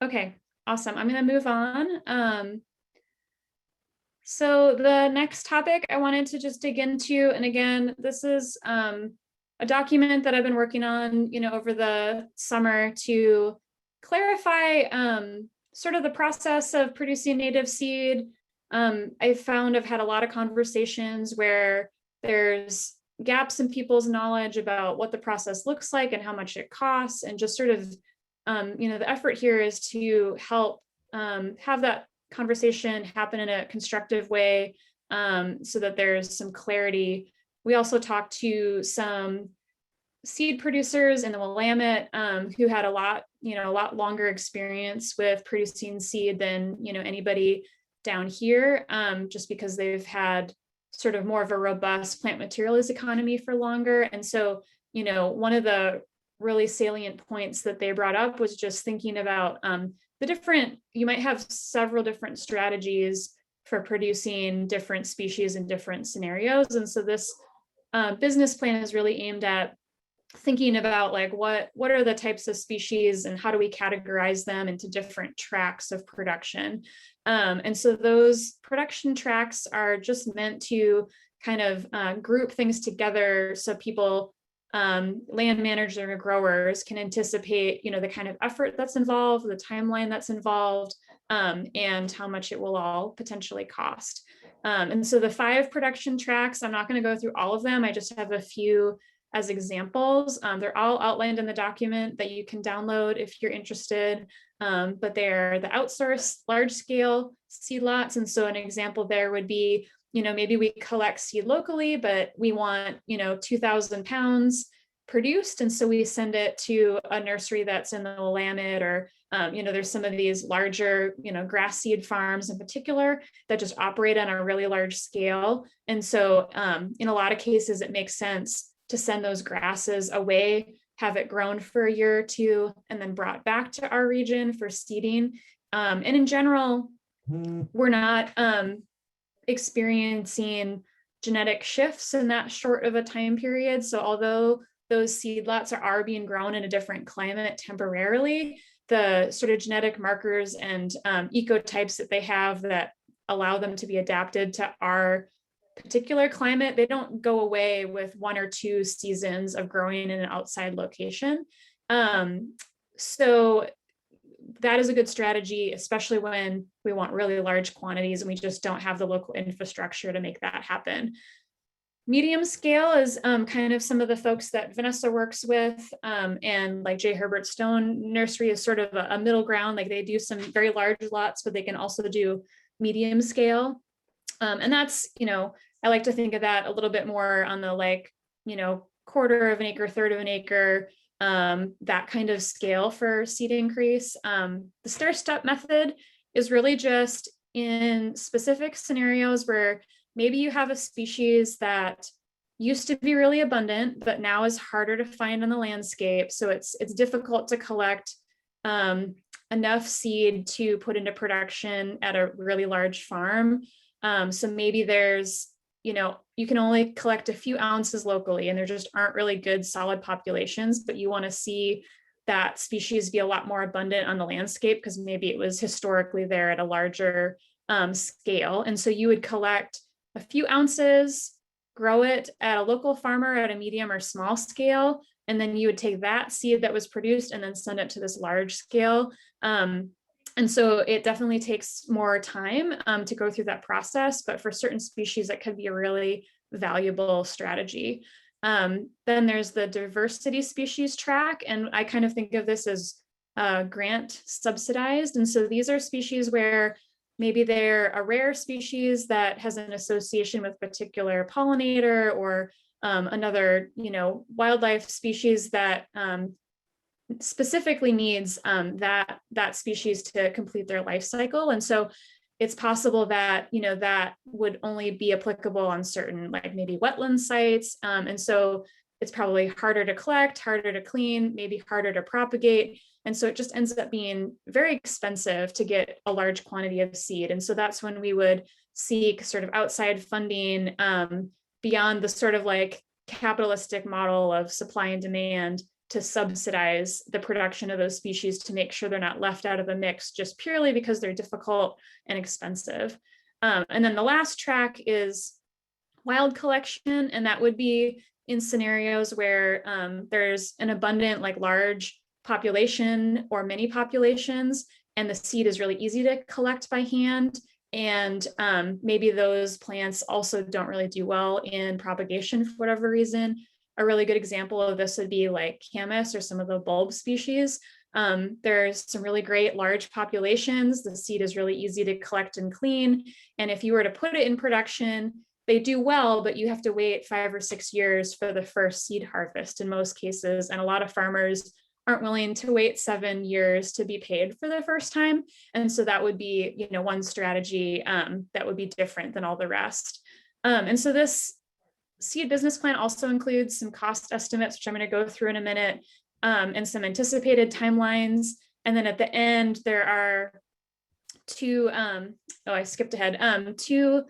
Okay, awesome. I'm going to move on. So the next topic I wanted to just dig into, and again, this is a document that I've been working on, over the summer to clarify sort of the process of producing native seed. I've had a lot of conversations where there's gaps in people's knowledge about what the process looks like and how much it costs, and just sort of, the effort here is to help have that conversation happen in a constructive way, so that there's some clarity. We also talked to some seed producers in the Willamette who had a lot longer experience with producing seed than anybody down here, just because they've had sort of more of a robust plant materials economy for longer. And so, one of the really salient points that they brought up was just thinking about you might have several different strategies for producing different species in different scenarios. And so this business plan is really aimed at thinking about like what are the types of species and how do we categorize them into different tracks of production. And so those production tracks are just meant to kind of group things together so people, land managers or growers, can anticipate, the kind of effort that's involved, the timeline that's involved, and how much it will all potentially cost. And so the 5 production tracks, I'm not going to go through all of them. I just have a few as examples. They're all outlined in the document that you can download if you're interested, but they're the outsourced large scale seed lots. And so an example there would be, maybe we collect seed locally, but we want, 2,000 pounds produced. And so we send it to a nursery that's in the Willamette, or, there's some of these larger, grass seed farms in particular that just operate on a really large scale. And so in a lot of cases, it makes sense to send those grasses away, have it grown for a year or two, and then brought back to our region for seeding. And in general, we're not experiencing genetic shifts in that short of a time period. So although those seed lots are being grown in a different climate temporarily, the sort of genetic markers and ecotypes that they have that allow them to be adapted to our particular climate, they don't go away with 1 or 2 seasons of growing in an outside location. So that is a good strategy, especially when we want really large quantities and we just don't have the local infrastructure to make that happen. Medium scale is kind of some of the folks that Vanessa works with, and like J. Herbert Stone Nursery is sort of a middle ground. Like they do some very large lots, but they can also do medium scale. And that's, I like to think of that a little bit more on the 1/4 of an acre, 1/3 of an acre that kind of scale for seed increase. The stair-step method is really just in specific scenarios where maybe you have a species that used to be really abundant, but now is harder to find on the landscape. So it's difficult to collect enough seed to put into production at a really large farm. So maybe there's, you can only collect a few ounces locally and there just aren't really good solid populations, but you want to see that species be a lot more abundant on the landscape because maybe it was historically there at a larger scale. And so you would collect a few ounces, grow it at a local farmer at a medium or small scale, and then you would take that seed that was produced and then send it to this large scale. And so it definitely takes more time to go through that process, but for certain species, that could be a really valuable strategy. Then there's the diversity species track, and I kind of think of this as grant subsidized. And so these are species where maybe they're a rare species that has an association with a particular pollinator or another, wildlife species that specifically needs that species to complete their life cycle. And so it's possible that, that would only be applicable on certain, like maybe wetland sites. And so it's probably harder to collect, harder to clean, maybe harder to propagate. And so it just ends up being very expensive to get a large quantity of seed. And so that's when we would seek sort of outside funding beyond the sort of like capitalistic model of supply and demand to subsidize the production of those species to make sure they're not left out of the mix just purely because they're difficult and expensive. And then the last track is wild collection, and that would be in scenarios where there's an abundant, like large population or many populations, and the seed is really easy to collect by hand. And maybe those plants also don't really do well in propagation for whatever reason. A really good example of this would be like camas or some of the bulb species. There's some really great large populations. The seed is really easy to collect and clean. And if you were to put it in production, they do well, but you have to wait 5 or 6 years for the first seed harvest in most cases. And a lot of farmers aren't willing to wait 7 years to be paid for the first time. And so that would be, one strategy that would be different than all the rest. And so this seed business plan also includes some cost estimates, which I'm going to go through in a minute, and some anticipated timelines. And then at the end, there are two, I skipped ahead, two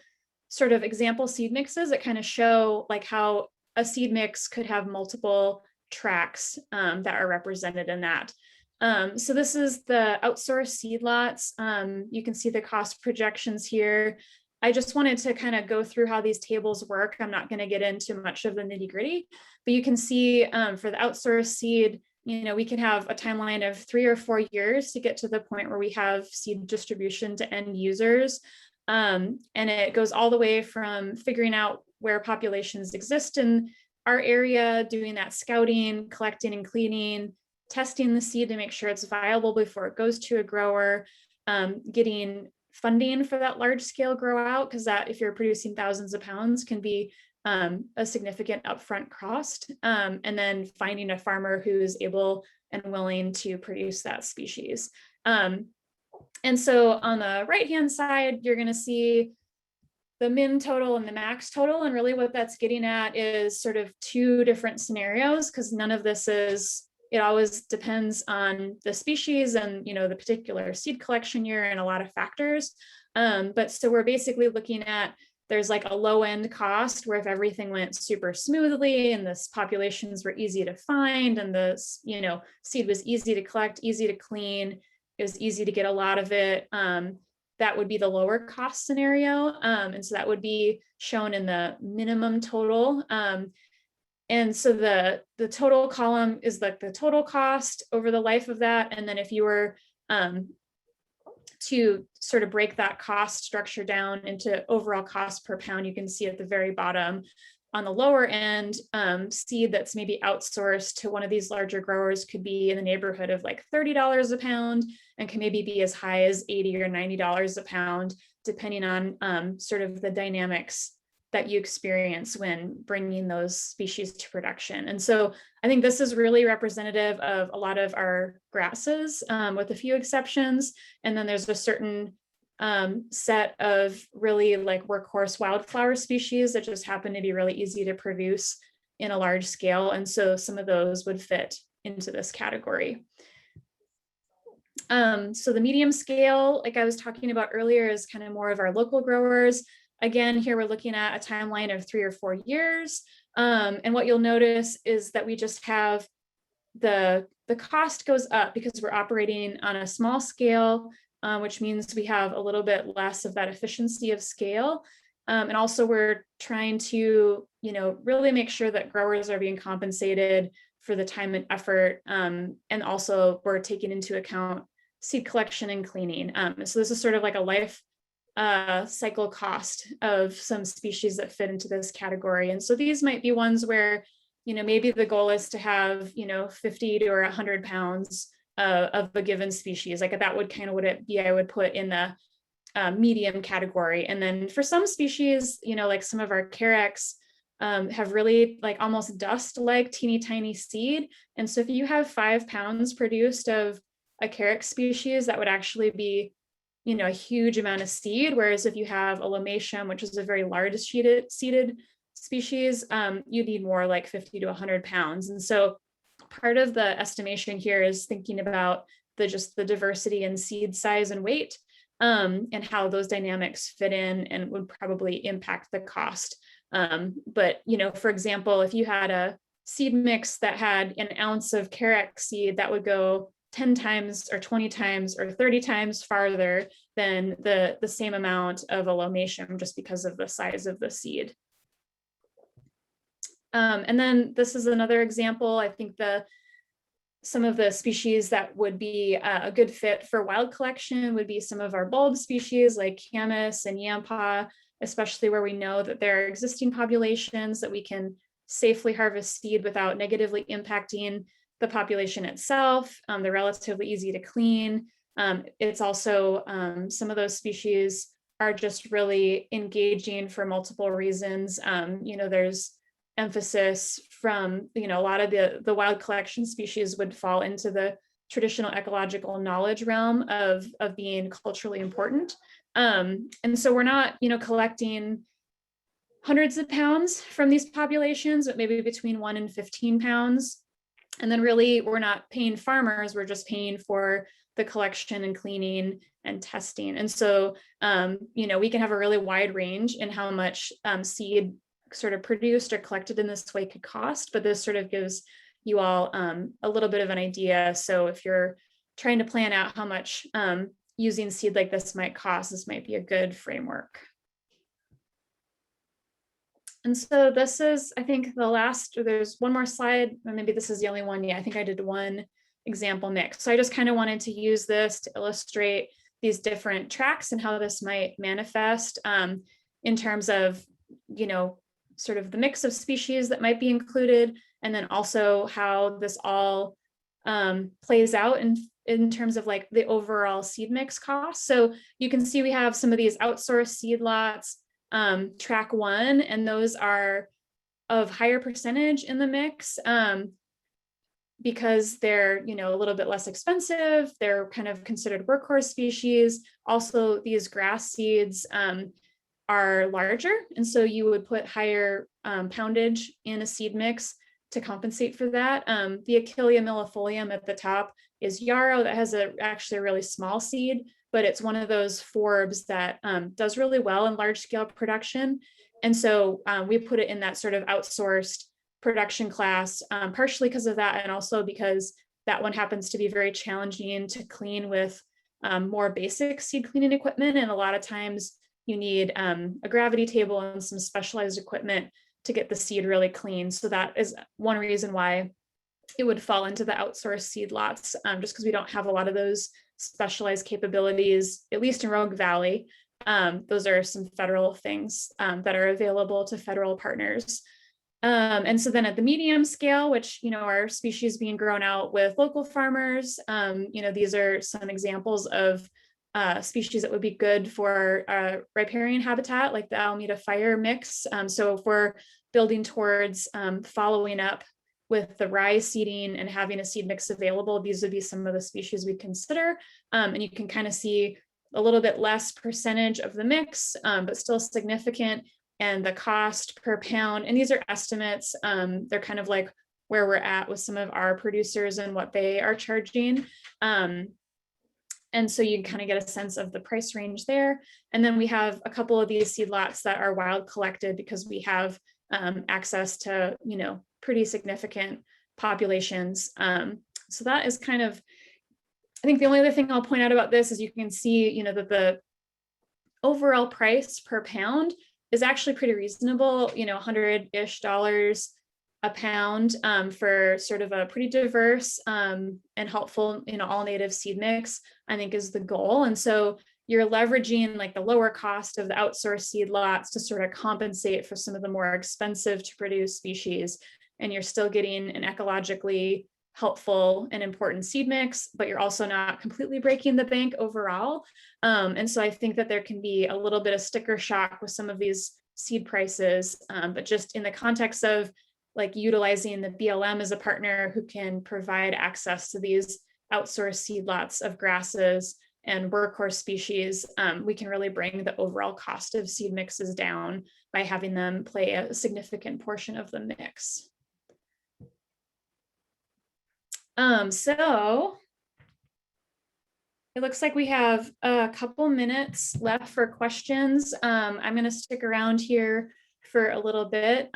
sort of example seed mixes that kind of show like how a seed mix could have multiple tracks that are represented in that. So this is the outsourced seed lots. You can see the cost projections here. I just wanted to kind of go through how these tables work. I'm not going to get into much of the nitty gritty, but you can see for the outsourced seed, we can have a timeline of 3 or 4 years to get to the point where we have seed distribution to end users. And it goes all the way from figuring out where populations exist in our area, doing that scouting, collecting and cleaning, testing the seed to make sure it's viable before it goes to a grower, getting funding for that large scale grow out, because that, if you're producing thousands of pounds, can be a significant upfront cost, and then finding a farmer who's able and willing to produce that species. And so on the right-hand side, you're going to see the min total and the max total. And really what that's getting at is sort of 2 different scenarios, because none of this is, it always depends on the species and, the particular seed collection year and a lot of factors. But so we're basically looking at, there's like a low end cost where if everything went super smoothly and the populations were easy to find and the, seed was easy to collect, easy to clean, it was easy to get a lot of it. That would be the lower cost scenario. And so that would be shown in the minimum total. And so the total column is like the total cost over the life of that. And then if you were to sort of break that cost structure down into overall cost per pound, you can see at the very bottom on the lower end, seed that's maybe outsourced to one of these larger growers could be in the neighborhood of like $30 a pound and can maybe be as high as $80 or $90 a pound, depending on sort of the dynamics that you experience when bringing those species to production. And so I think this is really representative of a lot of our grasses, with a few exceptions. And then there's a certain set of really like workhorse wildflower species that just happen to be really easy to produce in a large scale. And so some of those would fit into this category. So the medium scale, like I was talking about earlier, is kind of more of our local growers. Again, here we're looking at a timeline of 3 or 4 years. And what you'll notice is that we just have the cost goes up because we're operating on a small scale, which means we have a little bit less of that efficiency of scale. And also we're trying to, really make sure that growers are being compensated for the time and effort. And also we're taking into account seed collection and cleaning. So this is sort of like a life cycle cost of some species that fit into this category. And so these might be ones where, maybe the goal is to have, 50 to or 100 pounds of a given species. Like that would kind of what it be, I would put in the medium category. And then for some species, like some of our carex have really like almost dust-like teeny tiny seed. And so if you have 5 pounds produced of a carex species, that would actually be, a huge amount of seed. Whereas if you have a lomatium, which is a very large seeded species, you need more like 50 to 100 pounds. And so part of the estimation here is thinking about just the diversity in seed size and weight, and how those dynamics fit in and would probably impact the cost. But, for example, if you had a seed mix that had an ounce of carex seed, that would go 10 times or 20 times or 30 times farther than the same amount of a lomatium, just because of the size of the seed. And then this is another example. I think some of the species that would be a good fit for wild collection would be some of our bulb species like camas and yampa, especially where we know that there are existing populations that we can safely harvest seed without negatively impacting the population itself. They're relatively easy to clean. It's also, some of those species are just really engaging for multiple reasons. There's emphasis from, a lot of the wild collection species would fall into the traditional ecological knowledge realm of being culturally important. And so we're not, collecting hundreds of pounds from these populations, but maybe between 1 and 15 pounds. And then really, we're not paying farmers, we're just paying for the collection and cleaning and testing. And so, we can have a really wide range in how much seed sort of produced or collected in this way could cost, but this sort of gives you all a little bit of an idea. So if you're trying to plan out how much using seed like this might cost, this might be a good framework. And so this is, I think, the last, or there's one more slide, or maybe this is the only one. Yeah, I think I did one example mix. So I just kind of wanted to use this to illustrate these different tracks and how this might manifest in terms of, sort of the mix of species that might be included, and then also how this all plays out in terms of like the overall seed mix cost. So you can see we have some of these outsourced seed lots, track 1, and those are of higher percentage in the mix because they're, a little bit less expensive. They're kind of considered workhorse species. Also, these grass seeds are larger, and so you would put higher poundage in a seed mix to compensate for that. The Achillea millefolium at the top is yarrow that has actually a really small seed, but it's one of those forbs that does really well in large scale production. And so we put it in that sort of outsourced production class, partially because of that, and also because that one happens to be very challenging to clean with more basic seed cleaning equipment. And a lot of times you need a gravity table and some specialized equipment to get the seed really clean. So that is one reason why it would fall into the outsourced seed lots, just because we don't have a lot of those specialized capabilities, at least in Rogue Valley. Those are some federal things that are available to federal partners. And so then at the medium scale, which, are species being grown out with local farmers, these are some examples of species that would be good for riparian habitat, like the Alameda fire mix. So if we're building towards following up with the rye seeding and having a seed mix available, these would be some of the species we consider. And you can kind of see a little bit less percentage of the mix, but still significant. And the cost per pound, and these are estimates, they're kind of like where we're at with some of our producers and what they are charging. And so you kind of get a sense of the price range there. And then we have a couple of these seed lots that are wild collected because we have access to, you know, pretty significant populations. So that is kind of, I think the only other thing I'll point out about this is you can see, you know, that the overall price per pound is actually pretty reasonable, you know, $100-ish a pound for sort of a pretty diverse and helpful, you know, all native seed mix, I think is the goal. And so you're leveraging like the lower cost of the outsourced seed lots to sort of compensate for some of the more expensive to produce species. And you're still getting an ecologically helpful and important seed mix, but you're also not completely breaking the bank overall. And so I think that there can be a little bit of sticker shock with some of these seed prices, but just in the context of like utilizing the BLM as a partner who can provide access to these outsourced seed lots of grasses and workhorse species, we can really bring the overall cost of seed mixes down by having them play a significant portion of the mix. So it looks like we have a couple minutes left for questions. I'm going to stick around here for a little bit.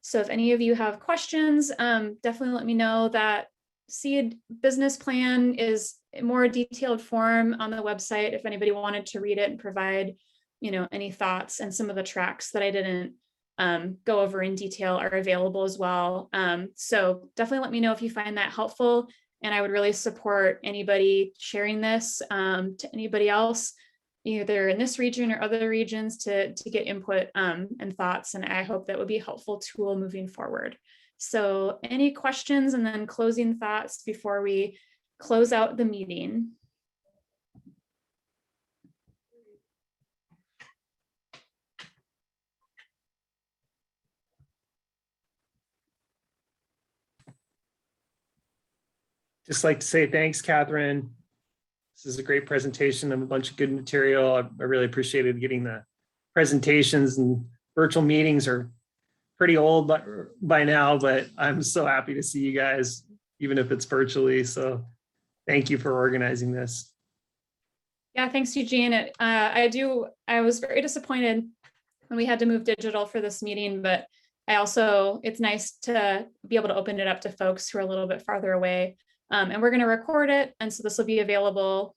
So if any of you have questions, definitely let me know. That seed business plan is in more detailed form on the website if anybody wanted to read it and provide, you know, any thoughts, and some of the tracks that I didn't go over in detail are available as well. So definitely let me know if you find that helpful. And I would really support anybody sharing this to anybody else, either in this region or other regions, to get input and thoughts. And I hope that would be a helpful tool moving forward. So any questions and then closing thoughts before we close out the meeting? Just like to say thanks, Kathryn. This is a great presentation and a bunch of good material. I really appreciated getting the presentations, and virtual meetings are pretty old by now, but I'm so happy to see you guys, even if it's virtually. So thank you for organizing this. Yeah, thanks, Eugene. I was very disappointed when we had to move digital for this meeting, but it's nice to be able to open it up to folks who are a little bit farther away. And we're going to record it, and so this will be available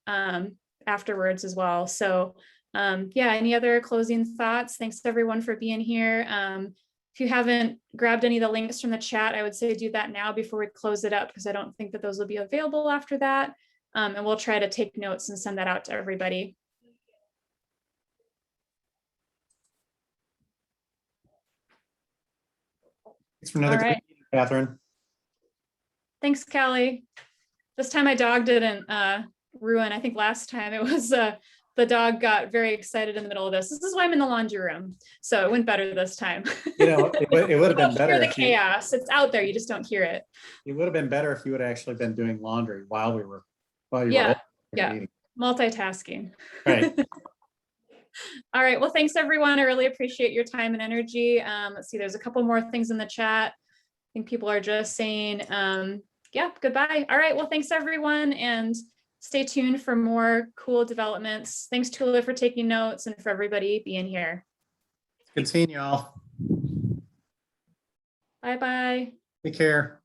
afterwards as well. So yeah, any other closing thoughts? Thanks to everyone for being here. If you haven't grabbed any of the links from the chat, I would say do that now before we close it up, because I don't think that those will be available after that. And we'll try to take notes and send that out to everybody. Thanks for another All great meeting, Kathryn. Thanks, Kelly. This time my dog didn't ruin. I think last time it was the dog got very excited in the middle of this. This is why I'm in the laundry room. So it went better this time. You know, it would have been better. The chaos. It's out there. You just don't hear it. It would have been better if you would have actually been doing laundry while you were Yeah. meeting. Multitasking. Right. All right. Well, thanks everyone. I really appreciate your time and energy. Let's see, there's a couple more things in the chat. I think people are just saying, yeah, goodbye. All right. Well, thanks everyone, and stay tuned for more cool developments. Thanks, Tula, for taking notes, and for everybody being here. Good seeing you all. Bye-bye. Take care.